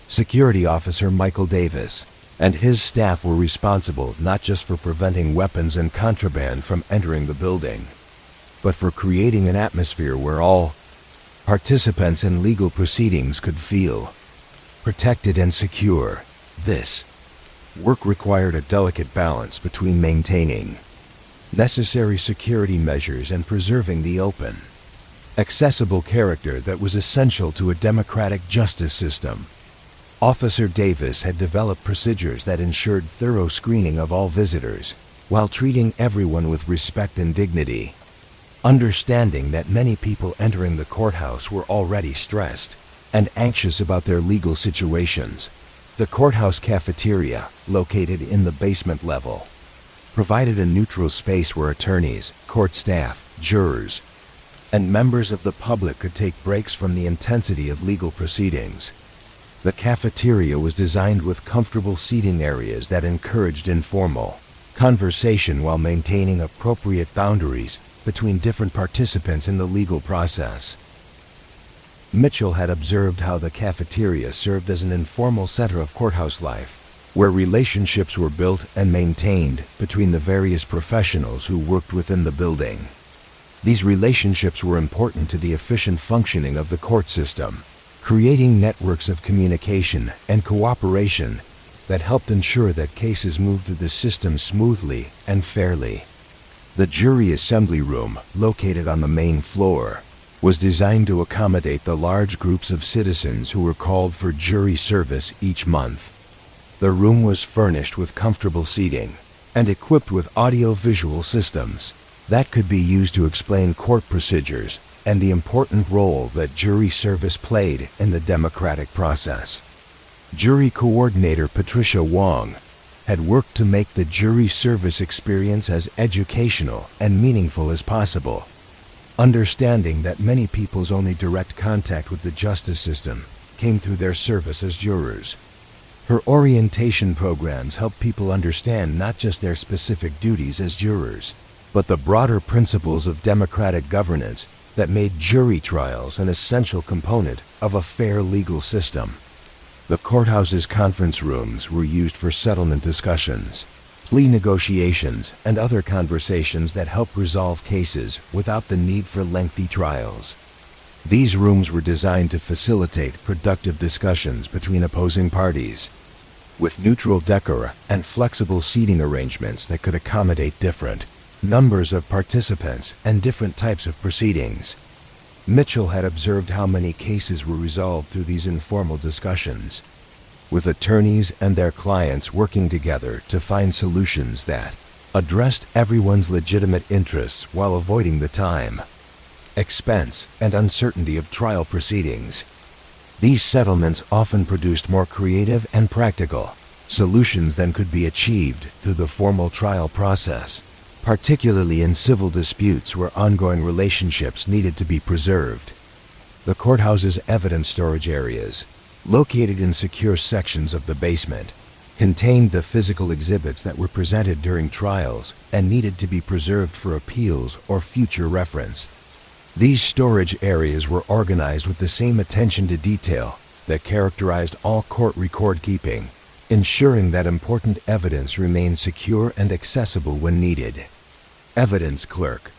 Security Officer Michael Davis and his staff were responsible not just for preventing weapons and contraband from entering the building, but for creating an atmosphere where all participants in legal proceedings could feel protected and secure. This work required a delicate balance between maintaining necessary security measures and preserving the open, accessible character that was essential to a democratic justice system. Officer Davis had developed procedures that ensured thorough screening of all visitors, while treating everyone with respect and dignity. Understanding that many people entering the courthouse were already stressed and anxious about their legal situations, the courthouse cafeteria, located in the basement level, provided a neutral space where attorneys, court staff, jurors, and members of the public could take breaks from the intensity of legal proceedings. The cafeteria was designed with comfortable seating areas that encouraged informal conversation while maintaining appropriate boundaries between different participants in the legal process. Mitchell had observed how the cafeteria served as an informal center of courthouse life, where relationships were built and maintained between the various professionals who worked within the building. These relationships were important to the efficient functioning of the court system, creating networks of communication and cooperation that helped ensure that cases moved through the system smoothly and fairly. The jury assembly room, located on the main floor, was designed to accommodate the large groups of citizens who were called for jury service each month. The room was furnished with comfortable seating and equipped with audio-visual systems that could be used to explain court procedures and the important role that jury service played in the democratic process. Jury coordinator Patricia Wong had worked to make the jury service experience as educational and meaningful as possible, understanding that many people's only direct contact with the justice system came through their service as jurors. Her orientation programs helped people understand not just their specific duties as jurors, but the broader principles of democratic governance that made jury trials an essential component of a fair legal system. The courthouse's conference rooms were used for settlement discussions, plea negotiations, and other conversations that helped resolve cases without the need for lengthy trials. These rooms were designed to facilitate productive discussions between opposing parties, with neutral decor and flexible seating arrangements that could accommodate different numbers of participants and different types of proceedings. Mitchell had observed how many cases were resolved through these informal discussions, with attorneys and their clients working together to find solutions that addressed everyone's legitimate interests while avoiding the time, expense, and uncertainty of trial proceedings. These settlements often produced more creative and practical solutions than could be achieved through the formal trial process, particularly in civil disputes where ongoing relationships needed to be preserved. The courthouse's evidence storage areas, located in secure sections of the basement, contained the physical exhibits that were presented during trials and needed to be preserved for appeals or future reference. These storage areas were organized with the same attention to detail that characterized all court record keeping, ensuring that important evidence remained secure and accessible when needed. Evidence clerk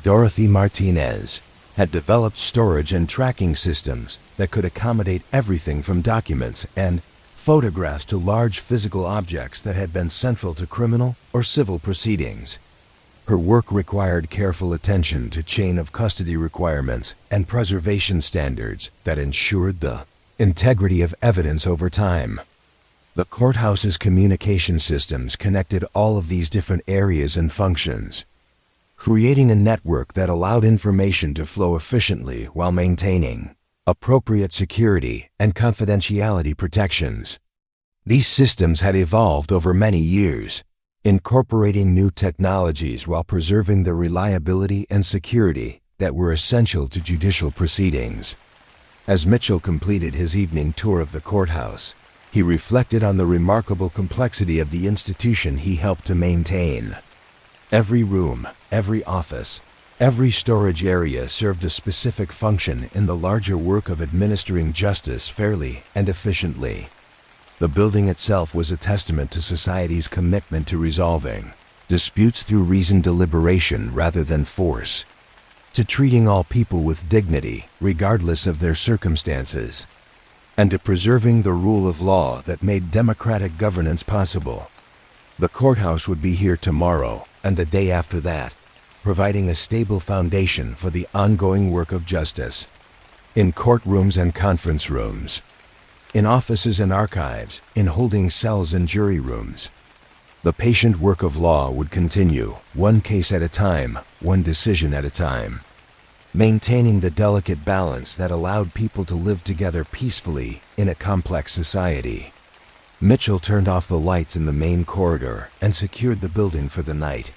Dorothy Martinez had developed storage and tracking systems that could accommodate everything from documents and photographs to large physical objects that had been central to criminal or civil proceedings. Her work required careful attention to chain of custody requirements and preservation standards that ensured the integrity of evidence over time. The courthouse's communication systems connected all of these different areas and functions, creating a network that allowed information to flow efficiently while maintaining appropriate security and confidentiality protections. These systems had evolved over many years, incorporating new technologies while preserving the reliability and security that were essential to judicial proceedings. As Mitchell completed his evening tour of the courthouse, he reflected on the remarkable complexity of the institution he helped to maintain. Every room, every office, every storage area served a specific function in the larger work of administering justice fairly and efficiently. The building itself was a testament to society's commitment to resolving disputes through reasoned deliberation rather than force, to treating all people with dignity regardless of their circumstances, and to preserving the rule of law that made democratic governance possible. The courthouse would be here tomorrow and the day after that, providing a stable foundation for the ongoing work of justice. In courtrooms and conference rooms, in offices and archives, in holding cells and jury rooms, the patient work of law would continue, one case at a time, one decision at a time, maintaining the delicate balance that allowed people to live together peacefully in a complex society. Mitchell turned off the lights in the main corridor and secured the building for the night,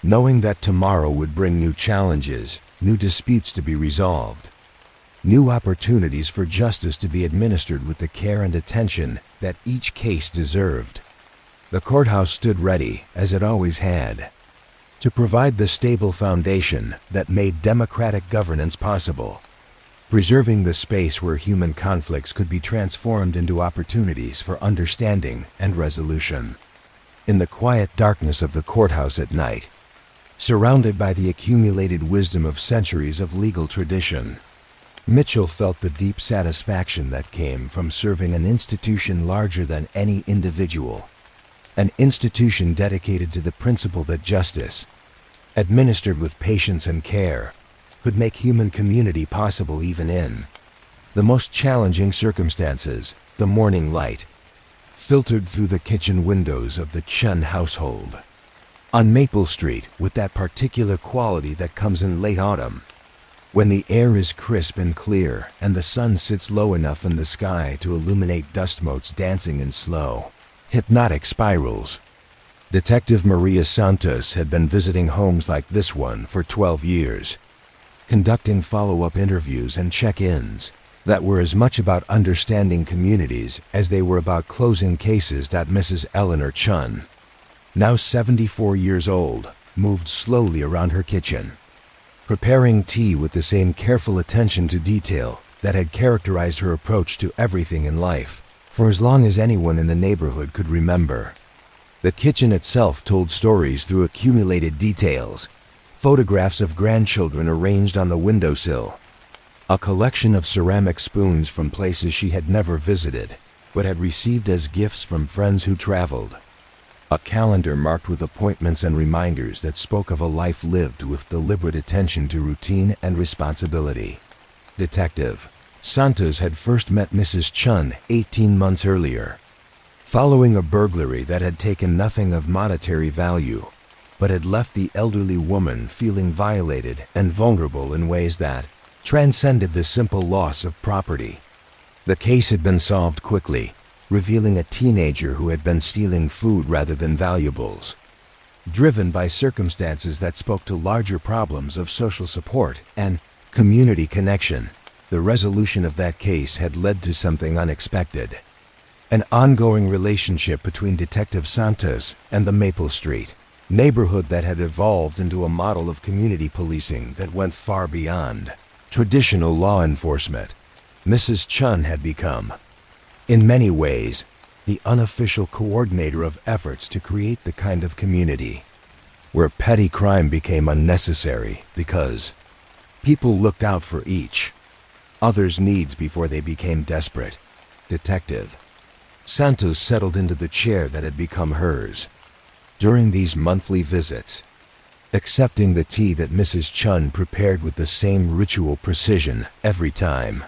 knowing that tomorrow would bring new challenges, new disputes to be resolved, new opportunities for justice to be administered with the care and attention that each case deserved. The courthouse stood ready, as it always had, to provide the stable foundation that made democratic governance possible, preserving the space where human conflicts could be transformed into opportunities for understanding and resolution. In the quiet darkness of the courthouse at night, surrounded by the accumulated wisdom of centuries of legal tradition, Mitchell felt the deep satisfaction that came from serving an institution larger than any individual, an institution dedicated to the principle that justice, administered with patience and care, could make human community possible even in the most challenging circumstances. The morning light filtered through the kitchen windows of the Chun household on Maple Street with that particular quality that comes in late autumn, when the air is crisp and clear and the sun sits low enough in the sky to illuminate dust motes dancing in slow, hypnotic spirals. Detective Maria Santos had been visiting homes like this one for 12 years, conducting follow-up interviews and check-ins that were as much about understanding communities as they were about closing cases. Mrs. Eleanor Chun, now 74 years old, moved slowly around her kitchen, preparing tea with the same careful attention to detail that had characterized her approach to everything in life for as long as anyone in the neighborhood could remember. The kitchen itself told stories through accumulated details, photographs of grandchildren arranged on the windowsill, a collection of ceramic spoons from places she had never visited but had received as gifts from friends who traveled, A calendar marked with appointments and reminders that spoke of a life lived with deliberate attention to routine and responsibility. Detective Santos had first met Mrs. Chun 18 months earlier, following a burglary that had taken nothing of monetary value, but had left the elderly woman feeling violated and vulnerable in ways that transcended the simple loss of property. The case had been solved quickly, revealing a teenager who had been stealing food rather than valuables. Driven by circumstances that spoke to larger problems of social support and community connection, the resolution of that case had led to something unexpected. An ongoing relationship between Detective Santos and the Maple Street neighborhood that had evolved into a model of community policing that went far beyond traditional law enforcement. Mrs. Chun had become, in many ways, the unofficial coordinator of efforts to create the kind of community where petty crime became unnecessary because people looked out for each other's needs before they became desperate. Detective Santos settled into the chair that had become hers during these monthly visits, accepting the tea that Mrs. Chun prepared with the same ritual precision every time.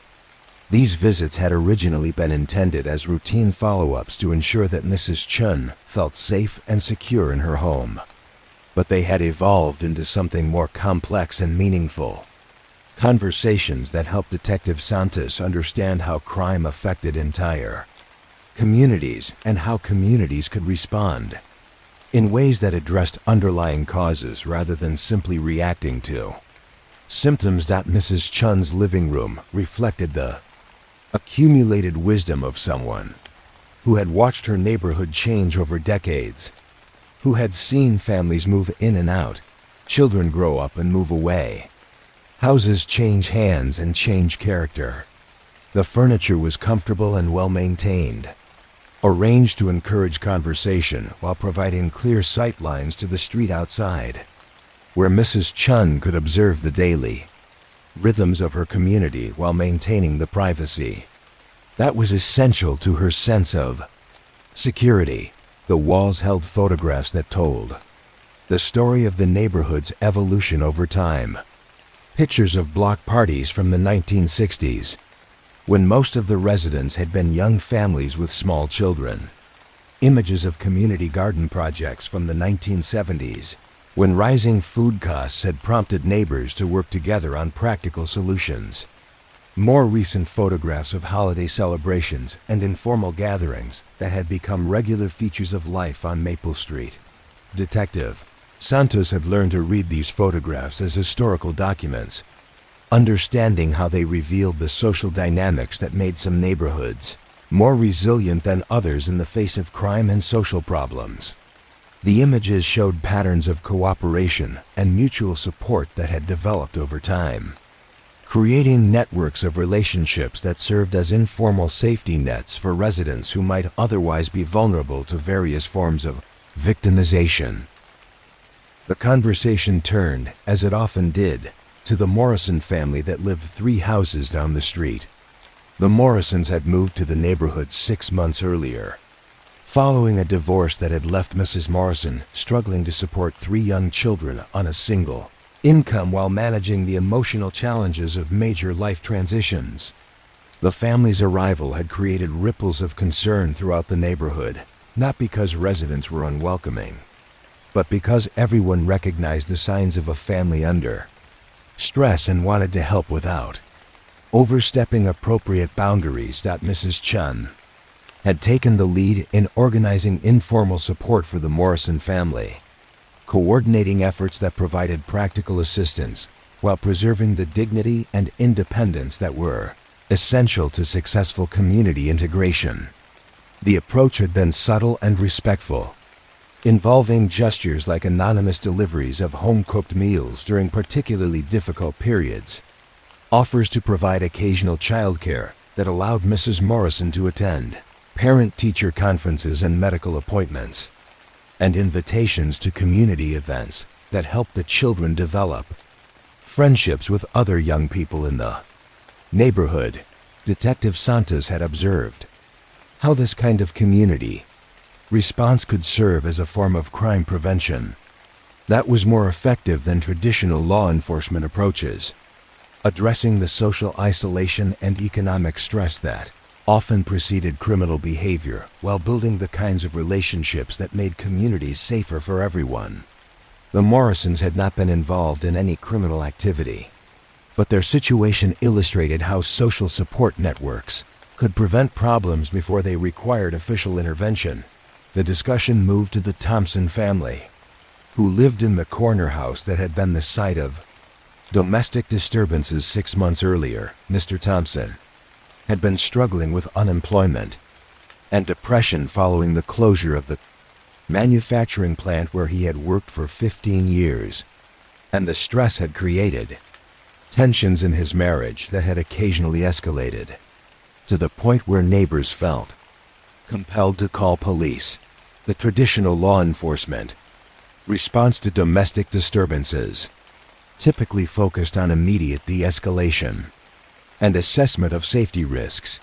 These visits had originally been intended as routine follow-ups to ensure that Mrs. Chun felt safe and secure in her home, but they had evolved into something more complex and meaningful. Conversations that helped Detective Santos understand how crime affected entire communities and how communities could respond in ways that addressed underlying causes rather than simply reacting to symptoms. Mrs. Chun's living room reflected the accumulated wisdom of someone who had watched her neighborhood change over decades, who had seen families move in and out, children grow up and move away, houses change hands and change character. The furniture was comfortable and well-maintained, arranged to encourage conversation while providing clear sight lines to the street outside, where Mrs. Chun could observe the daily rhythms of her community while maintaining the privacy that was essential to her sense of security. The walls held photographs that told the story of the neighborhood's evolution over time. Pictures of block parties from the 1960s, when most of the residents had been young families with small children. Images of community garden projects from the 1970s, when rising food costs had prompted neighbors to work together on practical solutions. More recent photographs of holiday celebrations and informal gatherings that had become regular features of life on Maple Street. Detective Santos had learned to read these photographs as historical documents, understanding how they revealed the social dynamics that made some neighborhoods more resilient than others in the face of crime and social problems. The images showed patterns of cooperation and mutual support that had developed over time, creating networks of relationships that served as informal safety nets for residents who might otherwise be vulnerable to various forms of victimization. The conversation turned, as it often did, to the Morrison family that lived 3 houses down the street. The Morrisons had moved to the neighborhood 6 months earlier, following a divorce that had left Mrs. Morrison struggling to support 3 young children on a single income while managing the emotional challenges of major life transitions. The family's arrival had created ripples of concern throughout the neighborhood, not because residents were unwelcoming, but because everyone recognized the signs of a family under stress and wanted to help without overstepping appropriate boundaries. Mrs. Chun had taken the lead in organizing informal support for the Morrison family, coordinating efforts that provided practical assistance while preserving the dignity and independence that were essential to successful community integration. The approach had been subtle and respectful, involving gestures like anonymous deliveries of home-cooked meals during particularly difficult periods, offers to provide occasional childcare that allowed Mrs. Morrison to attend parent-teacher conferences and medical appointments, and invitations to community events that helped the children develop friendships with other young people in the neighborhood. Detective Santos had observed how this kind of community response could serve as a form of crime prevention that was more effective than traditional law enforcement approaches, addressing the social isolation and economic stress that often preceded criminal behavior while building the kinds of relationships that made communities safer for everyone. The Morrisons had not been involved in any criminal activity, but their situation illustrated how social support networks could prevent problems before they required official intervention. The discussion moved to the Thompson family, who lived in the corner house that had been the site of domestic disturbances 6 months earlier. Mr. Thompson had been struggling with unemployment and depression following the closure of the manufacturing plant where he had worked for 15 years, and the stress had created tensions in his marriage that had occasionally escalated to the point where neighbors felt compelled to call police. The traditional law enforcement response to domestic disturbances typically focused on immediate de-escalation and assessment of safety risks,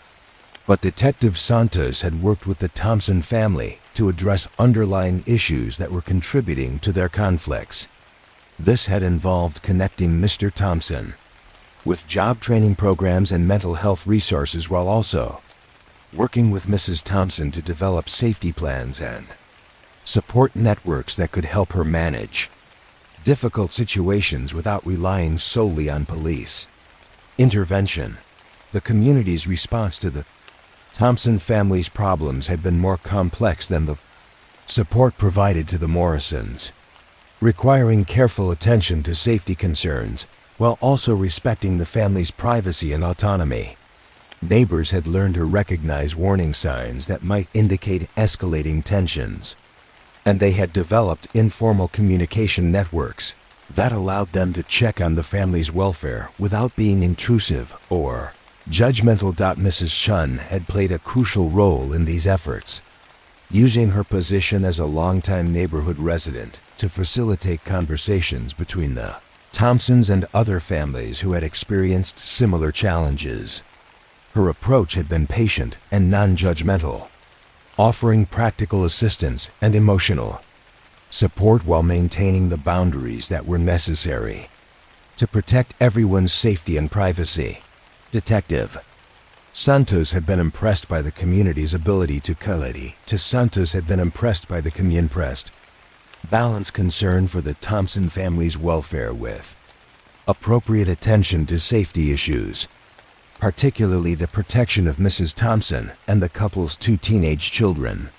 but Detective Santos had worked with the Thompson family to address underlying issues that were contributing to their conflicts. This had involved connecting Mr. Thompson with job training programs and mental health resources while also working with Mrs. Thompson to develop safety plans and support networks that could help her manage difficult situations without relying solely on police intervention. The community's response to the Thompson family's problems had been more complex than the support provided to the Morrisons, requiring careful attention to safety concerns while also respecting the family's privacy and autonomy. Neighbors had learned to recognize warning signs that might indicate escalating tensions, and they had developed informal communication networks that allowed them to check on the family's welfare without being intrusive or judgmental. Mrs. Chun had played a crucial role in these efforts, using her position as a longtime neighborhood resident to facilitate conversations between the Thompsons and other families who had experienced similar challenges. Her approach had been patient and non-judgmental, offering practical assistance and emotional support while maintaining the boundaries that were necessary to protect everyone's safety and privacy. Detective Santos had been impressed by the community's ability Santos had been impressed by the community balance concern for the Thompson family's welfare with appropriate attention to safety issues, particularly the protection of Mrs. Thompson and the couple's 2 teenage children.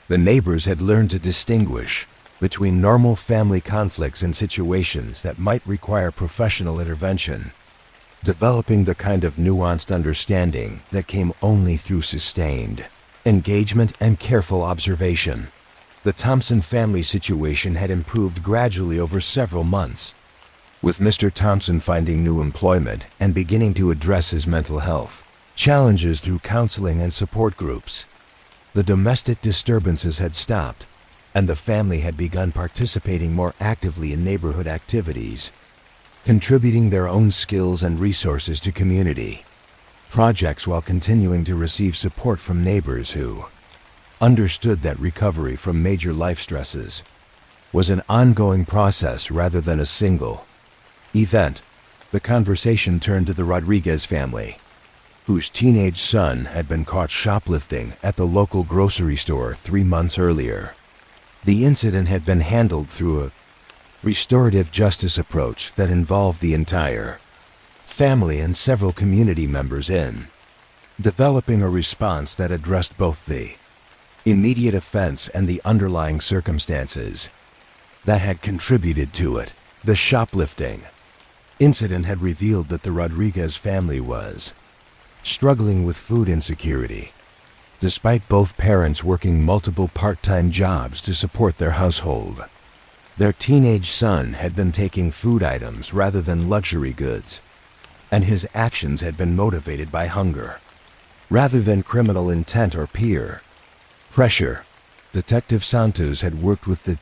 The neighbors had learned to distinguish between normal family conflicts and situations that might require professional intervention, developing the kind of nuanced understanding that came only through sustained engagement and careful observation. The Thompson family situation had improved gradually over several months, with Mr. Thompson finding new employment and beginning to address his mental health challenges through counseling and support groups. The domestic disturbances had stopped, and the family had begun participating more actively in neighborhood activities, contributing their own skills and resources to community projects while continuing to receive support from neighbors who understood that recovery from major life stresses was an ongoing process rather than a single event. The conversation turned to the Rodriguez family, whose teenage son had been caught shoplifting at the local grocery store 3 months earlier. The incident had been handled through a restorative justice approach that involved the entire family and several community members in developing a response that addressed both the immediate offense and the underlying circumstances that had contributed to it. The shoplifting incident had revealed that the Rodriguez family was struggling with food insecurity, despite both parents working multiple part-time jobs to support their household. Their teenage son had been taking food items rather than luxury goods, and his actions had been motivated by hunger, rather than criminal intent or peer pressure. Detective Santos had worked with the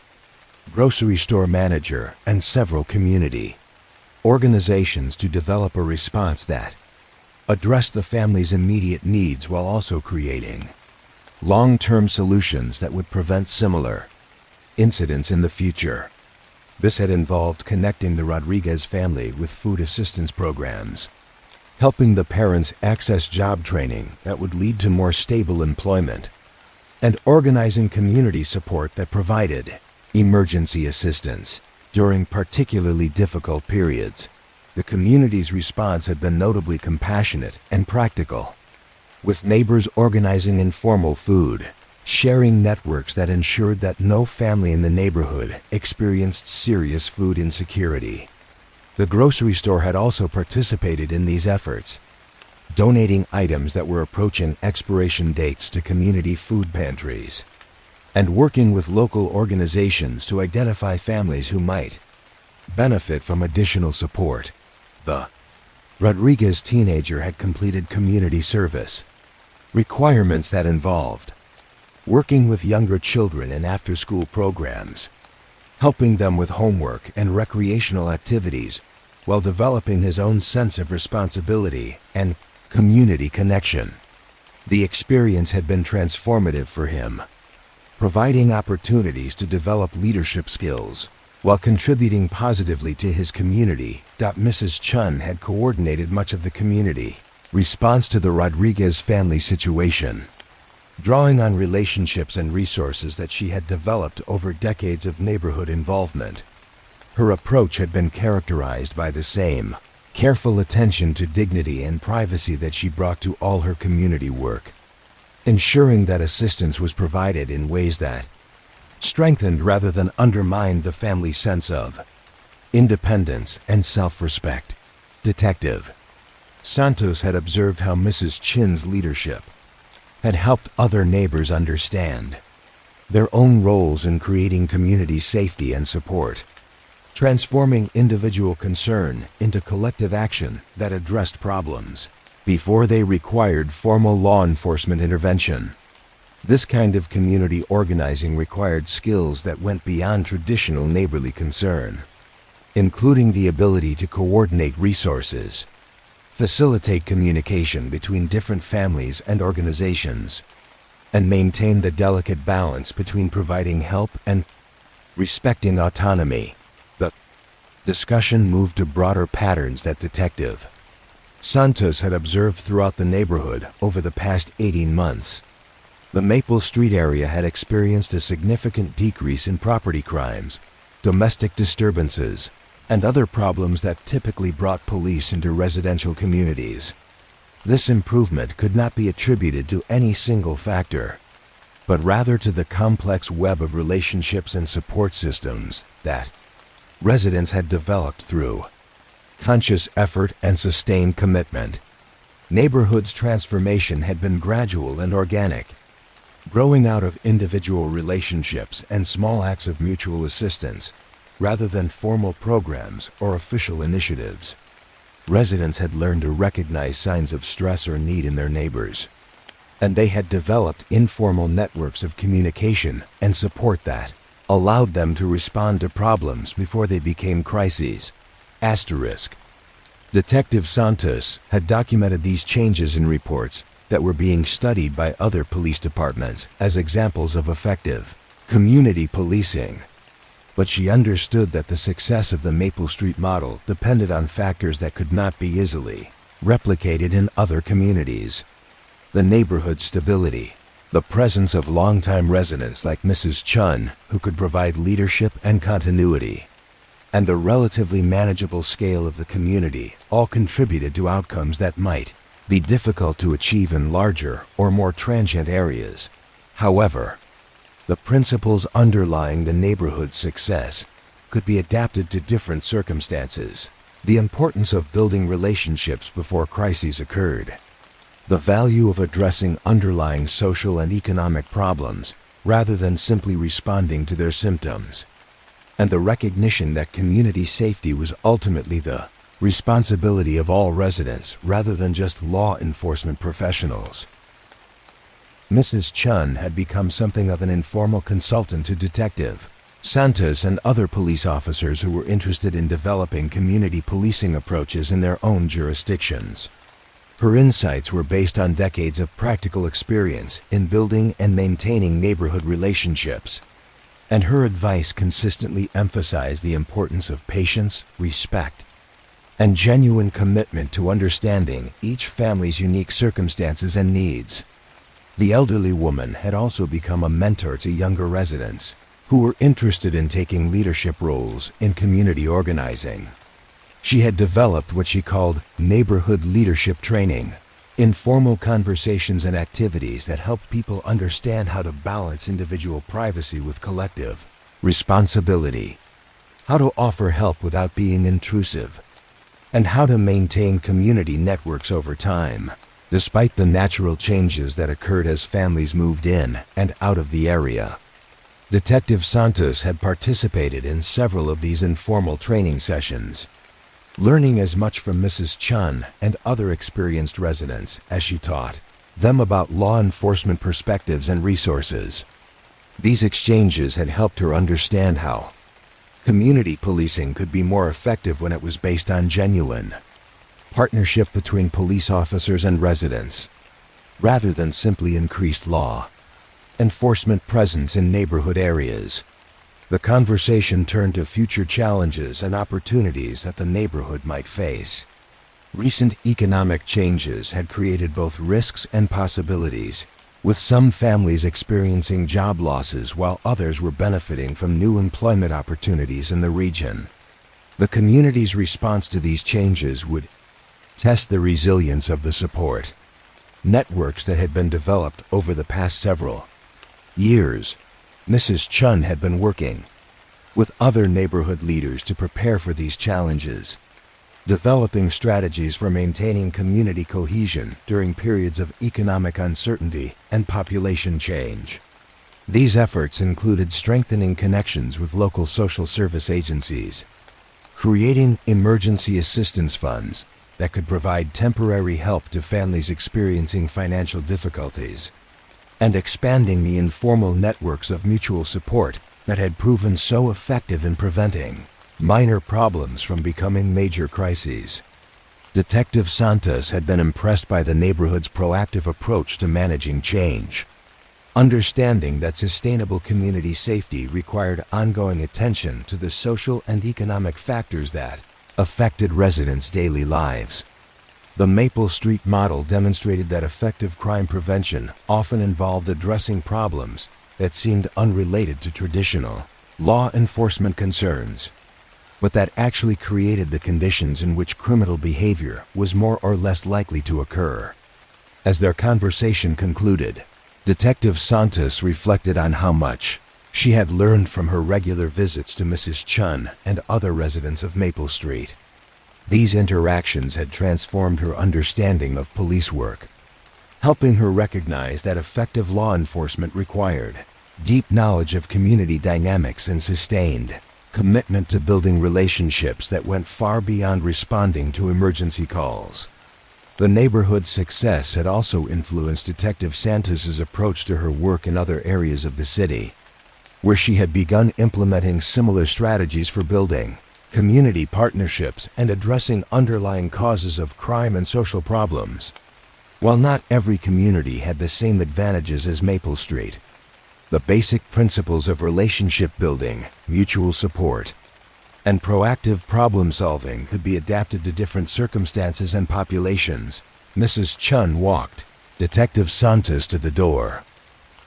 grocery store manager and several community organizations to develop a response that addressed the family's immediate needs while also creating long-term solutions that would prevent similar incidents in the future. This had involved connecting the Rodriguez family with food assistance programs, helping the parents access job training that would lead to more stable employment, and organizing community support that provided emergency assistance during particularly difficult periods. The community's response had been notably compassionate and practical, with neighbors organizing informal food sharing networks that ensured that no family in the neighborhood experienced serious food insecurity. The grocery store had also participated in these efforts, donating items that were approaching expiration dates to community food pantries, and working with local organizations to identify families who might benefit from additional support. The Rodriguez teenager had completed community service requirements that involved working with younger children in after-school programs, helping them with homework and recreational activities, while developing his own sense of responsibility and community connection. The experience had been transformative for him, providing opportunities to develop leadership skills while contributing positively to his community. Mrs. Chun had coordinated much of the community response to the Rodriguez family situation, drawing on relationships and resources that she had developed over decades of neighborhood involvement. Her approach had been characterized by the same careful attention to dignity and privacy that she brought to all her community work, ensuring that assistance was provided in ways that strengthened rather than undermined the family's sense of independence and self-respect. Detective Santos had observed how Mrs. Chin's leadership had helped other neighbors understand their own roles in creating community safety and support, transforming individual concern into collective action that addressed problems before they required formal law enforcement intervention. This kind of community organizing required skills that went beyond traditional neighborly concern, including the ability to coordinate resources, facilitate communication between different families and organizations, and maintain the delicate balance between providing help and respecting autonomy. The discussion moved to broader patterns that Detective Santos had observed throughout the neighborhood over the past 18 months. The Maple Street area had experienced a significant decrease in property crimes, domestic disturbances, and other problems that typically brought police into residential communities. This improvement could not be attributed to any single factor, but rather to the complex web of relationships and support systems that residents had developed through conscious effort and sustained commitment. Neighborhoods' transformation had been gradual and organic, growing out of individual relationships and small acts of mutual assistance, rather than formal programs or official initiatives. Residents had learned to recognize signs of stress or need in their neighbors, and they had developed informal networks of communication and support that allowed them to respond to problems before they became crises. Detective Santos had documented these changes in reports that were being studied by other police departments as examples of effective community policing. But she understood that the success of the Maple Street model depended on factors that could not be easily replicated in other communities. The neighborhood stability, the presence of longtime residents like Mrs. Chun who could provide leadership and continuity, and the relatively manageable scale of the community all contributed to outcomes that might be difficult to achieve in larger or more transient areas. However, the principles underlying the neighborhood's success could be adapted to different circumstances. The importance of building relationships before crises occurred, the value of addressing underlying social and economic problems rather than simply responding to their symptoms, and the recognition that community safety was ultimately the responsibility of all residents rather than just law enforcement professionals. Mrs. Chun had become something of an informal consultant to Detective Santos and other police officers who were interested in developing community policing approaches in their own jurisdictions. Her insights were based on decades of practical experience in building and maintaining neighborhood relationships, and her advice consistently emphasized the importance of patience, respect, and genuine commitment to understanding each family's unique circumstances and needs. The elderly woman had also become a mentor to younger residents who were interested in taking leadership roles in community organizing. She had developed what she called neighborhood leadership training, informal conversations and activities that helped people understand how to balance individual privacy with collective responsibility, how to offer help without being intrusive, and how to maintain community networks over time, despite the natural changes that occurred as families moved in and out of the area. Detective Santos had participated in several of these informal training sessions, learning as much from Mrs. Chun and other experienced residents as she taught them about law enforcement perspectives and resources. These exchanges had helped her understand how community policing could be more effective when it was based on genuine partnership between police officers and residents, rather than simply increased law enforcement presence in neighborhood areas. The conversation turned to future challenges and opportunities that the neighborhood might face. Recent economic changes had created both risks and possibilities, with some families experiencing job losses while others were benefiting from new employment opportunities in the region. The community's response to these changes would test the resilience of the support networks that had been developed over the past several years. Mrs. Chun had been working with other neighborhood leaders to prepare for these challenges, developing strategies for maintaining community cohesion during periods of economic uncertainty and population change. These efforts included strengthening connections with local social service agencies, creating emergency assistance funds that could provide temporary help to families experiencing financial difficulties, and expanding the informal networks of mutual support that had proven so effective in preventing minor problems from becoming major crises. Detective Santos had been impressed by the neighborhood's proactive approach to managing change, understanding that sustainable community safety required ongoing attention to the social and economic factors that affected residents' daily lives. The Maple Street model demonstrated that effective crime prevention often involved addressing problems that seemed unrelated to traditional law enforcement concerns, but that actually created the conditions in which criminal behavior was more or less likely to occur. As their conversation concluded, Detective Santos reflected on how much she had learned from her regular visits to Mrs. Chun and other residents of Maple Street. These interactions had transformed her understanding of police work, helping her recognize that effective law enforcement required deep knowledge of community dynamics and sustained commitment to building relationships that went far beyond responding to emergency calls. The neighborhood's success had also influenced Detective Santos's approach to her work in other areas of the city, where she had begun implementing similar strategies for building community partnerships and addressing underlying causes of crime and social problems. While not every community had the same advantages as Maple Street, the basic principles of relationship building, mutual support, and proactive problem solving could be adapted to different circumstances and populations. Mrs. Chun walked Detective Santos to the door,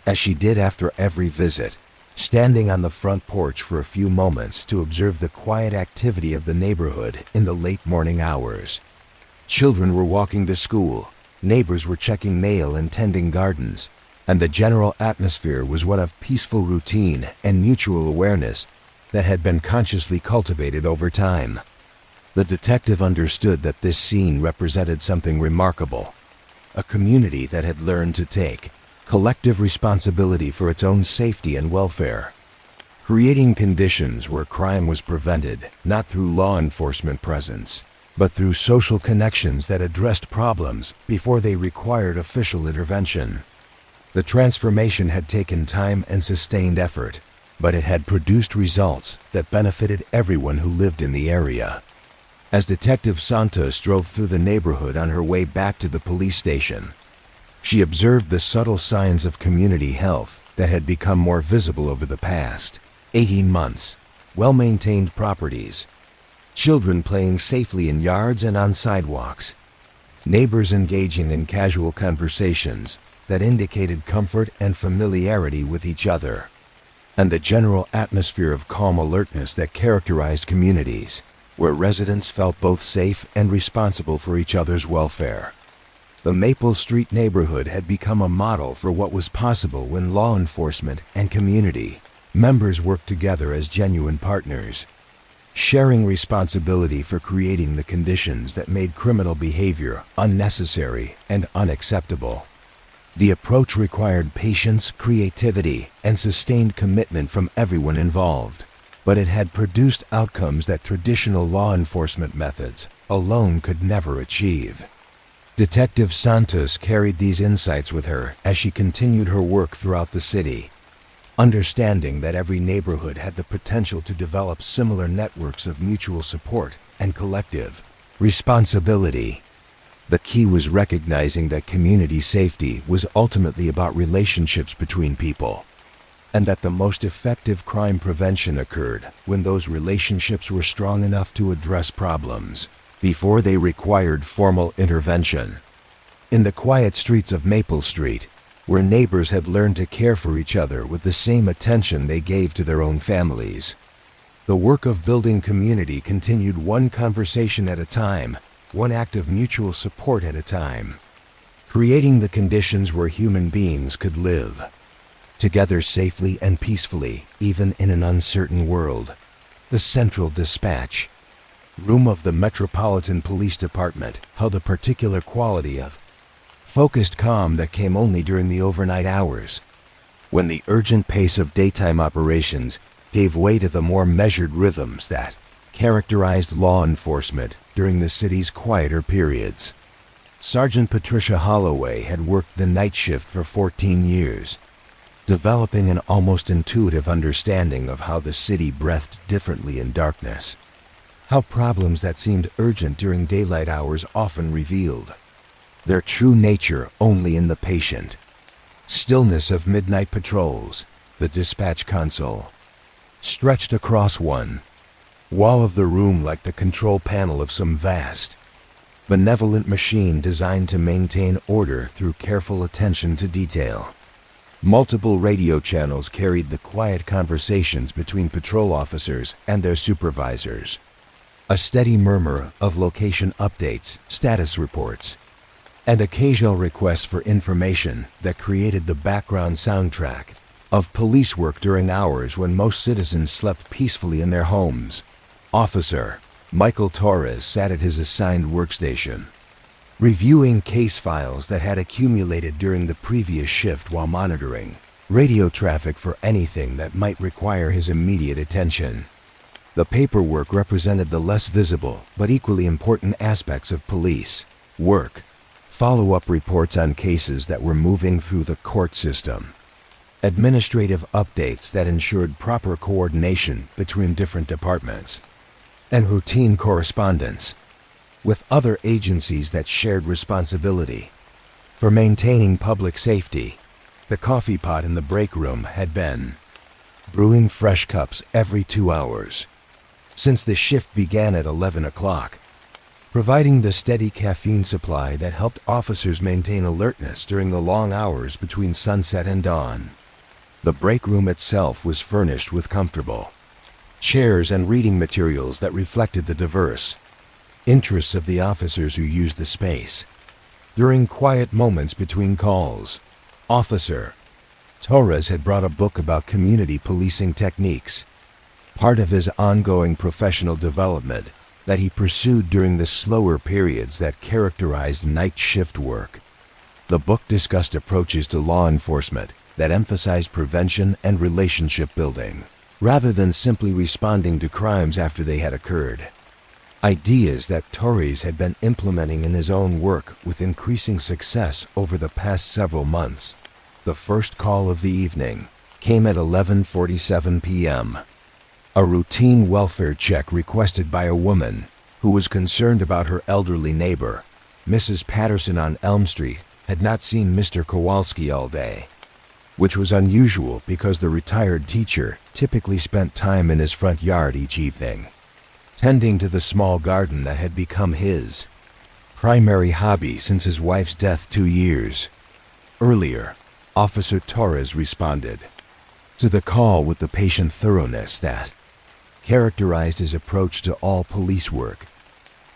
as she did after every visit, standing on the front porch for a few moments to observe the quiet activity of the neighborhood in the late morning hours. Children were walking to school, neighbors were checking mail and tending gardens, and the general atmosphere was one of peaceful routine and mutual awareness that had been consciously cultivated over time. The detective understood that this scene represented something remarkable, a community that had learned to take collective responsibility for its own safety and welfare, creating conditions where crime was prevented not through law enforcement presence, but through social connections that addressed problems before they required official intervention. The transformation had taken time and sustained effort, but it had produced results that benefited everyone who lived in the area. As Detective Santos drove through the neighborhood on her way back to the police station, she observed the subtle signs of community health that had become more visible over the past 18 months. Well-maintained properties, children playing safely in yards and on sidewalks, neighbors engaging in casual conversations that indicated comfort and familiarity with each other, and the general atmosphere of calm alertness that characterized communities where residents felt both safe and responsible for each other's welfare. The Maple Street neighborhood had become a model for what was possible when law enforcement and community members worked together as genuine partners, sharing responsibility for creating the conditions that made criminal behavior unnecessary and unacceptable. The approach required patience, creativity, and sustained commitment from everyone involved, but it had produced outcomes that traditional law enforcement methods alone could never achieve. Detective Santos carried these insights with her as she continued her work throughout the city, understanding that every neighborhood had the potential to develop similar networks of mutual support and collective responsibility. The key was recognizing that community safety was ultimately about relationships between people, and that the most effective crime prevention occurred when those relationships were strong enough to address problems before they required formal intervention. In the quiet streets of Maple Street, where neighbors had learned to care for each other with the same attention they gave to their own families, the work of building community continued, one conversation at a time, one act of mutual support at a time, creating the conditions where human beings could live together safely and peacefully, even in an uncertain world. The Central Dispatch room of the Metropolitan Police Department held a particular quality of focused calm that came only during the overnight hours, when the urgent pace of daytime operations gave way to the more measured rhythms that characterized law enforcement during the city's quieter periods. Sergeant Patricia Holloway had worked the night shift for 14 years, developing an almost intuitive understanding of how the city breathed differently in darkness, how problems that seemed urgent during daylight hours often revealed their true nature only in the patient stillness of midnight patrols. The dispatch console stretched across one wall of the room like the control panel of some vast, benevolent machine designed to maintain order through careful attention to detail. Multiple radio channels carried the quiet conversations between patrol officers and their supervisors, a steady murmur of location updates, status reports, and occasional requests for information that created the background soundtrack of police work during hours when most citizens slept peacefully in their homes. Officer Michael Torres sat at his assigned workstation, reviewing case files that had accumulated during the previous shift while monitoring radio traffic for anything that might require his immediate attention. The paperwork represented the less visible but equally important aspects of police work: follow-up reports on cases that were moving through the court system, administrative updates that ensured proper coordination between different departments, and routine correspondence with other agencies that shared responsibility for maintaining public safety. The coffee pot in the break room had been brewing fresh cups every 2 hours since the shift began at 11 o'clock, providing the steady caffeine supply that helped officers maintain alertness during the long hours between sunset and dawn. The break room itself was furnished with comfortable chairs and reading materials that reflected the diverse interests of the officers who used the space. During quiet moments between calls, Officer Torres had brought a book about community policing techniques, part of his ongoing professional development that he pursued during the slower periods that characterized night shift work. The book discussed approaches to law enforcement that emphasized prevention and relationship building, rather than simply responding to crimes after they had occurred. Ideas that Torres had been implementing in his own work with increasing success over the past several months. The first call of the evening came at 11:47 p.m. A routine welfare check requested by a woman who was concerned about her elderly neighbor, Mrs. Patterson on Elm Street, had not seen Mr. Kowalski all day, which was unusual because the retired teacher typically spent time in his front yard each evening, tending to the small garden that had become his primary hobby since his wife's death 2 years earlier. Officer Torres responded to the call with the patient thoroughness that characterized his approach to all police work,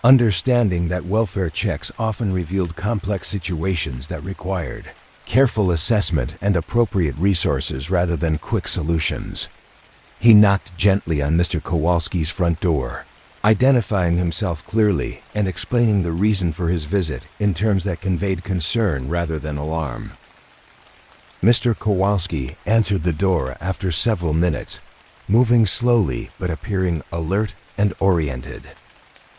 understanding that welfare checks often revealed complex situations that required careful assessment and appropriate resources rather than quick solutions. He knocked gently on Mr. Kowalski's front door, identifying himself clearly and explaining the reason for his visit in terms that conveyed concern rather than alarm. Mr. Kowalski answered the door after several minutes, moving slowly but appearing alert and oriented.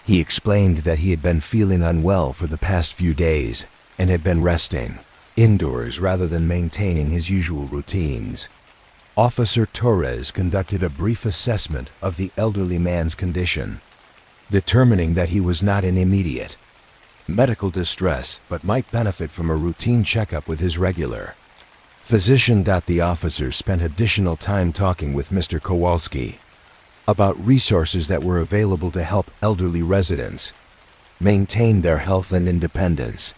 He explained that he had been feeling unwell for the past few days and had been resting indoors rather than maintaining his usual routines. Officer Torres conducted a brief assessment of the elderly man's condition, determining that he was not in immediate medical distress but might benefit from a routine checkup with his regular physician. The officer spent additional time talking with Mr. Kowalski about resources that were available to help elderly residents maintain their health and independence,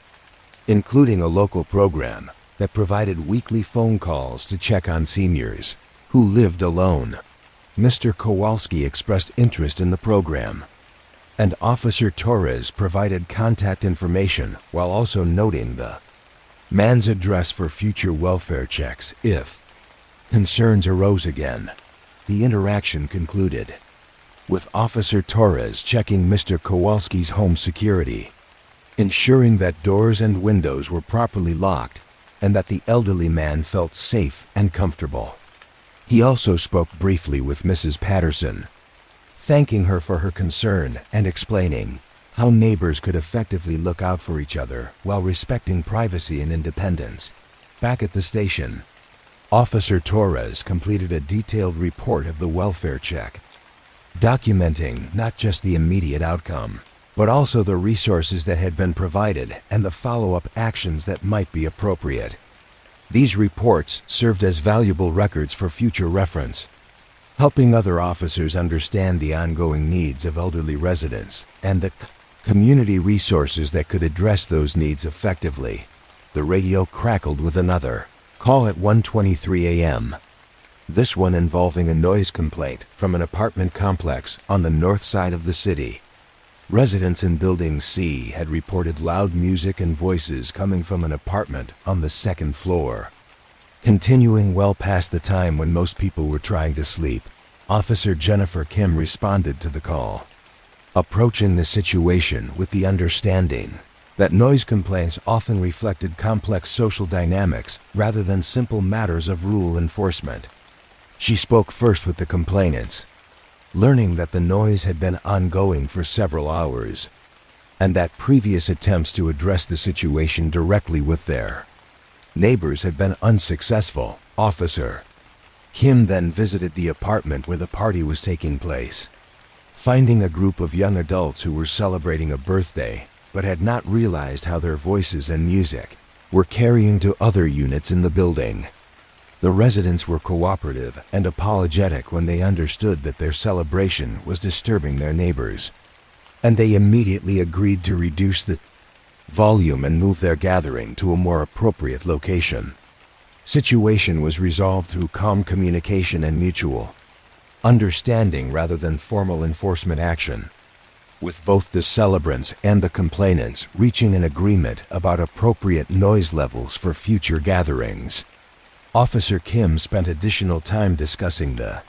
including a local program that provided weekly phone calls to check on seniors who lived alone. Mr. Kowalski expressed interest in the program, and Officer Torres provided contact information while also noting the man's address for future welfare checks if concerns arose again. The interaction concluded with Officer Torres checking Mr. Kowalski's home security, ensuring that doors and windows were properly locked and that the elderly man felt safe and comfortable. He also spoke briefly with Mrs. Patterson, thanking her for her concern and explaining how neighbors could effectively look out for each other while respecting privacy and independence. Back at the station, Officer Torres completed a detailed report of the welfare check, documenting not just the immediate outcome, but also the resources that had been provided and the follow-up actions that might be appropriate. These reports served as valuable records for future reference, helping other officers understand the ongoing needs of elderly residents and the community resources that could address those needs effectively. The radio crackled with another call at 1:23 a.m., this one involving a noise complaint from an apartment complex on the north side of the city. Residents in Building C had reported loud music and voices coming from an apartment on the second floor, continuing well past the time when most people were trying to sleep. Officer Jennifer Kim responded to the call, approaching the situation with the understanding that noise complaints often reflected complex social dynamics rather than simple matters of rule enforcement. She spoke first with the complainants, learning that the noise had been ongoing for several hours, and that previous attempts to address the situation directly with their neighbors had been unsuccessful. Officer Kim then visited the apartment where the party was taking place, finding a group of young adults who were celebrating a birthday but had not realized how their voices and music were carrying to other units in the building. The residents were cooperative and apologetic when they understood that their celebration was disturbing their neighbors, and they immediately agreed to reduce the volume and move their gathering to a more appropriate location. Situation was resolved through calm communication and mutual understanding rather than formal enforcement action, with both the celebrants and the complainants reaching an agreement about appropriate noise levels for future gatherings. Officer Kim spent additional time discussing the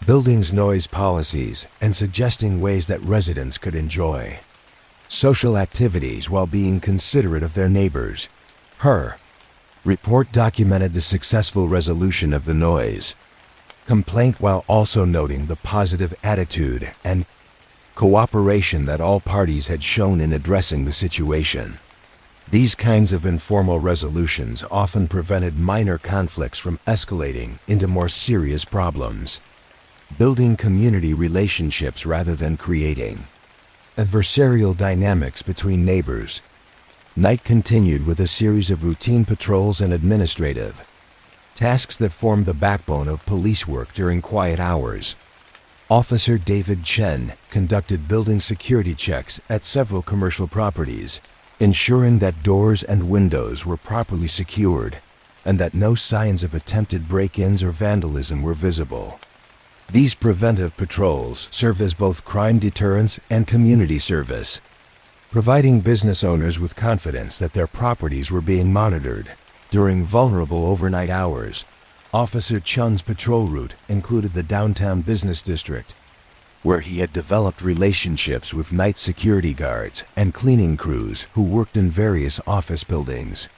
building's noise policies and suggesting ways that residents could enjoy social activities while being considerate of their neighbors. Her report documented the successful resolution of the noise complaint while also noting the positive attitude and cooperation that all parties had shown in addressing the situation. These kinds of informal resolutions often prevented minor conflicts from escalating into more serious problems, building community relationships rather than creating Adversarial dynamics between neighbors. Night continued with a series of routine patrols and administrative tasks that formed the backbone of police work during quiet hours. Officer David Chen conducted building security checks at several commercial properties, ensuring that doors and windows were properly secured and that no signs of attempted break-ins or vandalism were visible. These preventive patrols served as both crime deterrence and community service, providing business owners with confidence that their properties were being monitored. During vulnerable overnight hours, Officer Chun's patrol route included the downtown business district, where he had developed relationships with night security guards and cleaning crews who worked in various office buildings.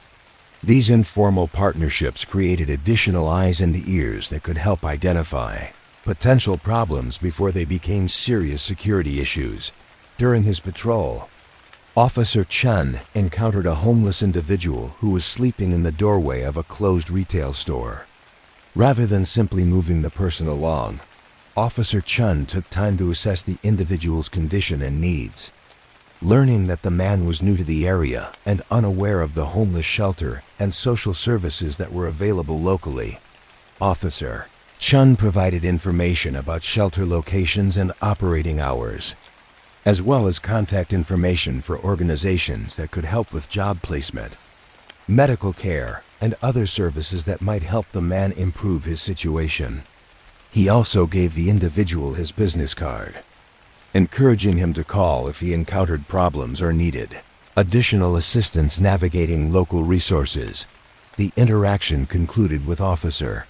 These informal partnerships created additional eyes and ears that could help identify potential problems before they became serious security issues. During his patrol, Officer Chun encountered a homeless individual who was sleeping in the doorway of a closed retail store. Rather than simply moving the person along, Officer Chun took time to assess the individual's condition and needs. Learning that the man was new to the area and unaware of the homeless shelter and social services that were available locally, Officer Chun provided information about shelter locations and operating hours, as well as contact information for organizations that could help with job placement, medical care, and other services that might help the man improve his situation. He also gave the individual his business card, encouraging him to call if he encountered problems or needed additional assistance navigating local resources. The interaction concluded with Officer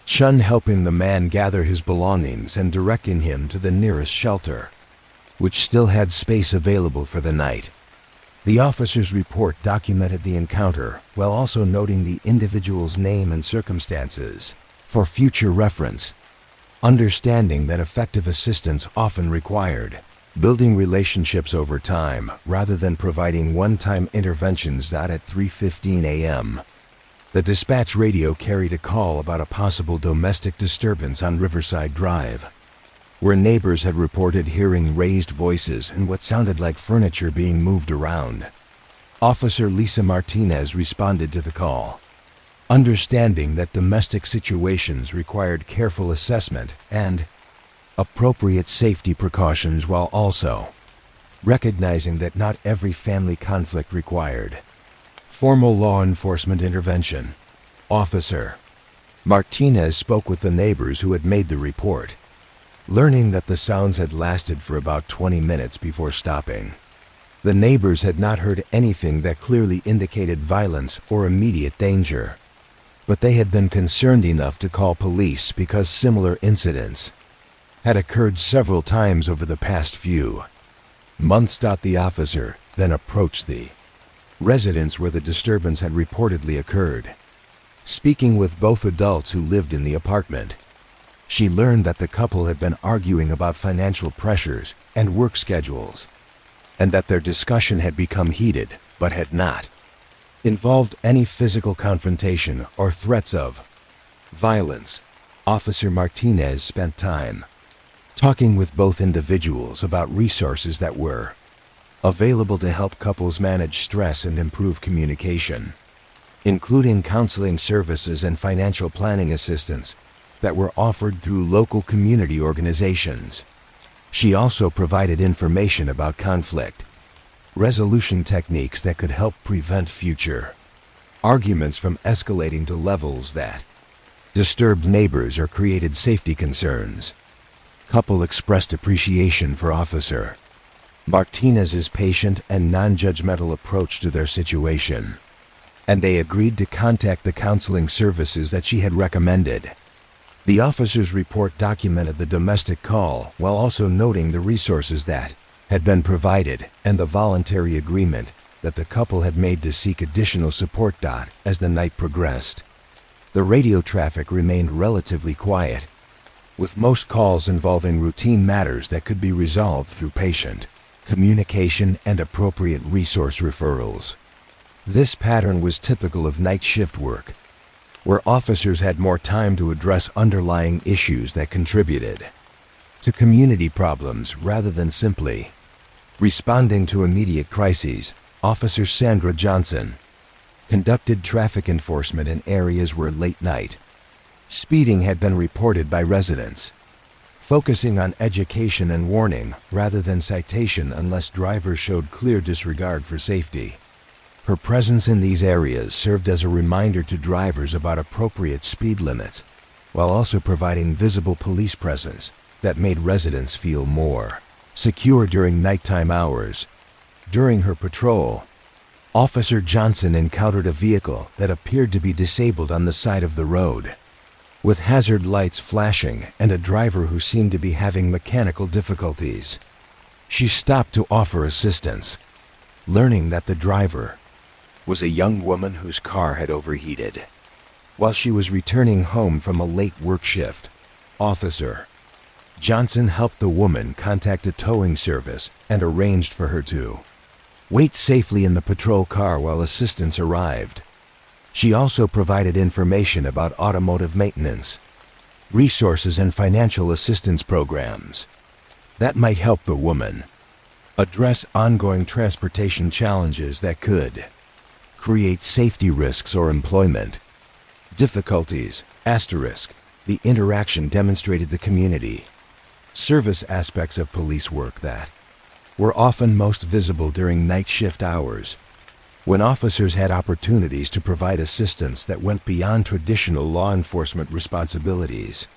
Chun helping the man gather his belongings and directing him to the nearest shelter, which still had space available for the night. The officer's report documented the encounter while also noting the individual's name and circumstances for future reference, understanding that effective assistance often required building relationships over time rather than providing one-time interventions. At 3:15 a.m., the dispatch radio carried a call about a possible domestic disturbance on Riverside Drive, where neighbors had reported hearing raised voices and what sounded like furniture being moved around. Officer Lisa Martinez responded to the call, understanding that domestic situations required careful assessment and appropriate safety precautions, while also recognizing that not every family conflict required formal law enforcement intervention. Officer Martinez spoke with the neighbors who had made the report, learning that the sounds had lasted for about 20 minutes before stopping. The neighbors had not heard anything that clearly indicated violence or immediate danger, but they had been concerned enough to call police because similar incidents had occurred several times over the past few months. The officer then approached the residence where the disturbance had reportedly occurred. Speaking with both adults who lived in the apartment, she learned that the couple had been arguing about financial pressures and work schedules, and that their discussion had become heated but had not involved any physical confrontation or threats of violence. Officer Martinez spent time talking with both individuals about resources that were available to help couples manage stress and improve communication, including counseling services and financial planning assistance that were offered through local community organizations. She also provided information about conflict resolution techniques that could help prevent future arguments from escalating to levels that disturbed neighbors or created safety concerns. Couple expressed appreciation for Officer Martinez's patient and non-judgmental approach to their situation, and they agreed to contact the counseling services that she had recommended. The officer's report documented the domestic call while also noting the resources that had been provided and the voluntary agreement that the couple had made to seek additional support. As the night progressed, the radio traffic remained relatively quiet, with most calls involving routine matters that could be resolved through patient communication and appropriate resource referrals. This pattern was typical of night shift work, where officers had more time to address underlying issues that contributed to community problems rather than simply Responding to immediate crises, Officer Sandra Johnson conducted traffic enforcement in areas where late night speeding had been reported by residents, focusing on education and warning rather than citation unless drivers showed clear disregard for safety. Her presence in these areas served as a reminder to drivers about appropriate speed limits, while also providing visible police presence that made residents feel more secure during nighttime hours. During her patrol, Officer Johnson encountered a vehicle that appeared to be disabled on the side of the road, with hazard lights flashing and a driver who seemed to be having mechanical difficulties. She stopped to offer assistance, learning that the driver was a young woman whose car had overheated. While she was returning home from a late work shift, Officer Johnson helped the woman contact a towing service and arranged for her to wait safely in the patrol car while assistance arrived. She also provided information about automotive maintenance, resources, and financial assistance programs that might help the woman address ongoing transportation challenges that could create safety risks or employment difficulties. The interaction demonstrated the community service aspects of police work that were often most visible during night shift hours, when officers had opportunities to provide assistance that went beyond traditional law enforcement responsibilities.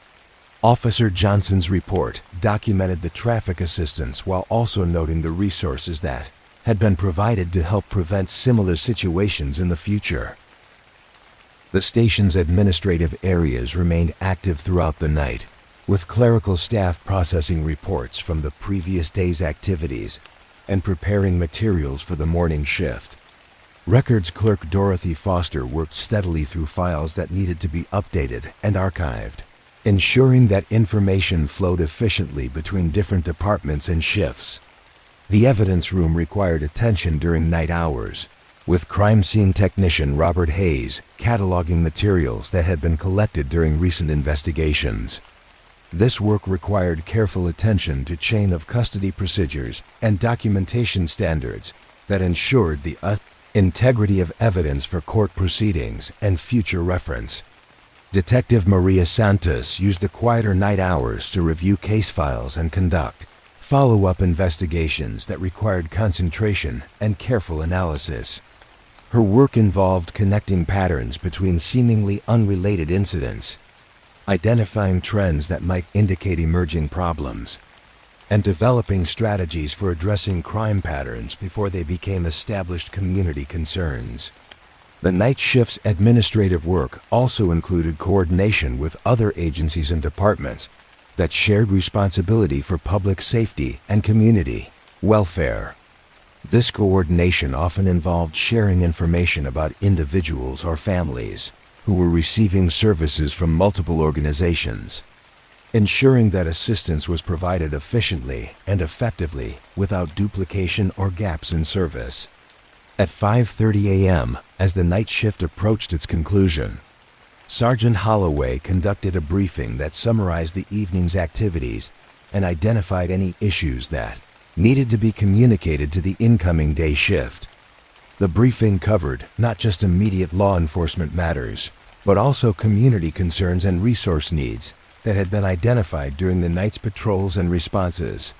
Officer Johnson's report documented the traffic assistance while also noting the resources that had been provided to help prevent similar situations in the future. The station's administrative areas remained active throughout the night, with clerical staff processing reports from the previous day's activities and preparing materials for the morning shift. Records clerk Dorothy Foster worked steadily through files that needed to be updated and archived, ensuring that information flowed efficiently between different departments and shifts. The evidence room required attention during night hours, with crime scene technician Robert Hayes cataloging materials that had been collected during recent investigations. This work required careful attention to chain of custody procedures and documentation standards that ensured the integrity of evidence for court proceedings and future reference. Detective Maria Santos used the quieter night hours to review case files and conduct follow-up investigations that required concentration and careful analysis. Her work involved connecting patterns between seemingly unrelated incidents, identifying trends that might indicate emerging problems, and developing strategies for addressing crime patterns before they became established community concerns. The night shift's administrative work also included coordination with other agencies and departments that shared responsibility for public safety and community welfare. This coordination often involved sharing information about individuals or families who were receiving services from multiple organizations, ensuring that assistance was provided efficiently and effectively without duplication or gaps in service. At 5:30 a.m., as the night shift approached its conclusion, Sergeant Holloway conducted a briefing that summarized the evening's activities and identified any issues that needed to be communicated to the incoming day shift. The briefing covered not just immediate law enforcement matters, but also community concerns and resource needs that had been identified during the night's patrols and responses.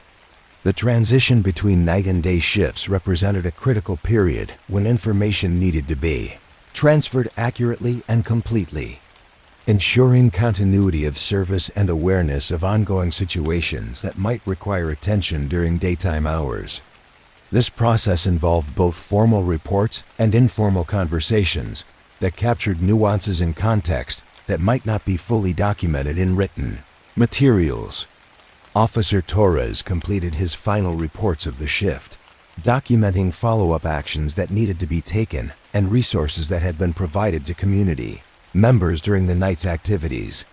The transition between night and day shifts represented a critical period when information needed to be transferred accurately and completely, ensuring continuity of service and awareness of ongoing situations that might require attention during daytime hours. This process involved both formal reports and informal conversations that captured nuances and context that might not be fully documented in written materials. Officer Torres completed his final reports of the shift, documenting follow-up actions that needed to be taken and resources that had been provided to community members during the night's activities.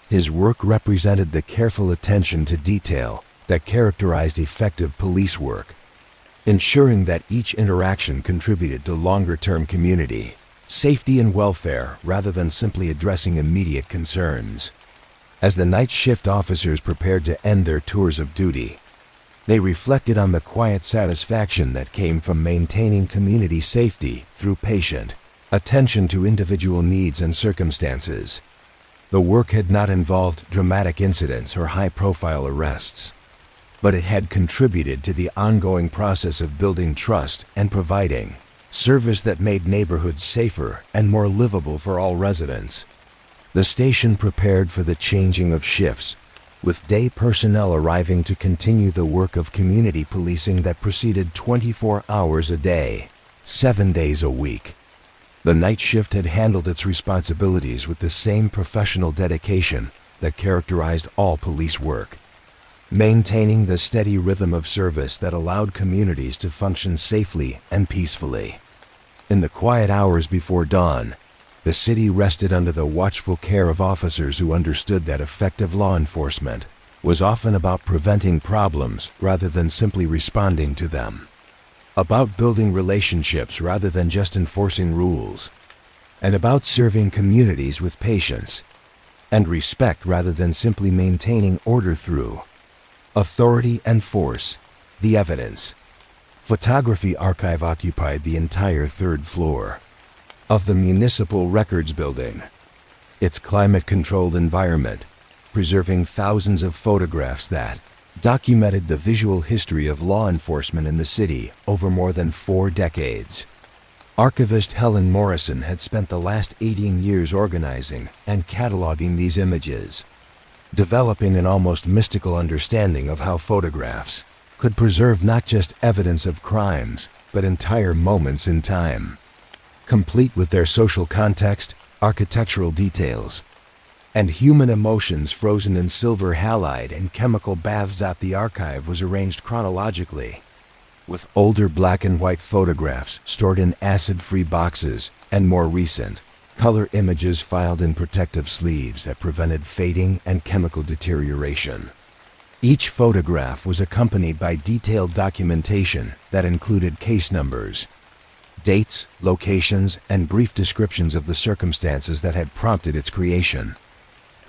His work represented the careful attention to detail that characterized effective police work, ensuring that each interaction contributed to longer-term community safety and welfare rather than simply addressing immediate concerns. As the night shift officers prepared to end their tours of duty, They reflected on the quiet satisfaction that came from maintaining community safety through patient attention to individual needs and circumstances. The work had not involved dramatic incidents or high-profile arrests, but it had contributed to the ongoing process of building trust and providing service that made neighborhoods safer and more livable for all residents. The station prepared for the changing of shifts, with day personnel arriving to continue the work of community policing that proceeded 24 hours a day, 7 days a week. The night shift had handled its responsibilities with the same professional dedication that characterized all police work, maintaining the steady rhythm of service that allowed communities to function safely and peacefully. In the quiet hours before dawn, the city rested under the watchful care of officers who understood that effective law enforcement was often about preventing problems rather than simply responding to them, about building relationships rather than just enforcing rules, and about serving communities with patience and respect rather than simply maintaining order through authority and force. The evidence photography archive occupied the entire third floor of the Municipal Records Building, its climate-controlled environment, preserving thousands of photographs that documented the visual history of law enforcement in the city over more than 4 decades. Archivist Helen Morrison had spent the last 18 years organizing and cataloging these images, developing an almost mystical understanding of how photographs could preserve not just evidence of crimes, but entire moments in time, complete with their social context, architectural details, and human emotions frozen in silver halide and chemical baths. The archive was arranged chronologically, with older black and white photographs stored in acid-free boxes and more recent color images filed in protective sleeves that prevented fading and chemical deterioration. Each photograph was accompanied by detailed documentation that included case numbers, dates, locations, and brief descriptions of the circumstances that had prompted its creation,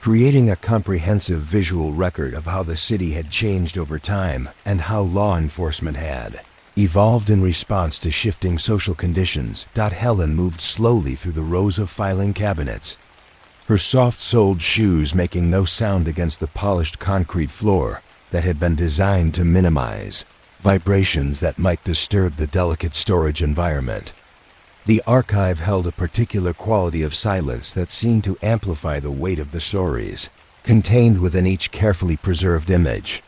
creating a comprehensive visual record of how the city had changed over time and how law enforcement had evolved in response to shifting social conditions. Helen moved slowly through the rows of filing cabinets, her soft-soled shoes making no sound against the polished concrete floor that had been designed to minimize vibrations that might disturb the delicate storage environment. The archive held a particular quality of silence that seemed to amplify the weight of the stories contained within each carefully preserved image.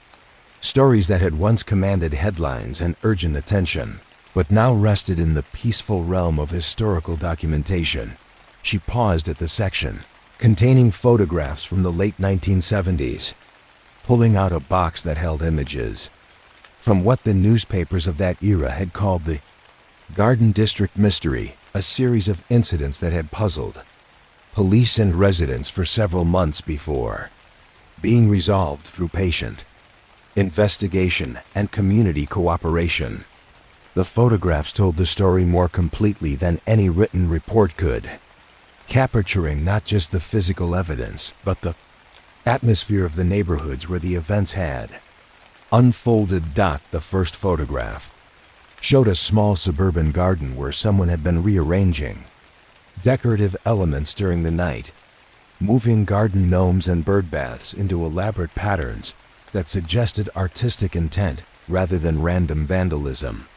Stories that had once commanded headlines and urgent attention, but now rested in the peaceful realm of historical documentation. She paused at the section containing photographs from the late 1970s, pulling out a box that held images from what the newspapers of that era had called the Garden District Mystery, a series of incidents that had puzzled police and residents for several months before being resolved through patient investigation and community cooperation. The photographs told the story more completely than any written report could, capturing not just the physical evidence, but the atmosphere of the neighborhoods where the events had unfolded. The first photograph showed a small suburban garden where someone had been rearranging decorative elements during the night, moving garden gnomes and bird baths into elaborate patterns that suggested artistic intent rather than random vandalism.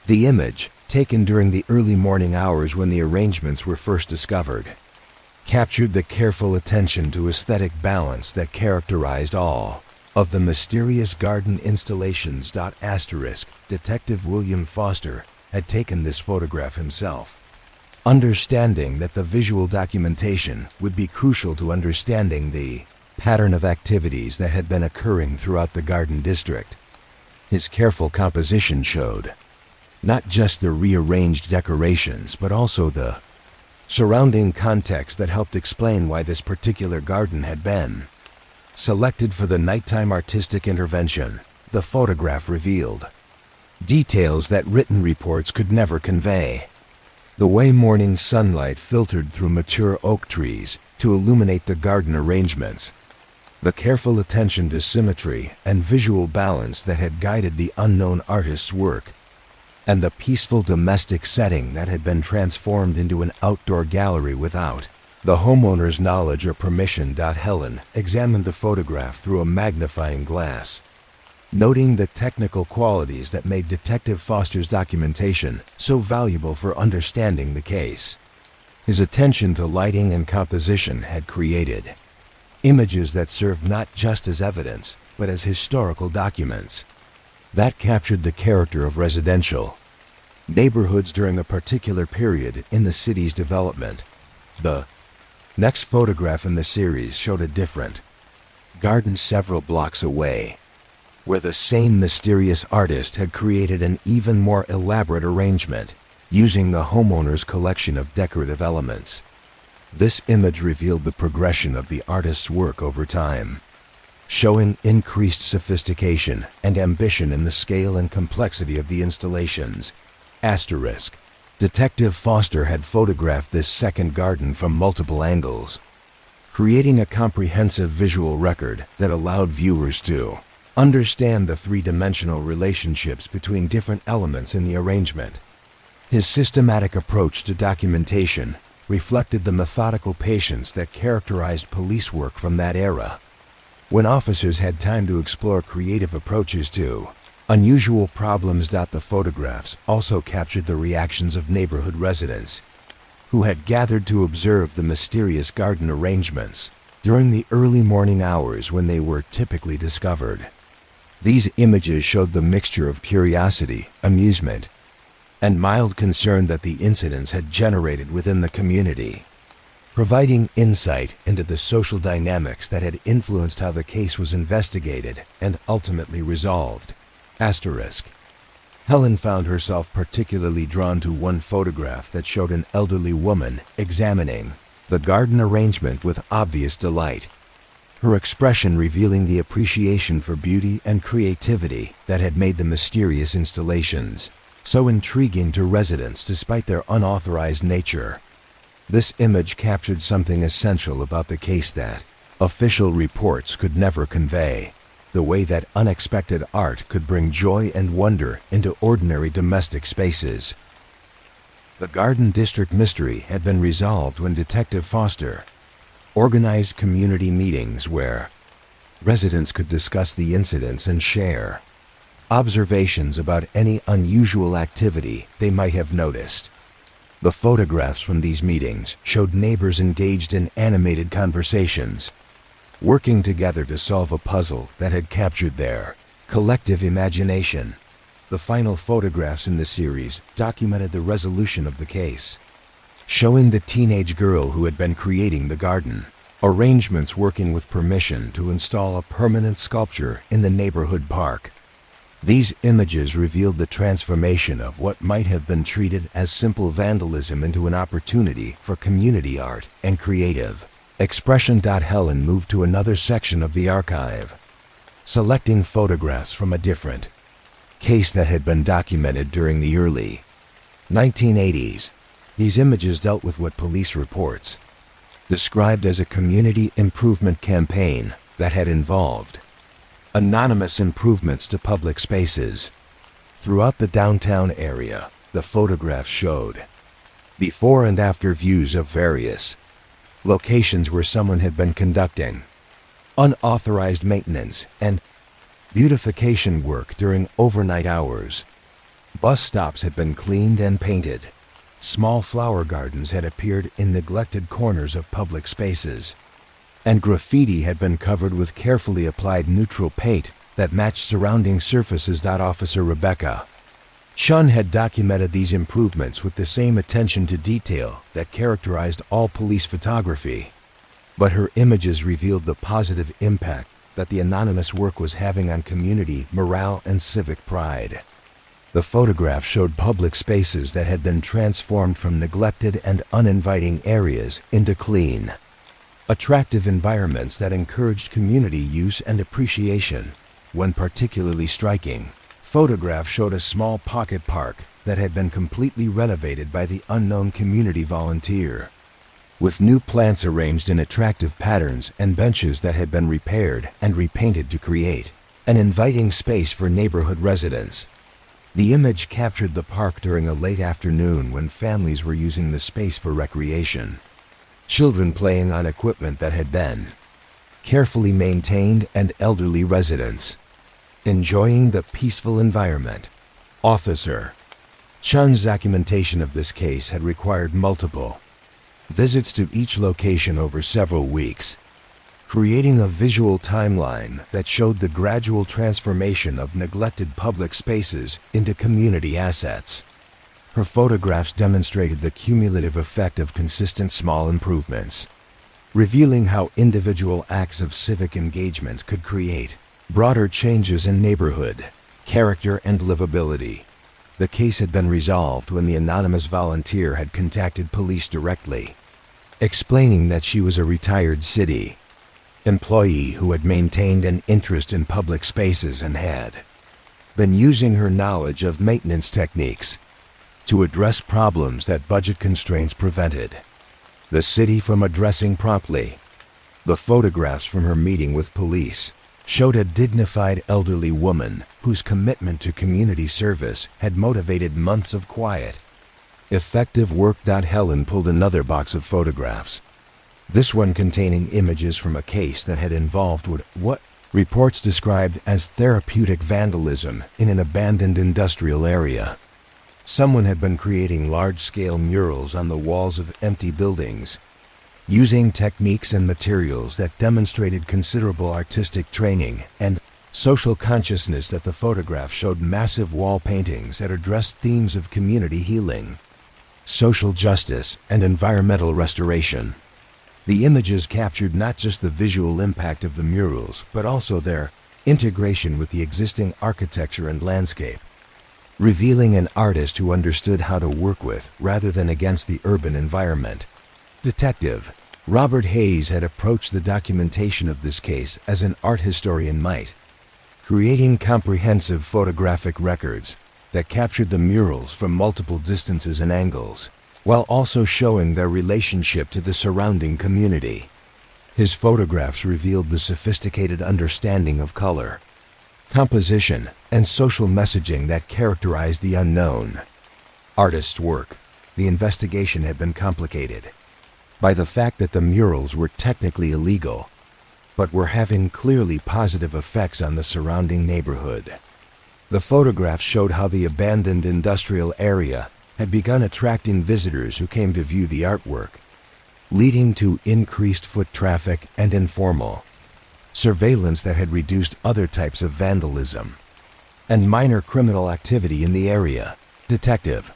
The image, taken during the early morning hours when the arrangements were first discovered, captured the careful attention to aesthetic balance that characterized all of the mysterious garden installations. Detective William Foster had taken this photograph himself, understanding that the visual documentation would be crucial to understanding the pattern of activities that had been occurring throughout the Garden District. His careful composition showed not just the rearranged decorations, but also the surrounding context that helped explain why this particular garden had been selected for the nighttime artistic intervention. The photograph revealed details that written reports could never convey. The way morning sunlight filtered through mature oak trees to illuminate the garden arrangements, The careful attention to symmetry and visual balance that had guided the unknown artist's work, and the peaceful domestic setting that had been transformed into an outdoor gallery without the homeowner's knowledge or permission. Helen examined the photograph through a magnifying glass, noting the technical qualities that made Detective Foster's documentation so valuable for understanding the case. His attention to lighting and composition had created images that served not just as evidence, but as historical documents that captured the character of residential neighborhoods during a particular period in the city's development. The next photograph in the series showed a different garden several blocks away, where the same mysterious artist had created an even more elaborate arrangement using the homeowner's collection of decorative elements. This image revealed the progression of the artist's work over time, showing increased sophistication and ambition in the scale and complexity of the installations. Asterisk. Detective Foster had photographed this second garden from multiple angles, creating a comprehensive visual record that allowed viewers to understand the three-dimensional relationships between different elements in the arrangement. His systematic approach to documentation reflected the methodical patience that characterized police work from that era, when officers had time to explore creative approaches to unusual problems. The photographs also captured the reactions of neighborhood residents who had gathered to observe the mysterious garden arrangements during the early morning hours when they were typically discovered. These images showed the mixture of curiosity, amusement, and mild concern that the incidents had generated within the community, providing insight into the social dynamics that had influenced how the case was investigated and ultimately resolved. Asterisk. Helen found herself particularly drawn to one photograph that showed an elderly woman examining the garden arrangement with obvious delight, her expression revealing the appreciation for beauty and creativity that had made the mysterious installations so intriguing to residents despite their unauthorized nature. This image captured something essential about the case that official reports could never convey: the way that unexpected art could bring joy and wonder into ordinary domestic spaces. The Garden District mystery had been resolved when Detective Foster organized community meetings where residents could discuss the incidents and share observations about any unusual activity they might have noticed. The photographs from these meetings showed neighbors engaged in animated conversations, working together to solve a puzzle that had captured their collective imagination. The final photographs in the series documented the resolution of the case, showing the teenage girl who had been creating the garden arrangements working with permission to install a permanent sculpture in the neighborhood park. These images revealed the transformation of what might have been treated as simple vandalism into an opportunity for community art and creative expression. Helen moved to another section of the archive, selecting photographs from a different case that had been documented during the early 1980s. These images dealt with what police reports described as a community improvement campaign that had involved anonymous improvements to public spaces throughout the downtown area. The photographs showed before and after views of various locations where someone had been conducting unauthorized maintenance and beautification work during overnight hours. Bus stops had been cleaned and painted. Small flower gardens had appeared in neglected corners of public spaces, and graffiti had been covered with carefully applied neutral paint that matched surrounding surfaces. Officer Rebecca Chun had documented these improvements with the same attention to detail that characterized all police photography, but her images revealed the positive impact that the anonymous work was having on community morale and civic pride. The photograph showed public spaces that had been transformed from neglected and uninviting areas into clean, attractive environments that encouraged community use and appreciation. One particularly striking photograph showed a small pocket park that had been completely renovated by the unknown community volunteer, with new plants arranged in attractive patterns and benches that had been repaired and repainted to create an inviting space for neighborhood residents. The image captured the park during a late afternoon when families were using the space for recreation. Children playing on equipment that had been carefully maintained and elderly residents enjoying the peaceful environment. Officer Chun's documentation of this case had required multiple visits to each location over several weeks, creating a visual timeline that showed the gradual transformation of neglected public spaces into community assets. Her photographs demonstrated the cumulative effect of consistent small improvements, revealing how individual acts of civic engagement could create broader changes in neighborhood character and livability. The case had been resolved when the anonymous volunteer had contacted police directly, explaining that she was a retired city employee who had maintained an interest in public spaces and had been using her knowledge of maintenance techniques to address problems that budget constraints prevented the city from addressing promptly. The photographs from her meeting with police showed a dignified elderly woman whose commitment to community service had motivated months of quiet, effective work. Helen pulled another box of photographs, this one containing images from a case that had involved what reports described as therapeutic vandalism in an abandoned industrial area. Someone had been creating large-scale murals on the walls of empty buildings, using techniques and materials that demonstrated considerable artistic training and social consciousness. That the photograph showed massive wall paintings that addressed themes of community healing, social justice, and environmental restoration. The images captured not just the visual impact of the murals, but also their integration with the existing architecture and landscape, revealing an artist who understood how to work with rather than against the urban environment. Detective Robert Hayes had approached the documentation of this case as an art historian might, creating comprehensive photographic records that captured the murals from multiple distances and angles, while also showing their relationship to the surrounding community. His photographs revealed the sophisticated understanding of color, composition, and social messaging that characterized the unknown artist's work. The investigation had been complicated by the fact that the murals were technically illegal, but were having clearly positive effects on the surrounding neighborhood. The photographs showed how the abandoned industrial area had begun attracting visitors who came to view the artwork, leading to increased foot traffic and informal surveillance that had reduced other types of vandalism and minor criminal activity in the area. Detective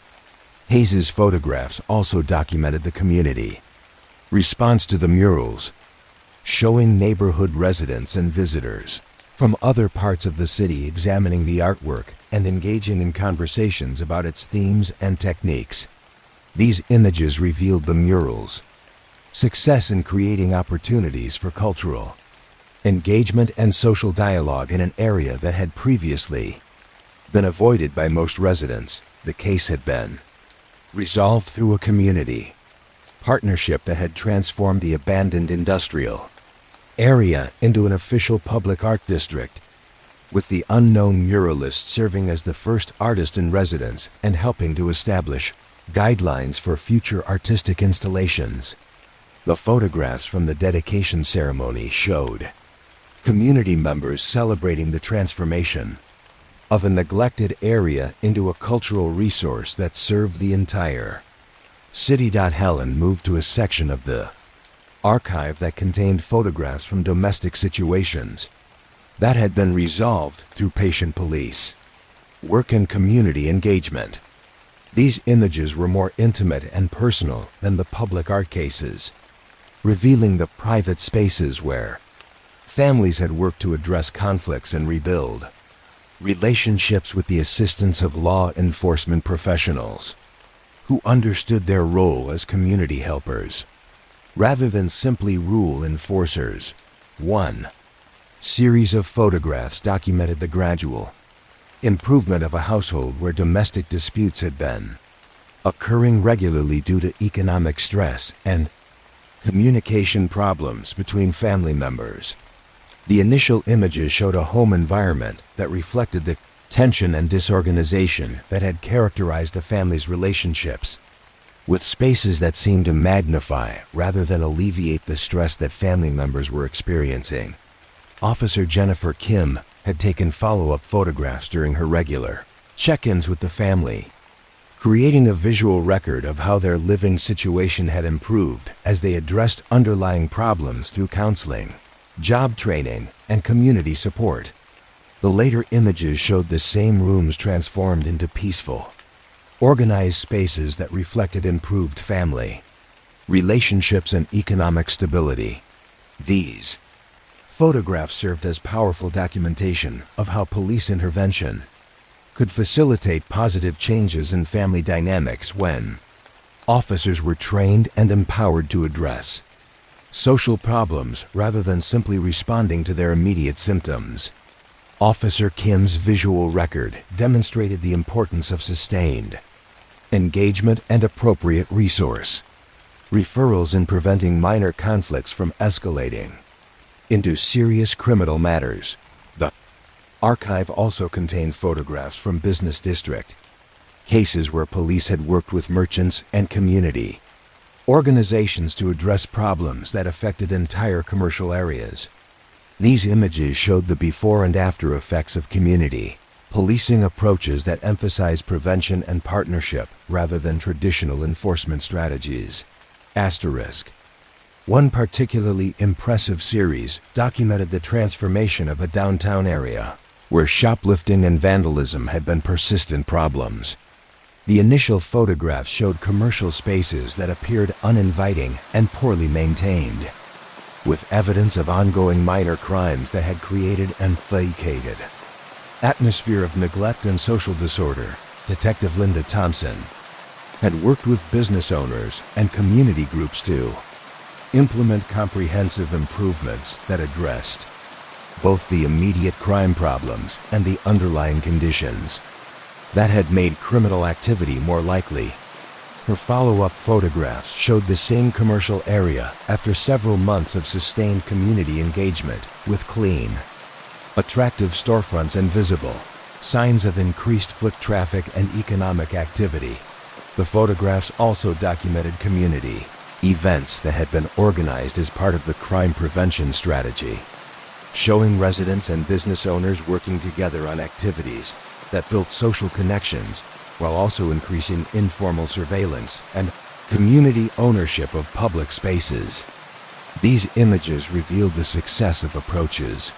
Hayes's photographs also documented the community response to the murals, showing neighborhood residents and visitors from other parts of the city examining the artwork and engaging in conversations about its themes and techniques. These images revealed the murals' success in creating opportunities for cultural engagement and social dialogue in an area that had previously been avoided by most residents. The case had been resolved through a community partnership that had transformed the abandoned industrial area into an official public art district, with the unknown muralist serving as the first artist in residence and helping to establish guidelines for future artistic installations. The photographs from the dedication ceremony showed community members celebrating the transformation of a neglected area into a cultural resource that served the entire city. Helen moved to a section of the archive that contained photographs from domestic situations that had been resolved through patient police work and community engagement. These images were more intimate and personal than the public art cases, revealing the private spaces where families had worked to address conflicts and rebuild relationships with the assistance of law enforcement professionals who understood their role as community helpers rather than simply rule enforcers. One series of photographs documented the gradual improvement of a household where domestic disputes had been occurring regularly due to economic stress and Communication problems between family members. The initial images showed a home environment that reflected the tension and disorganization that had characterized the family's relationships, with spaces that seemed to magnify rather than alleviate the stress that family members were experiencing. Officer Jennifer Kim had taken follow-up photographs during her regular check-ins with the family, creating a visual record of how their living situation had improved as they addressed underlying problems through counseling, job training, and community support. The later images showed the same rooms transformed into peaceful, organized spaces that reflected improved family, relationships, and economic stability. These photographs served as powerful documentation of how police intervention could facilitate positive changes in family dynamics when officers were trained and empowered to address social problems rather than simply responding to their immediate symptoms. Officer Kim's visual record demonstrated the importance of sustained engagement and appropriate resource referrals in preventing minor conflicts from escalating into serious criminal matters. The archive also contained photographs from business district cases where police had worked with merchants and community organizations to address problems that affected entire commercial areas. These images showed the before and after effects of community policing approaches that emphasize prevention and partnership rather than traditional enforcement strategies. Asterisk. One particularly impressive series documented the transformation of a downtown area where shoplifting and vandalism had been persistent problems. The initial photographs showed commercial spaces that appeared uninviting and poorly maintained, with evidence of ongoing minor crimes that had created an vacated atmosphere of neglect and social disorder. Detective Linda Thompson had worked with business owners and community groups to implement comprehensive improvements that addressed both the immediate crime problems and the underlying conditions that had made criminal activity more likely. Her follow-up photographs showed the same commercial area after several months of sustained community engagement with clean, attractive storefronts and visible signs of increased foot traffic and economic activity. The photographs also documented community events that had been organized as part of the crime prevention strategy, showing residents and business owners working together on activities that built social connections while also increasing informal surveillance and community ownership of public spaces. These images revealed the success of approaches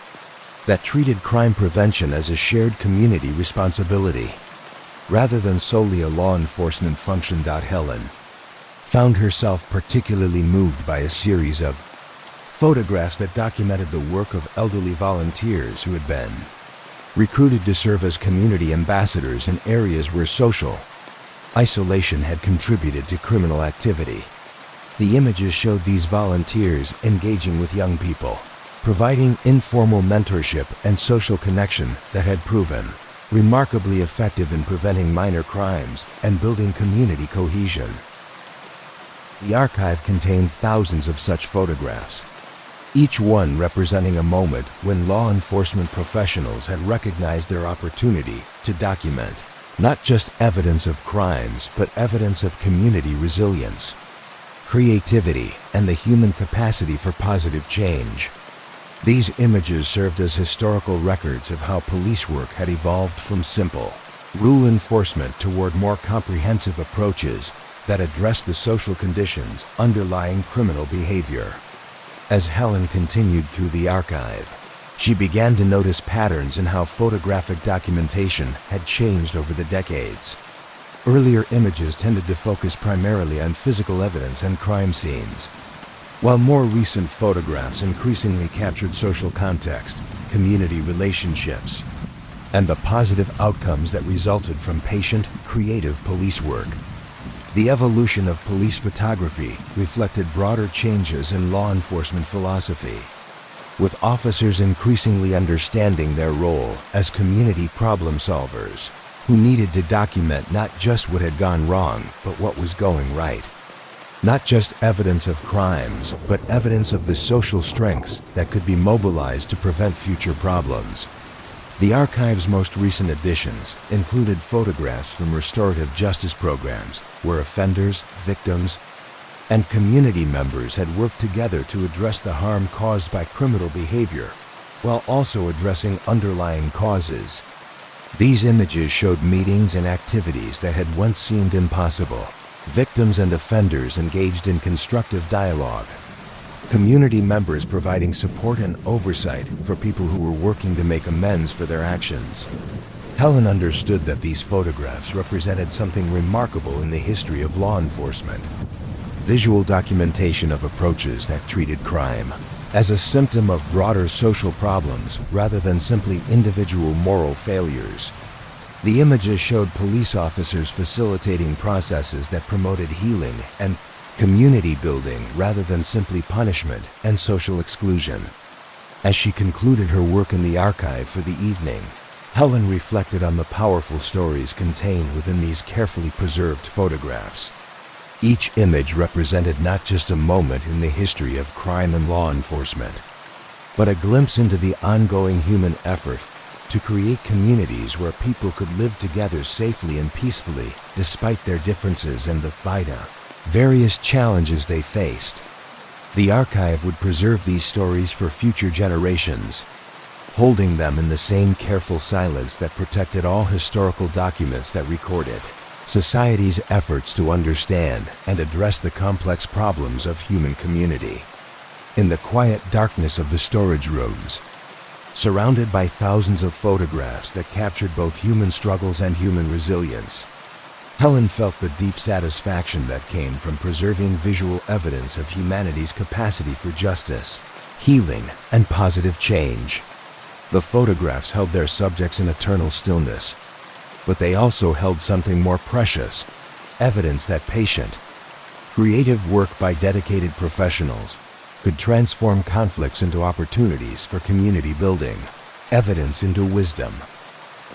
that treated crime prevention as a shared community responsibility rather than solely a law enforcement function. Helen found herself particularly moved by a series of photographs that documented the work of elderly volunteers who had been recruited to serve as community ambassadors in areas where social isolation had contributed to criminal activity. The images showed these volunteers engaging with young people, providing informal mentorship and social connection that had proven remarkably effective in preventing minor crimes and building community cohesion. The archive contained thousands of such photographs, each one representing a moment when law enforcement professionals had recognized their opportunity to document not just evidence of crimes, but evidence of community resilience, creativity, and the human capacity for positive change. These images served as historical records of how police work had evolved from simple rule enforcement toward more comprehensive approaches that addressed the social conditions underlying criminal behavior. As Helen continued through the archive, she began to notice patterns in how photographic documentation had changed over the decades. Earlier images tended to focus primarily on physical evidence and crime scenes, while more recent photographs increasingly captured social context, community relationships, and the positive outcomes that resulted from patient, creative police work. The evolution of police photography reflected broader changes in law enforcement philosophy, with officers increasingly understanding their role as community problem solvers who needed to document not just what had gone wrong, but what was going right. Not just evidence of crimes, but evidence of the social strengths that could be mobilized to prevent future problems. The archive's most recent additions included photographs from restorative justice programs where offenders, victims, and community members had worked together to address the harm caused by criminal behavior, while also addressing underlying causes. These images showed meetings and activities that had once seemed impossible. Victims and offenders engaged in constructive dialogue. Community members providing support and oversight for people who were working to make amends for their actions. Helen understood that these photographs represented something remarkable in the history of law enforcement. Visual documentation of approaches that treated crime as a symptom of broader social problems rather than simply individual moral failures. The images showed police officers facilitating processes that promoted healing and community building rather than simply punishment and social exclusion. As she concluded her work in the archive for the evening, Helen reflected on the powerful stories contained within these carefully preserved photographs. Each image represented not just a moment in the history of crime and law enforcement, but a glimpse into the ongoing human effort to create communities where people could live together safely and peacefully despite their differences and the various challenges they faced. The archive would preserve these stories for future generations, holding them in the same careful silence that protected all historical documents that recorded society's efforts to understand and address the complex problems of human community. In the quiet darkness of the storage rooms, surrounded by thousands of photographs that captured both human struggles and human resilience, Helen felt the deep satisfaction that came from preserving visual evidence of humanity's capacity for justice, healing, and positive change. The photographs held their subjects in eternal stillness, but they also held something more precious, evidence that patient, creative work by dedicated professionals could transform conflicts into opportunities for community building, evidence into wisdom,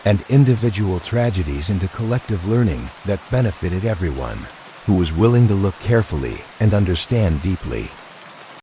and individual tragedies into collective learning that benefited everyone who was willing to look carefully and understand deeply.